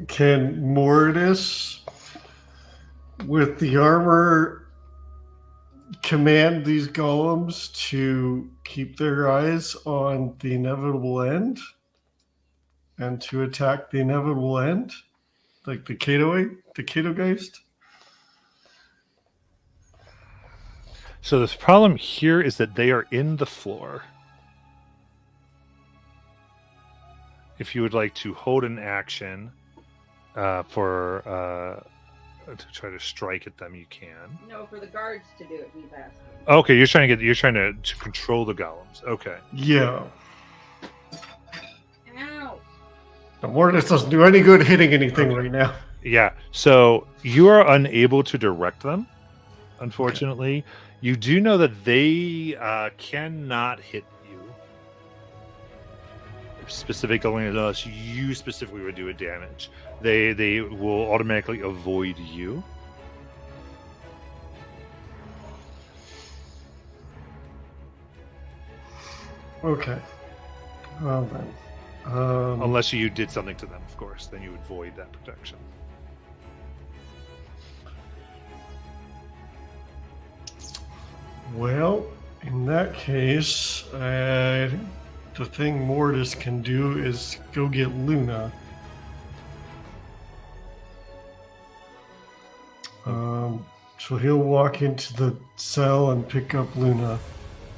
Can Mortis, with the armor, command these golems to keep their eyes on the inevitable end and to attack the inevitable end, like the Kato Geist? So the problem here is that they are in the floor. If you would like to hold an action to try to strike at them, you can. no, for the guards to do it, he's asking. Okay, you're trying to control the golems. Okay. Yeah. Ow! The Mortis doesn't do any good hitting anything right now. Yeah. So you are unable to direct them, unfortunately. Okay. You do know that they cannot hit you specifically unless you specifically would do a damage. They will automatically avoid you. Okay. Well then. Unless you did something to them, of course, then you would void that protection. Well, in that case, the thing Mortis can do is go get Luna. So he'll walk into the cell and pick up Luna.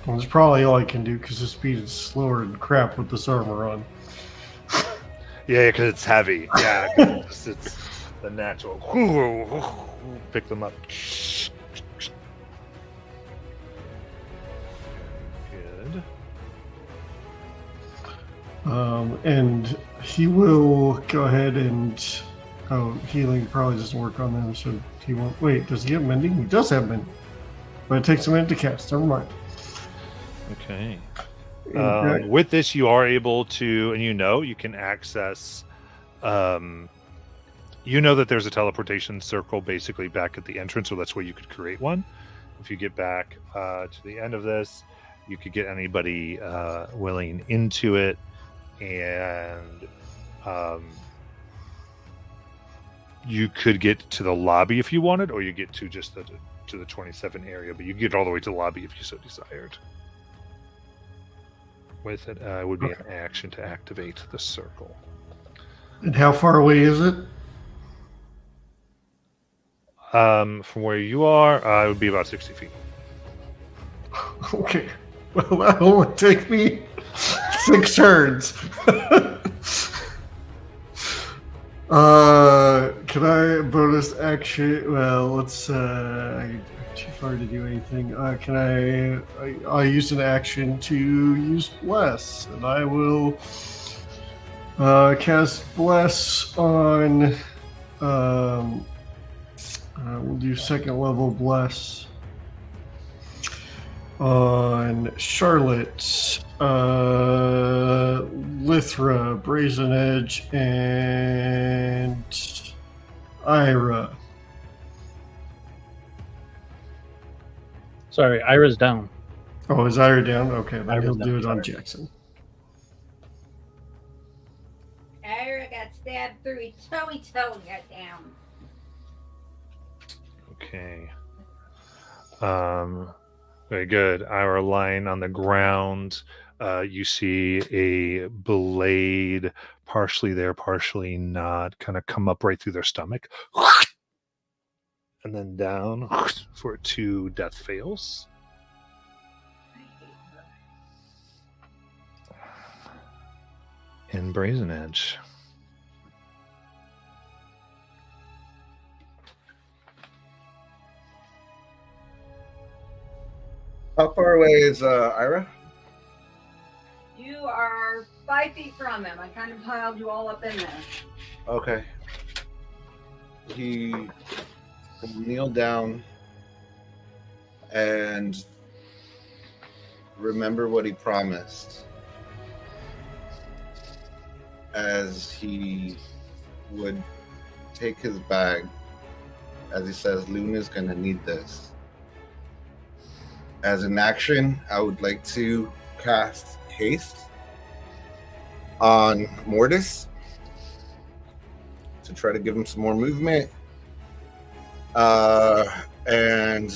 And that's probably all I can do because his speed is slower than crap with this armor on. Yeah, because it's heavy. Yeah, it's the natural. Pick them up. Good. And he will go ahead and... Oh, healing probably doesn't work on them, so he won't... Wait, does he have mending? He does have mending. But it takes a minute to cast. Never mind. Okay. With this, you are able to, and you can access, you know that there's a teleportation circle basically back at the entrance, so that's where you could create one. If you get back to the end of this, you could get anybody willing into it, and you could get to the lobby if you wanted, or you get to just to the 27 area, but you can get all the way to the lobby if you so desired. With it, it would be an action to activate the circle. And how far away is it? From where you are, it would be about 60 feet. Okay. Well, that'll only take me 6 turns. Can I bonus action? Well, let's. Too far to do anything. Can I use an action to use Bless, and I will cast Bless on. We'll do 2nd level Bless. On Charlotte, Lythra, Brazen Edge, and Ira. Sorry, Ira's down. Oh, is Ira down? Okay, then Ira's he'll down, do it on sorry. Jackson. Ira got stabbed through his toe and got down. Okay. Very good. Ira lying on the ground. You see a blade, partially there, partially not, kind of come up right through their stomach, and then down for 2 death fails. In Brazen Edge. How far away is Ira? You are 5 feet from him. I kind of piled you all up in there. Okay. He will kneel down and remember what he promised as he would take his bag. As he says, Luna's going to need this. As an action, I would like to cast Haste on Mortis to try to give him some more movement, and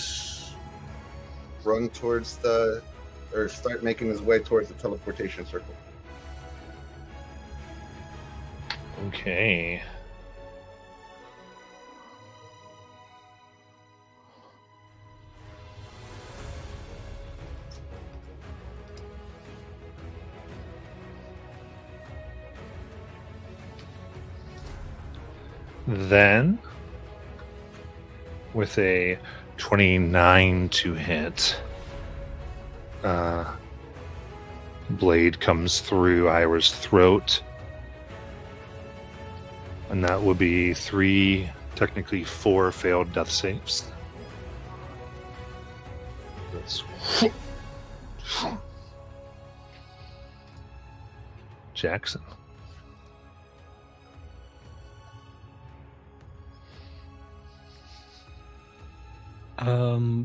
run towards start making his way towards the teleportation circle. Okay. Then, with a 29 to hit, blade comes through Ira's throat, and that would be 3, technically 4 failed death saves. That's Jackson.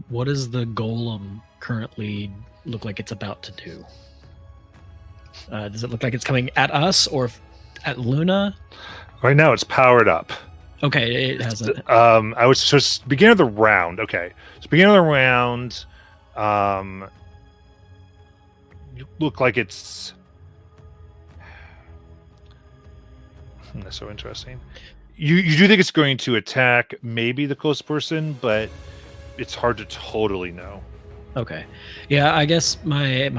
What does the golem currently look like it's about to do? Does it look like it's coming at us or at Luna? Right now, it's powered up. Okay, it hasn't. I was just beginning of the round. Okay, so beginning of the round, you look like it's. That's so interesting. You do think it's going to attack maybe the close person, but it's hard to totally know. Okay, yeah, I guess I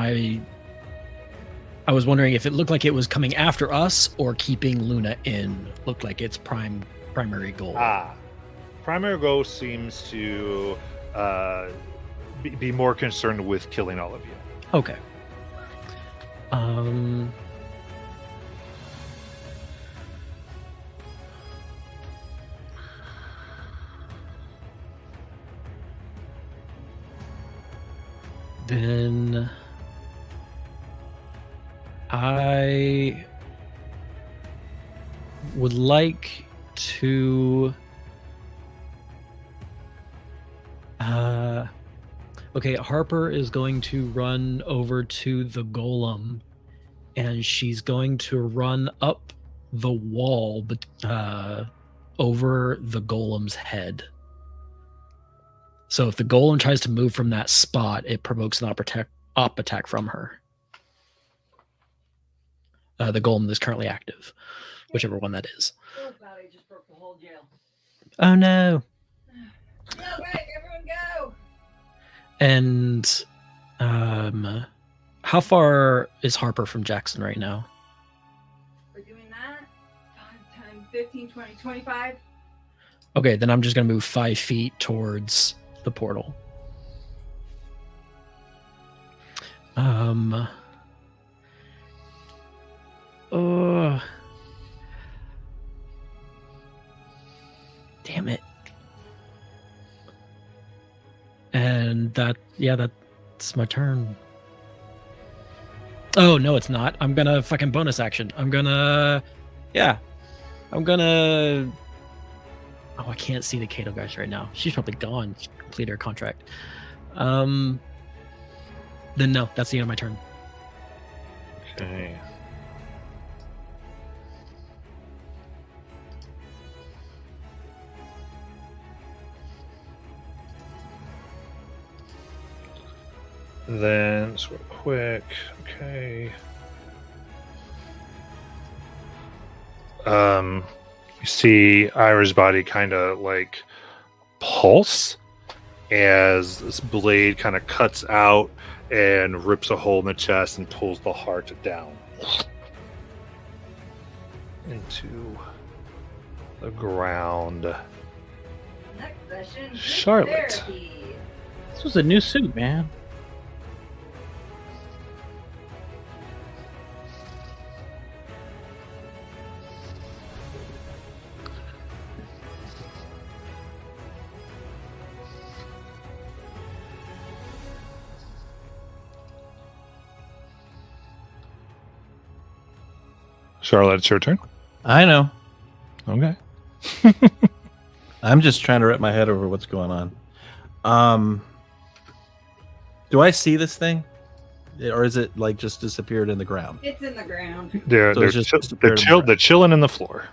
was wondering if it looked like it was coming after us or keeping Luna in. Looked like its primary goal. Primary goal seems to be more concerned with killing all of you. Okay. Then I would like to okay, Harper is going to run over to the golem and she's going to run up the wall but over the golem's head. So if the golem tries to move from that spot, it provokes an op attack from her. The golem is currently active, whichever one that is. Just broke the whole jail. Oh no! No, back, everyone go! And how far is Harper from Jackson right now? We're doing that. 5, 10, 15, 20, 25. Okay, then I'm just gonna move 5 feet towards the portal. Damn it. And that It's my turn. Oh, no, it's not. I'm gonna fucking bonus action. I'm gonna... Oh, I can't see the Kato guys right now. She's probably gone. She completed her contract. Then no, that's the end of my turn. Okay. Then, sort of quick. Okay. You see Ira's body kind of like pulse as this blade kind of cuts out and rips a hole in the chest and pulls the heart down into the ground. Next session, group Charlotte. therapy. This was a new suit, man. Charlotte, it's your turn. I know. Okay. I'm just trying to wrap my head over what's going on. Do I see this thing, or is it like just disappeared in the ground? It's in the ground. They're So they're, it's just chill- disappeared they're, in chill- the they're chilling in the floor.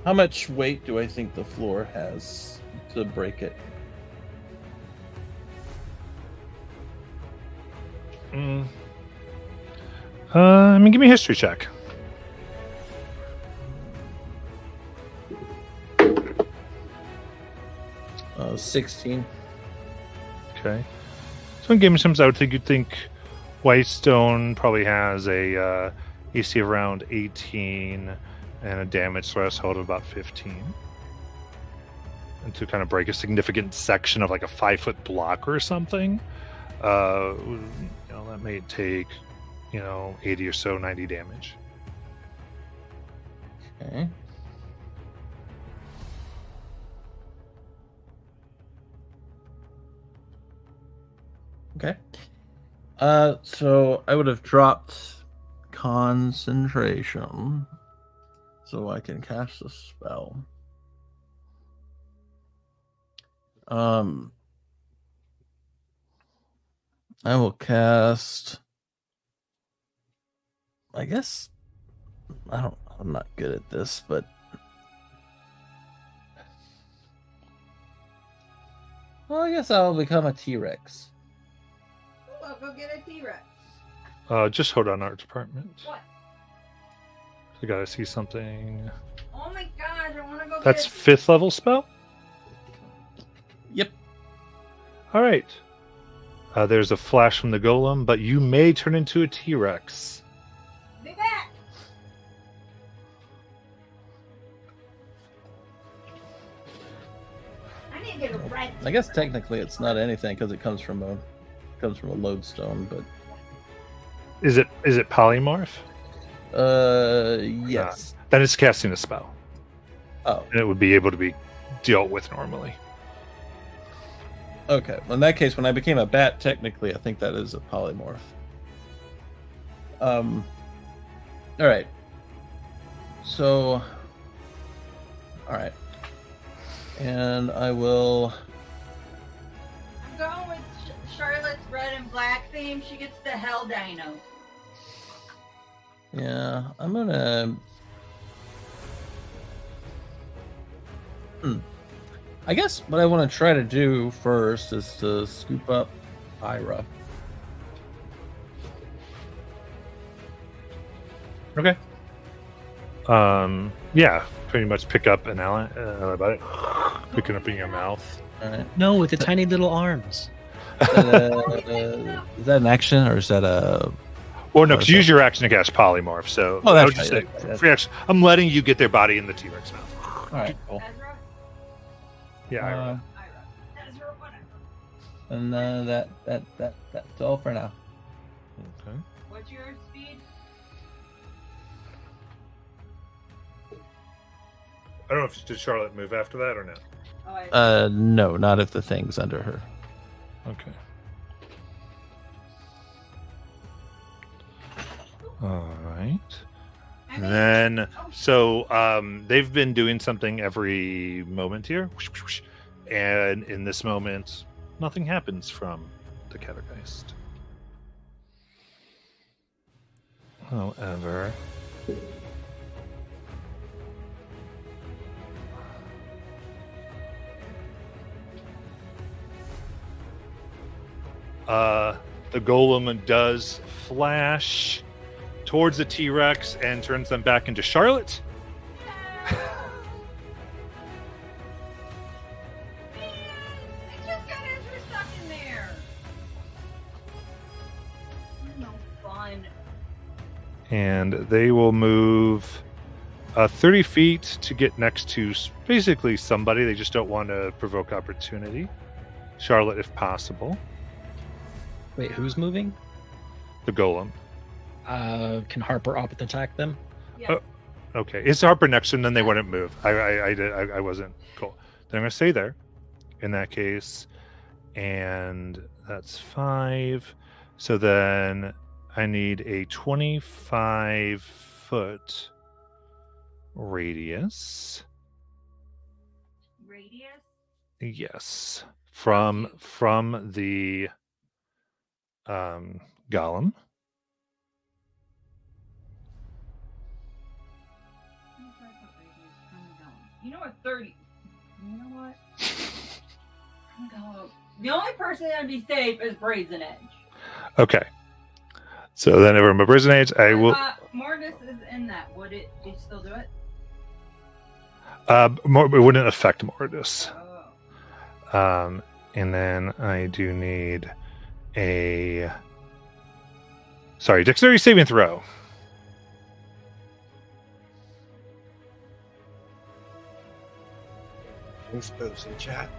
How much weight do I think the floor has to break it? Give me a history check. Uh, 16. Okay. So in game terms, I would think you'd think Whitestone probably has a AC of around 18 and a damage threshold of about 15. And to kind of break a significant section of like a 5-foot block or something, that may take, 80 or so, 90 damage. Okay. Okay. So I would have dropped concentration so I can cast the spell. I will cast. I guess I'm not good at this, but well, I guess I'll become a T-Rex. Well, go get a T-Rex. Just hold on, art department. What? I gotta see something. Oh my gosh, I want to go That's get 5th level spell? Yep. All right. There's a flash from the golem, but you may turn into a T-Rex. Be back. I need to get a red. I guess technically it's not anything because it comes from a lodestone, but Is it polymorph? yes. Then it's casting a spell, Oh, and it would be able to be dealt with normally. okay. Well, in that case, when I became a bat, technically, I think that is a polymorph. All right. So, all right, and I will. I'm going with Charlotte's red and black theme. She gets the Hell Dino. Yeah, I'm gonna. I guess what I want to try to do first is to scoop up Ira. Okay. Yeah, pretty much pick up an Alan about it, picking up in your mouth. All right. No, with the tiny little arms. Is that an action or is that a? Or no, Or because is use that- your action to cast polymorph. So Oh, I that's would just right, say, that's right. free action. I'm letting you get their body in the T-Rex mouth. All right, cool. Ezra? Yeah, Ira. That is her whatever. And that's all for now. Okay. What's your speed? I don't know if did Charlotte move after that or not. Oh, No, not if the thing's under her. Okay. All right. I mean, Then, so they've been doing something every moment here, and in this moment, nothing happens from the Catergeist. However, the golem does flash towards the T-Rex and turns them back into Charlotte. I just got Ezra stuck in there. No fun. And they will move 30 feet to get next to basically somebody. They just don't want to provoke opportunity. Charlotte, if possible. Wait, who's moving? The golem. Can Harper attack them? Yeah. Okay. Is Harper next to them? Then they wouldn't move. I wasn't. Cool. Then I'm going to stay there in that case. And that's 5. So then I need a 25-foot radius. Radius? Yes. From the golem. You know what? 30. You know what? I'm gonna go. The only person that'd be safe is Brazen Edge. Okay. So then, if I'm a Brazen Age, I will. Mortis is in that. Would it still do it? It wouldn't affect Mortis. Oh. And then I do need a. Sorry, dexterity saving throw. Thanks, folks in chat.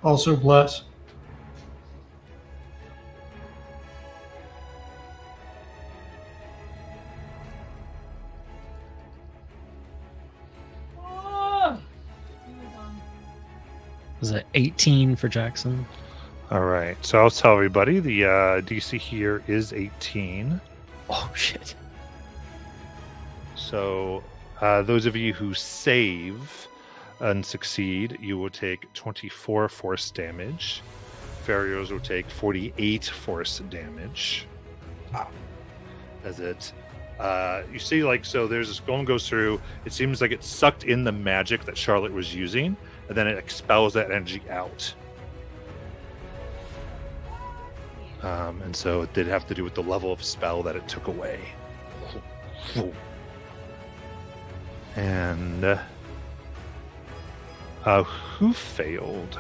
Also bless. Oh! Was it 18 for Jackson? All right. So I'll tell everybody the DC here is 18. Oh shit! So those of you who save and succeed, you will take 24 force damage. Farriers will take 48 force damage. As it, you see, like, so there's this golem goes through. It seems like it's sucked in the magic that Charlotte was using, and then it expels that energy out. And so it did have to do with the level of spell that it took away. And who failed?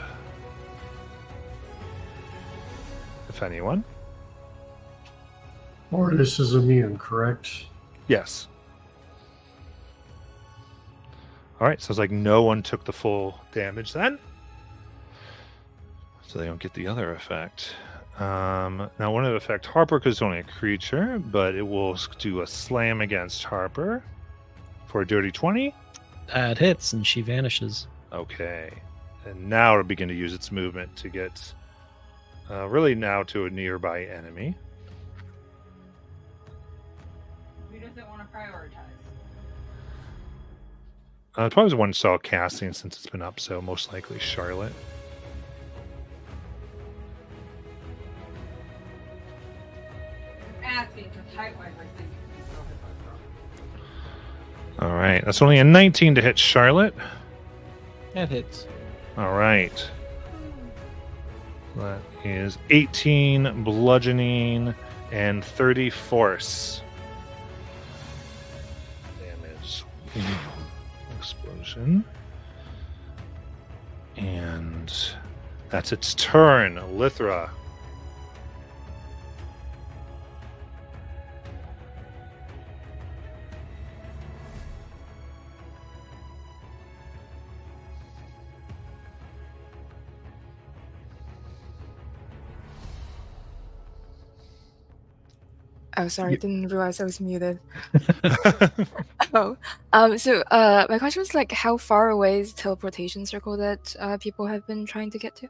If anyone. Mortis is immune, correct? Yes. All right, sounds like no one took the full damage then. So they don't get the other effect. Now, one of the effect Harper, because it's only a creature, but it will do a slam against Harper for a dirty 20. That hits, and she vanishes. Okay. And now it'll begin to use its movement to get really now to a nearby enemy. Who doesn't want to prioritize? Probably the one saw casting since it's been up, so most likely Charlotte. Asking because height-wise, I think you can still hit that throw. All right. That's only a 19 to hit Charlotte. That hits. All right. That is 18 bludgeoning and 30 force damage. Explosion. And that's its turn. Lithra. Oh, sorry, didn't realize I was muted. Oh, so my question was like, how far away is teleportation circle that people have been trying to get to?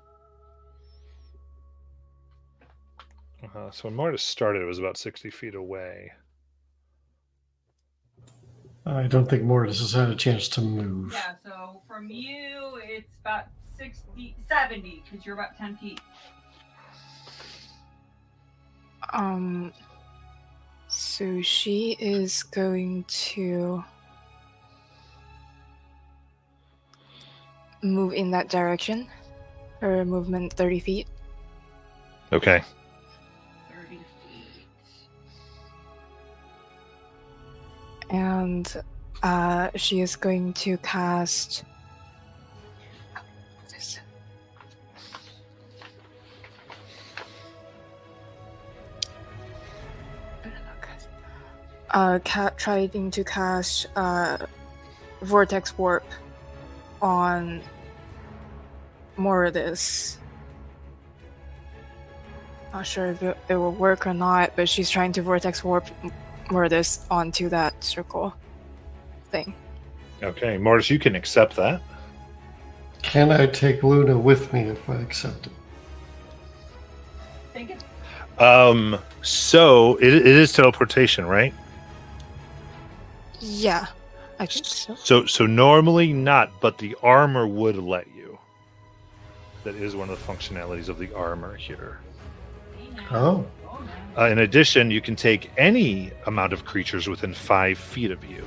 So when Mortis started, it was about 60 feet away. I don't think Mortis has had a chance to move. Yeah, so from you, it's about 60, 70, because you're about 10 feet. So she is going to move in that direction. Her movement 30 feet. Okay. 30 feet. And she is going to cast. What is it? Trying to cast Vortex Warp on Moradis. Not sure if it will work or not, but she's trying to Vortex Warp Moradis onto that circle thing. Okay, Mortis, you can accept that. Can I take Luna with me if I accept it? Think it's So it is teleportation, right? Yeah, I think so. So normally not, but the armor would let you. That is one of the functionalities of the armor here. Oh. In addition, you can take any amount of creatures within 5 feet of you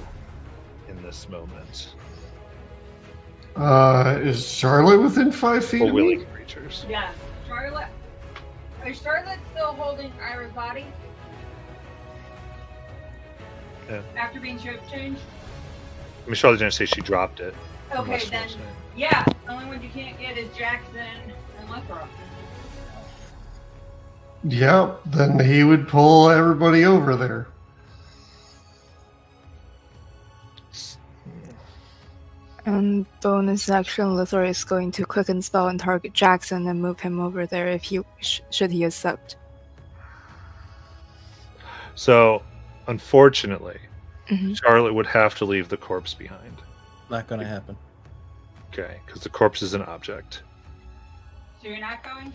in this moment. Is Charlotte within 5 feet Or of me? willing creatures. Yeah, Charlotte. Is Charlotte still holding Ira's body? Yeah. After being shape changed? I mean, Charlotte didn't say she dropped it. Okay, Unless then, you're saying- yeah. The only ones you can't get is Jackson and Lithra. Yeah, then he would pull everybody over there. And bonus action, Lithor is going to quicken spell and target Jackson and move him over there if he should he accept. So, unfortunately, Mhm. Charlotte would have to leave the corpse behind. Not going to happen. Okay, because the corpse is an object. So you're not going?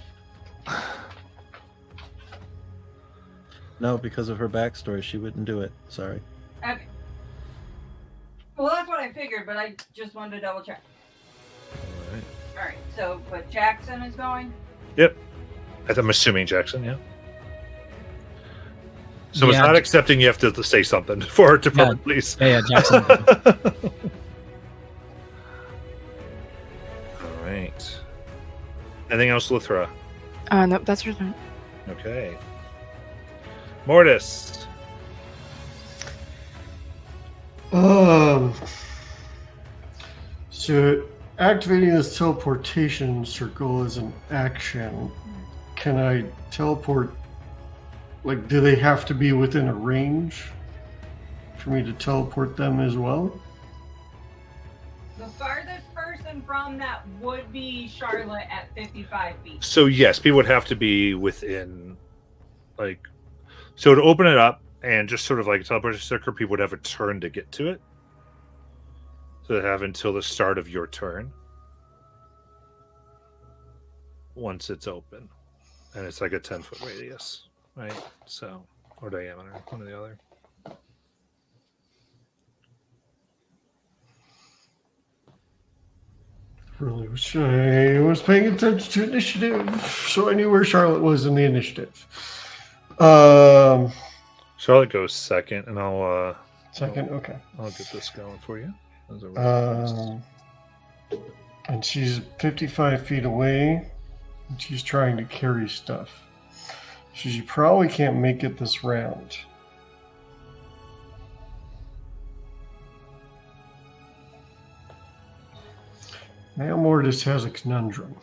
No, because of her backstory, she wouldn't do it. Sorry. Okay. Well, that's what I figured, but I just wanted to double check. Alright. Alright, so, but Jackson is going? Yep. I'm assuming Jackson, yeah. So it's Yeah. not accepting you have to say something for her to Yeah. release. Yeah, Jackson. Alright. Anything else, Lithra? Nope, that's her turn. Okay. Mortis. So activating this teleportation circle is an action. Can I teleport? Like, do they have to be within a range for me to teleport them as well? The farthest person from that would be Charlotte at 55 feet. So yes, people would have to be within, like, so to open it up and just sort of like teleport circle, people would have a turn to get to it. So they have until the start of your turn. Once it's open, and it's like a 10-foot radius, right? So, or diameter, one or the other. Really wish I was paying attention to initiative, so I knew where Charlotte was in the initiative. Charlotte goes second, and I'll Second, okay. I'll get this going for you. As a reference. And she's 55 feet away, and she's trying to carry stuff. So she probably can't make it this round. Now Mortis has a conundrum.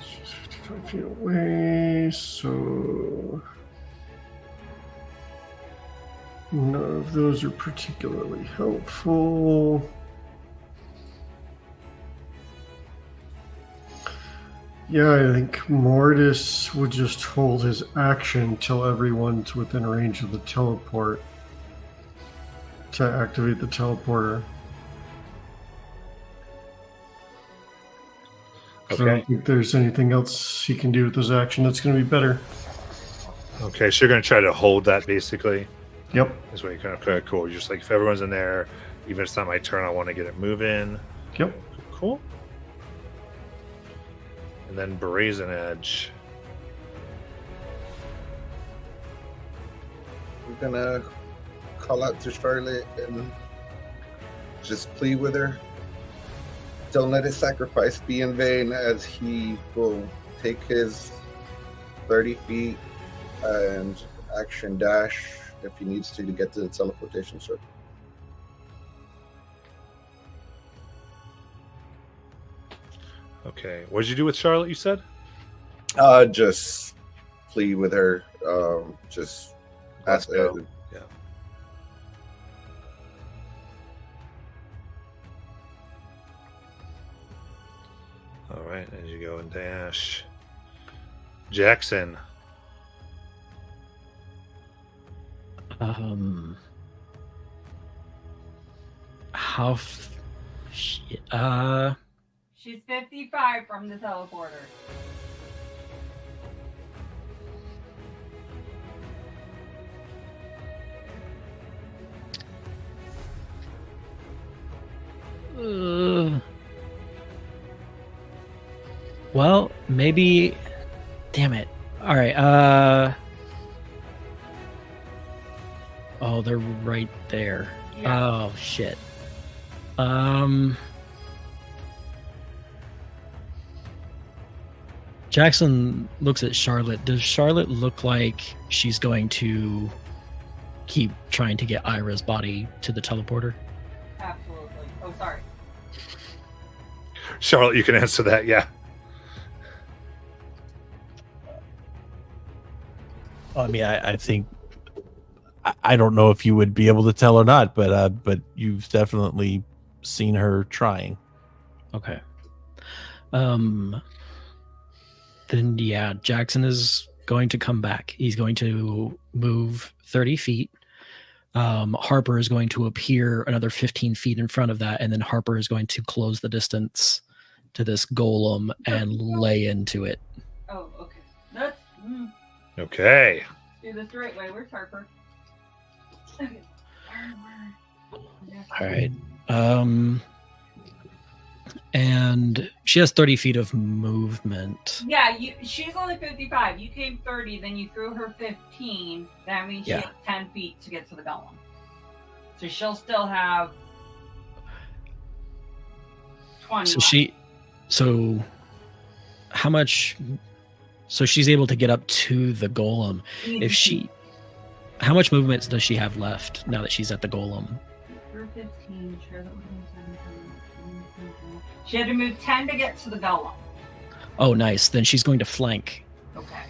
She's 55 feet away, so None of those are particularly helpful. Yeah, I think Mortis would just hold his action till everyone's within range of the teleport to activate the teleporter. So I Okay. don't think there's anything else he can do with his action that's going to be better. Okay, so you're going to try to hold that basically. Yep. This way, kind of cool. You're just like, if everyone's in there, even if it's not my turn, I want to get it moving. Yep. Cool. And then Brazen Edge. I'm gonna call out to Charlotte and just plead with her. Don't let his sacrifice be in vain, as he will take his 30 feet and action dash if he needs to get to the teleportation circle. Okay. What did you do with Charlotte, you said? Just plead with her. Just Let's ask. go. Yeah. All right, as you go and dash. Jackson. How? Shit. She's 55 from the teleporter. Well, maybe. Damn it. All right. Oh, they're right there. Yeah. Oh shit. Jackson looks at Charlotte. Does Charlotte look like she's going to keep trying to get Ira's body to the teleporter? Absolutely. Oh, sorry. Charlotte, you can answer that, yeah. I mean, I think I don't know if you would be able to tell or not, but you've definitely seen her trying. Okay. Then yeah, Jackson is going to come back. He's going to move 30 feet. Harper is going to appear another 15 feet in front of that, and then Harper is going to close the distance to this golem and lay into it. Oh, okay. Let's Okay. do this the right way. Where's Harper? Okay. All right. And she has 30 feet of movement. Yeah, she's only 55. You came 30, then you threw her 15. That means she Yeah. has 10 feet to get to the golem. So she'll still have 20. So how much? So she's able to get up to the golem. How much movement does she have left now that she's at the golem? Through 15, sure, that would be 17. She had to move 10 to get to the golem. Oh, nice. Then she's going to flank. Okay.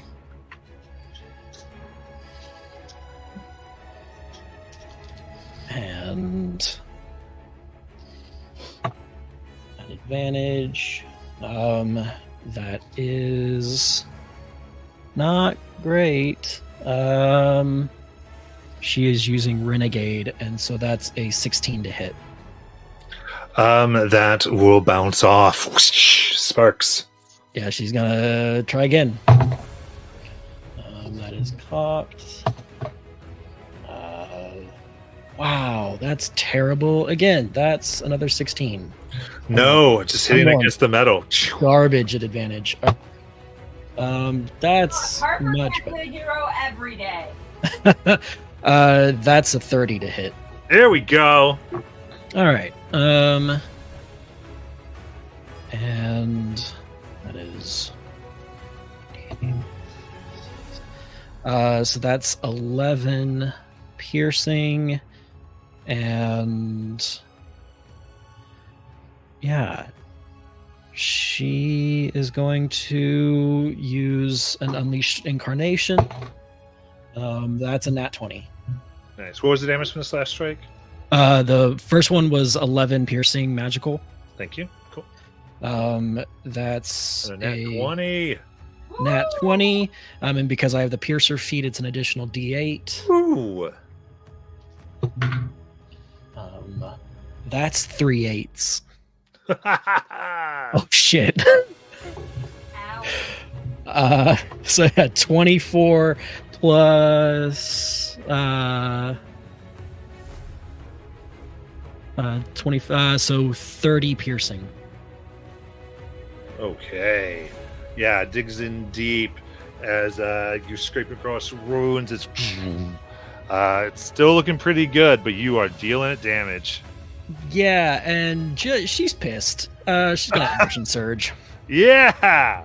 And an advantage. That is not great. She is using Renegade, and so that's a 16 to hit. That will bounce off. Sparks. Yeah, she's gonna try again. That is cocked. Wow, that's terrible. Again, that's another 16. No, just hitting Come on. against the metal. Garbage at advantage. That's Harper much can't play hero every day. better. That's a 30 to hit. There we go. All right. And that is. So that's 11 piercing, and yeah, she is going to use an Unleashed Incarnation. That's a nat 20. Nice. What was the damage from this last strike? The first one was 11 piercing magical. Thank you. Cool. That's And a nat 20. nat 20. And because I have the piercer feat, it's an additional D8. Ooh. That's 3 8s. Oh shit. Ow. So yeah, 24 plus 25, so 30 piercing. Okay. Yeah, it digs in deep as you scrape across runes. It's still looking pretty good, but you are dealing it damage. Yeah, and she's pissed. She's got emotion surge. Yeah.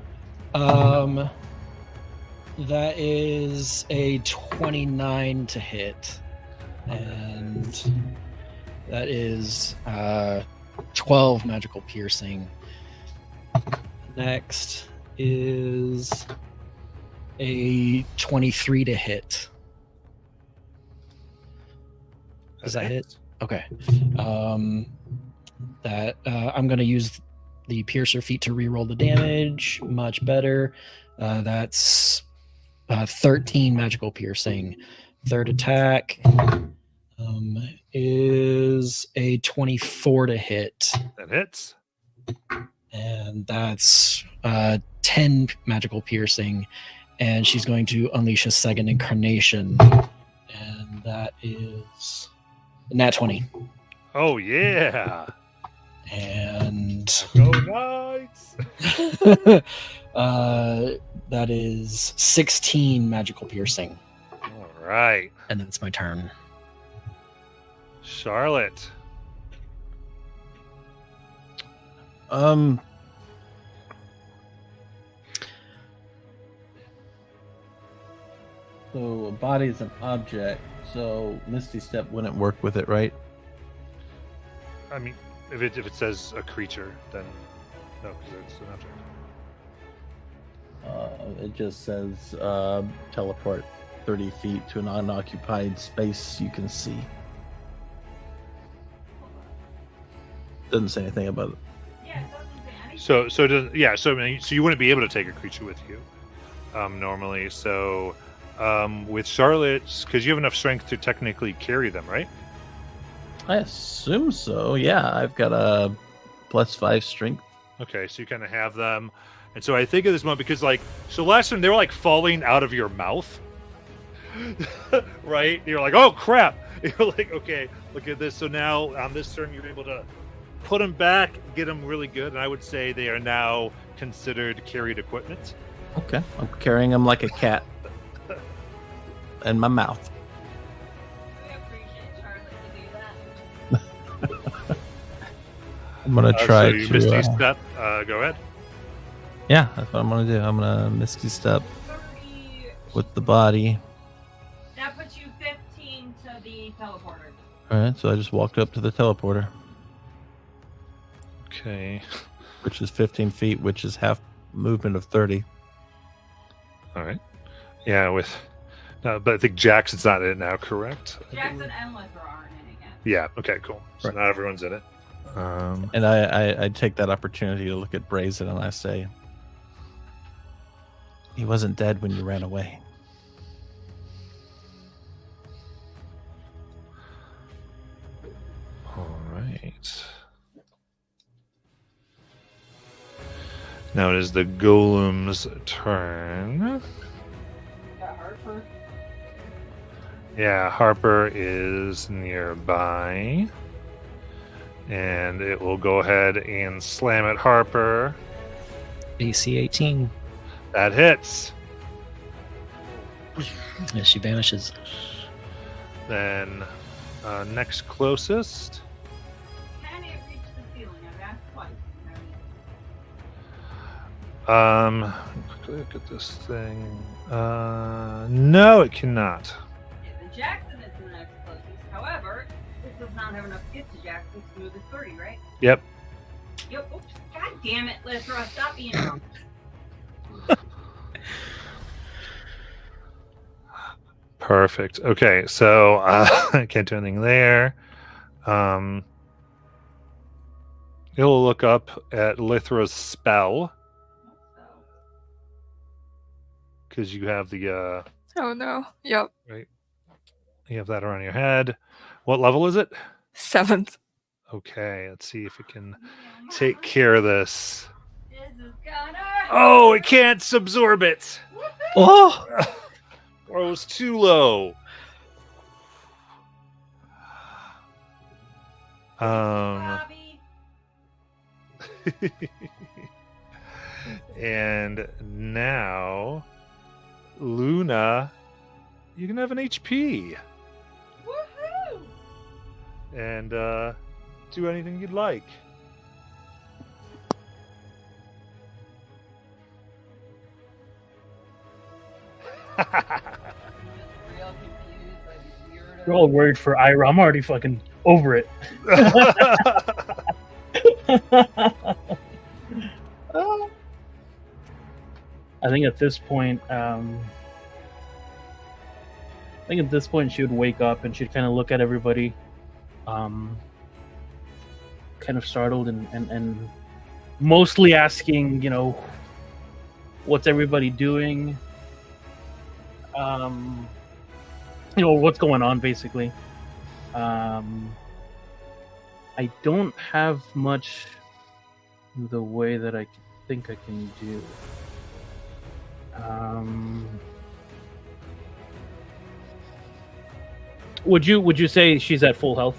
That is a 29 to hit, and that is 12 magical piercing. Next is a 23 to hit. Does that hit? Okay. That I'm going to use the piercer feat to reroll the damage. Much better. That's 13 magical piercing. Third attack is a 24 to hit. That hits. And that's 10 magical piercing. And she's going to unleash a second incarnation. And that is nat 20. Oh, yeah. And Go Knights. that is 16 magical piercing. All right. And then it's my turn. Charlotte. So a body is an object, so Misty Step wouldn't work with it, right? I mean, if it says a creature, then no, because it's an object. It just says teleport 30 feet to an unoccupied space you can see. Doesn't say anything about it. Yeah, it doesn't say anything. So it doesn't. Yeah. So I mean, so you wouldn't be able to take a creature with you, normally. So, with Charlotte's, because you have enough strength to technically carry them, right? I assume so. Yeah, I've got a +5 strength. Okay, so you kind of have them, and so I think at this moment because so last time they were falling out of your mouth, right? You're like, oh crap! You're like, okay, look at this. So now on this turn, you're able to put them back, get them really good, and I would say they are now considered carried equipment. Okay, I'm carrying them like a cat in my mouth. We appreciate Charlotte to do that. I'm gonna try so you to. Misty Step. Go ahead. Yeah, that's what I'm gonna do. I'm gonna Misty Step 30. with the body. That puts you 15 to the teleporter. All right, so I just walked up to the teleporter, Okay. which is 15 feet, which is half movement of 30. All right. Yeah, but I think Jackson's not in it now, correct? Jackson and Lithra aren't in it yet. Yeah. Okay. Cool. So Right. not everyone's in it. And I take that opportunity to look at Brazen and I say, he wasn't dead when you ran away. All right. Now it is the golem's turn. Got Harper. Yeah, Harper is nearby. And it will go ahead and slam at Harper. AC 18. That hits. As she vanishes. Then next closest. Can it reach the ceiling? I've asked twice. Quickly look at this thing. No, it cannot. Yeah, then Jackson is the next closest. However, this does not have enough to get to Jackson to move his 30, right? Yep. Yep. Oops. God damn it, Lithra. Stop being wrong. Perfect. Okay, so I can't do anything there. You'll look up at Lithra's spell because you have the Oh no. Yep. right. You have that around your head. What level is it? 7th. Okay, let's see if it can take care of this. This is gonna Oh, it can't absorb it. Oh, Or it was too low. Robbie. And now, Luna, you can have an HP Woohoo! and do anything you'd like. Real confused by these weirdo. You're all worried for Ira. I'm already fucking over it. I think at this point, she would wake up and she'd kind of look at everybody, kind of startled and mostly asking, what's everybody doing? What's going on, basically. I don't have much in the way that I think I can do. Would you say she's at full health?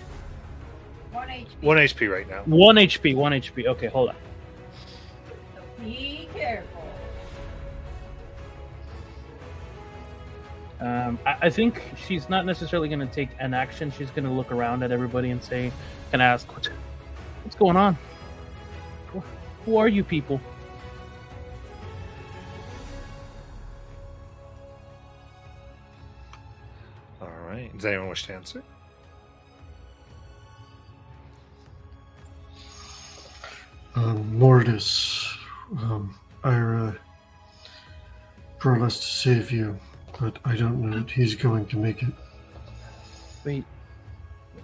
1 HP. 1 HP right now. 1 HP, 1 HP. Okay, hold on. So be careful. I think she's not necessarily going to take an action. She's going to look around at everybody and ask, what's going on? Who are you people? All right. Does anyone wish to answer? Mortis, Ira brought us to save you, but I don't know that he's going to make it. Wait,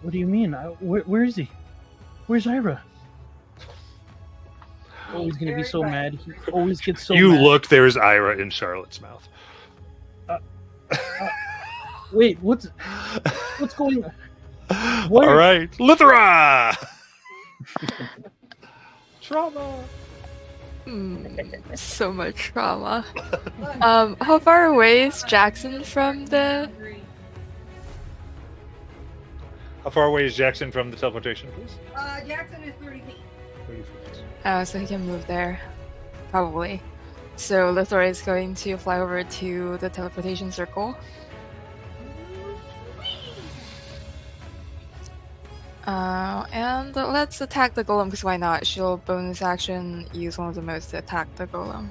what do you mean? Where is he? Where's Ira? Oh, he's gonna be so mad. He always gets so You mad. look, there's Ira in Charlotte's mouth. Wait, what's going on? All right. Lithra! Trauma. So much trauma. How far away is Jackson from the? How far away is Jackson from the teleportation, please? Jackson is 30 feet. So he can move there, probably. So Lithor is going to fly over to the teleportation circle. And let's attack the golem, because why not? She'll bonus action use one of the modes to attack the golem.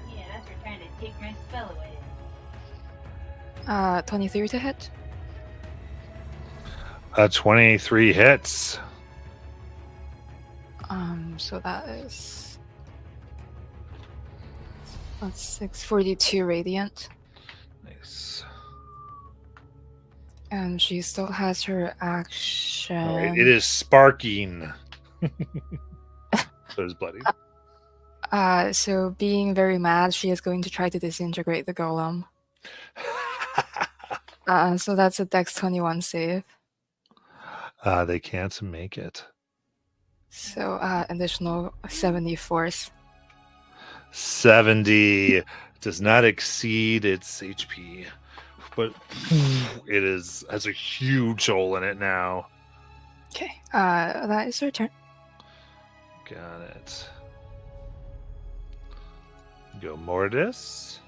Yeah, that's for trying to take my spell away. 23 to hit. 23 hits. So that is... That's 642 radiant. Nice. And she still has her action. All right. It is sparking. So it's bloody. So being very mad, she is going to try to disintegrate the golem. So that's a Dex 21 save. They can't make it. So additional 70 force. 70 does not exceed its HP, but it has a huge hole in it now. Okay, that is her turn. Got it. Go Mortis.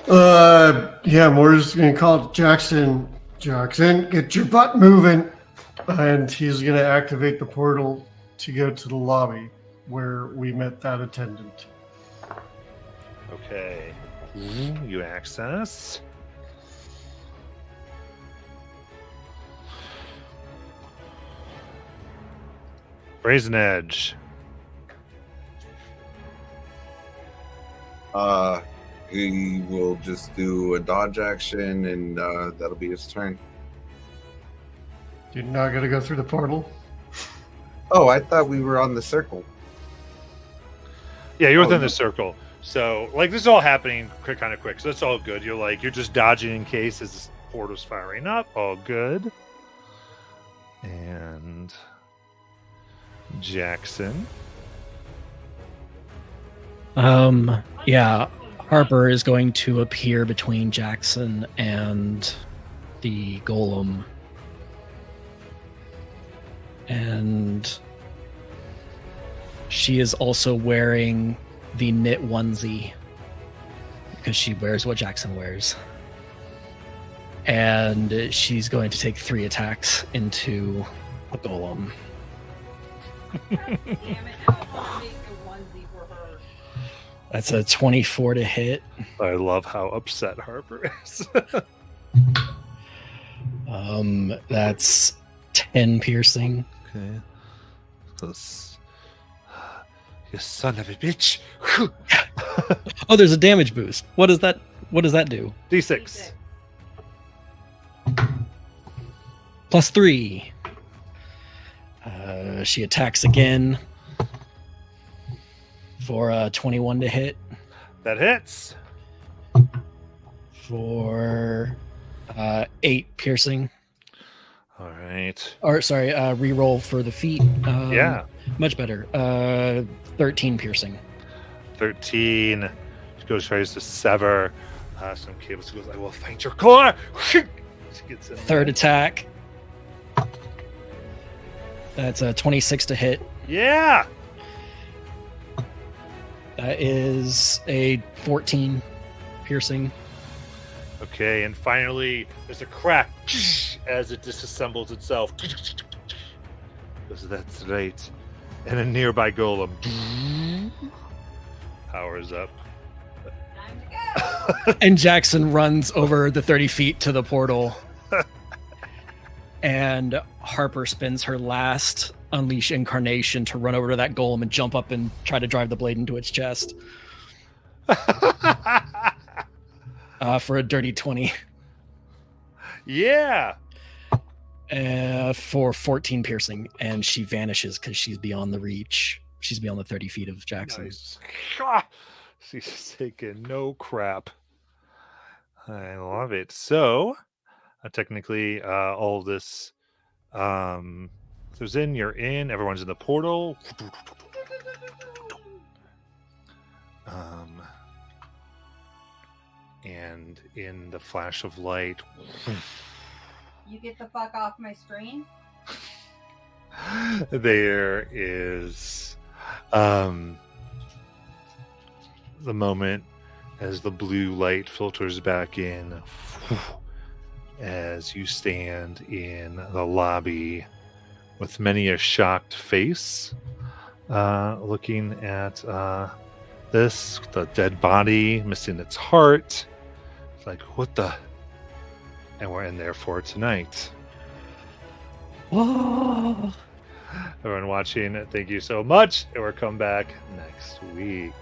Yeah, Mortis is going to call Jackson. Jackson, get your butt moving. And he's going to activate the portal to go to the lobby where we met that attendant. Okay. You access. Brazen Edge. He will just do a dodge action, and that'll be his turn. You're not gonna go through the portal. Oh, I thought we were on the circle. Yeah, you're Oh, within no. the circle. So, like, this is all happening kind of quick. So that's all good. You're just dodging in case as this portal's firing up. All good. And Jackson. Yeah, Harper is going to appear between Jackson and the golem. And she is also wearing the knit onesie because she wears what Jackson wears. And she's going to take 3 attacks into the golem. God damn it! Now I want to make a onesie for her. That's a 24 to hit. I love how upset Harper is. That's 10 piercing. Okay. This, you son of a bitch. Oh, there's a damage boost. What does that do? D6. Plus 3. She attacks again for 21 to hit. That hits. For 8 piercing. All right. Or sorry, reroll for the feet. Yeah. Much better. 13 piercing. 13. She tries to sever some cables. She goes, I will find your core. She gets in Third there. attack. That's a 26 to hit. Yeah. That is a 14 piercing. Okay, and finally, there's a crack as it disassembles itself. Because that's right. And a nearby golem powers up. Time to go. And Jackson runs over the 30 feet to the portal. And Harper spends her last Unleash Incarnation to run over to that golem and jump up and try to drive the blade into its chest. For a dirty 20. Yeah. For 14 piercing. And she vanishes because she's beyond the reach. She's beyond the 30 feet of Jackson. Nice. She's taking no crap. I love it. So, technically, all of this, you're in, everyone's in the portal. And in the flash of light, You get the fuck off my screen. there is the moment as the blue light filters back in as you stand in the lobby with many a shocked face looking at the dead body missing its heart. It's like, what the? And we're in there for tonight. Oh. Everyone watching, thank you so much, and we'll come back next week.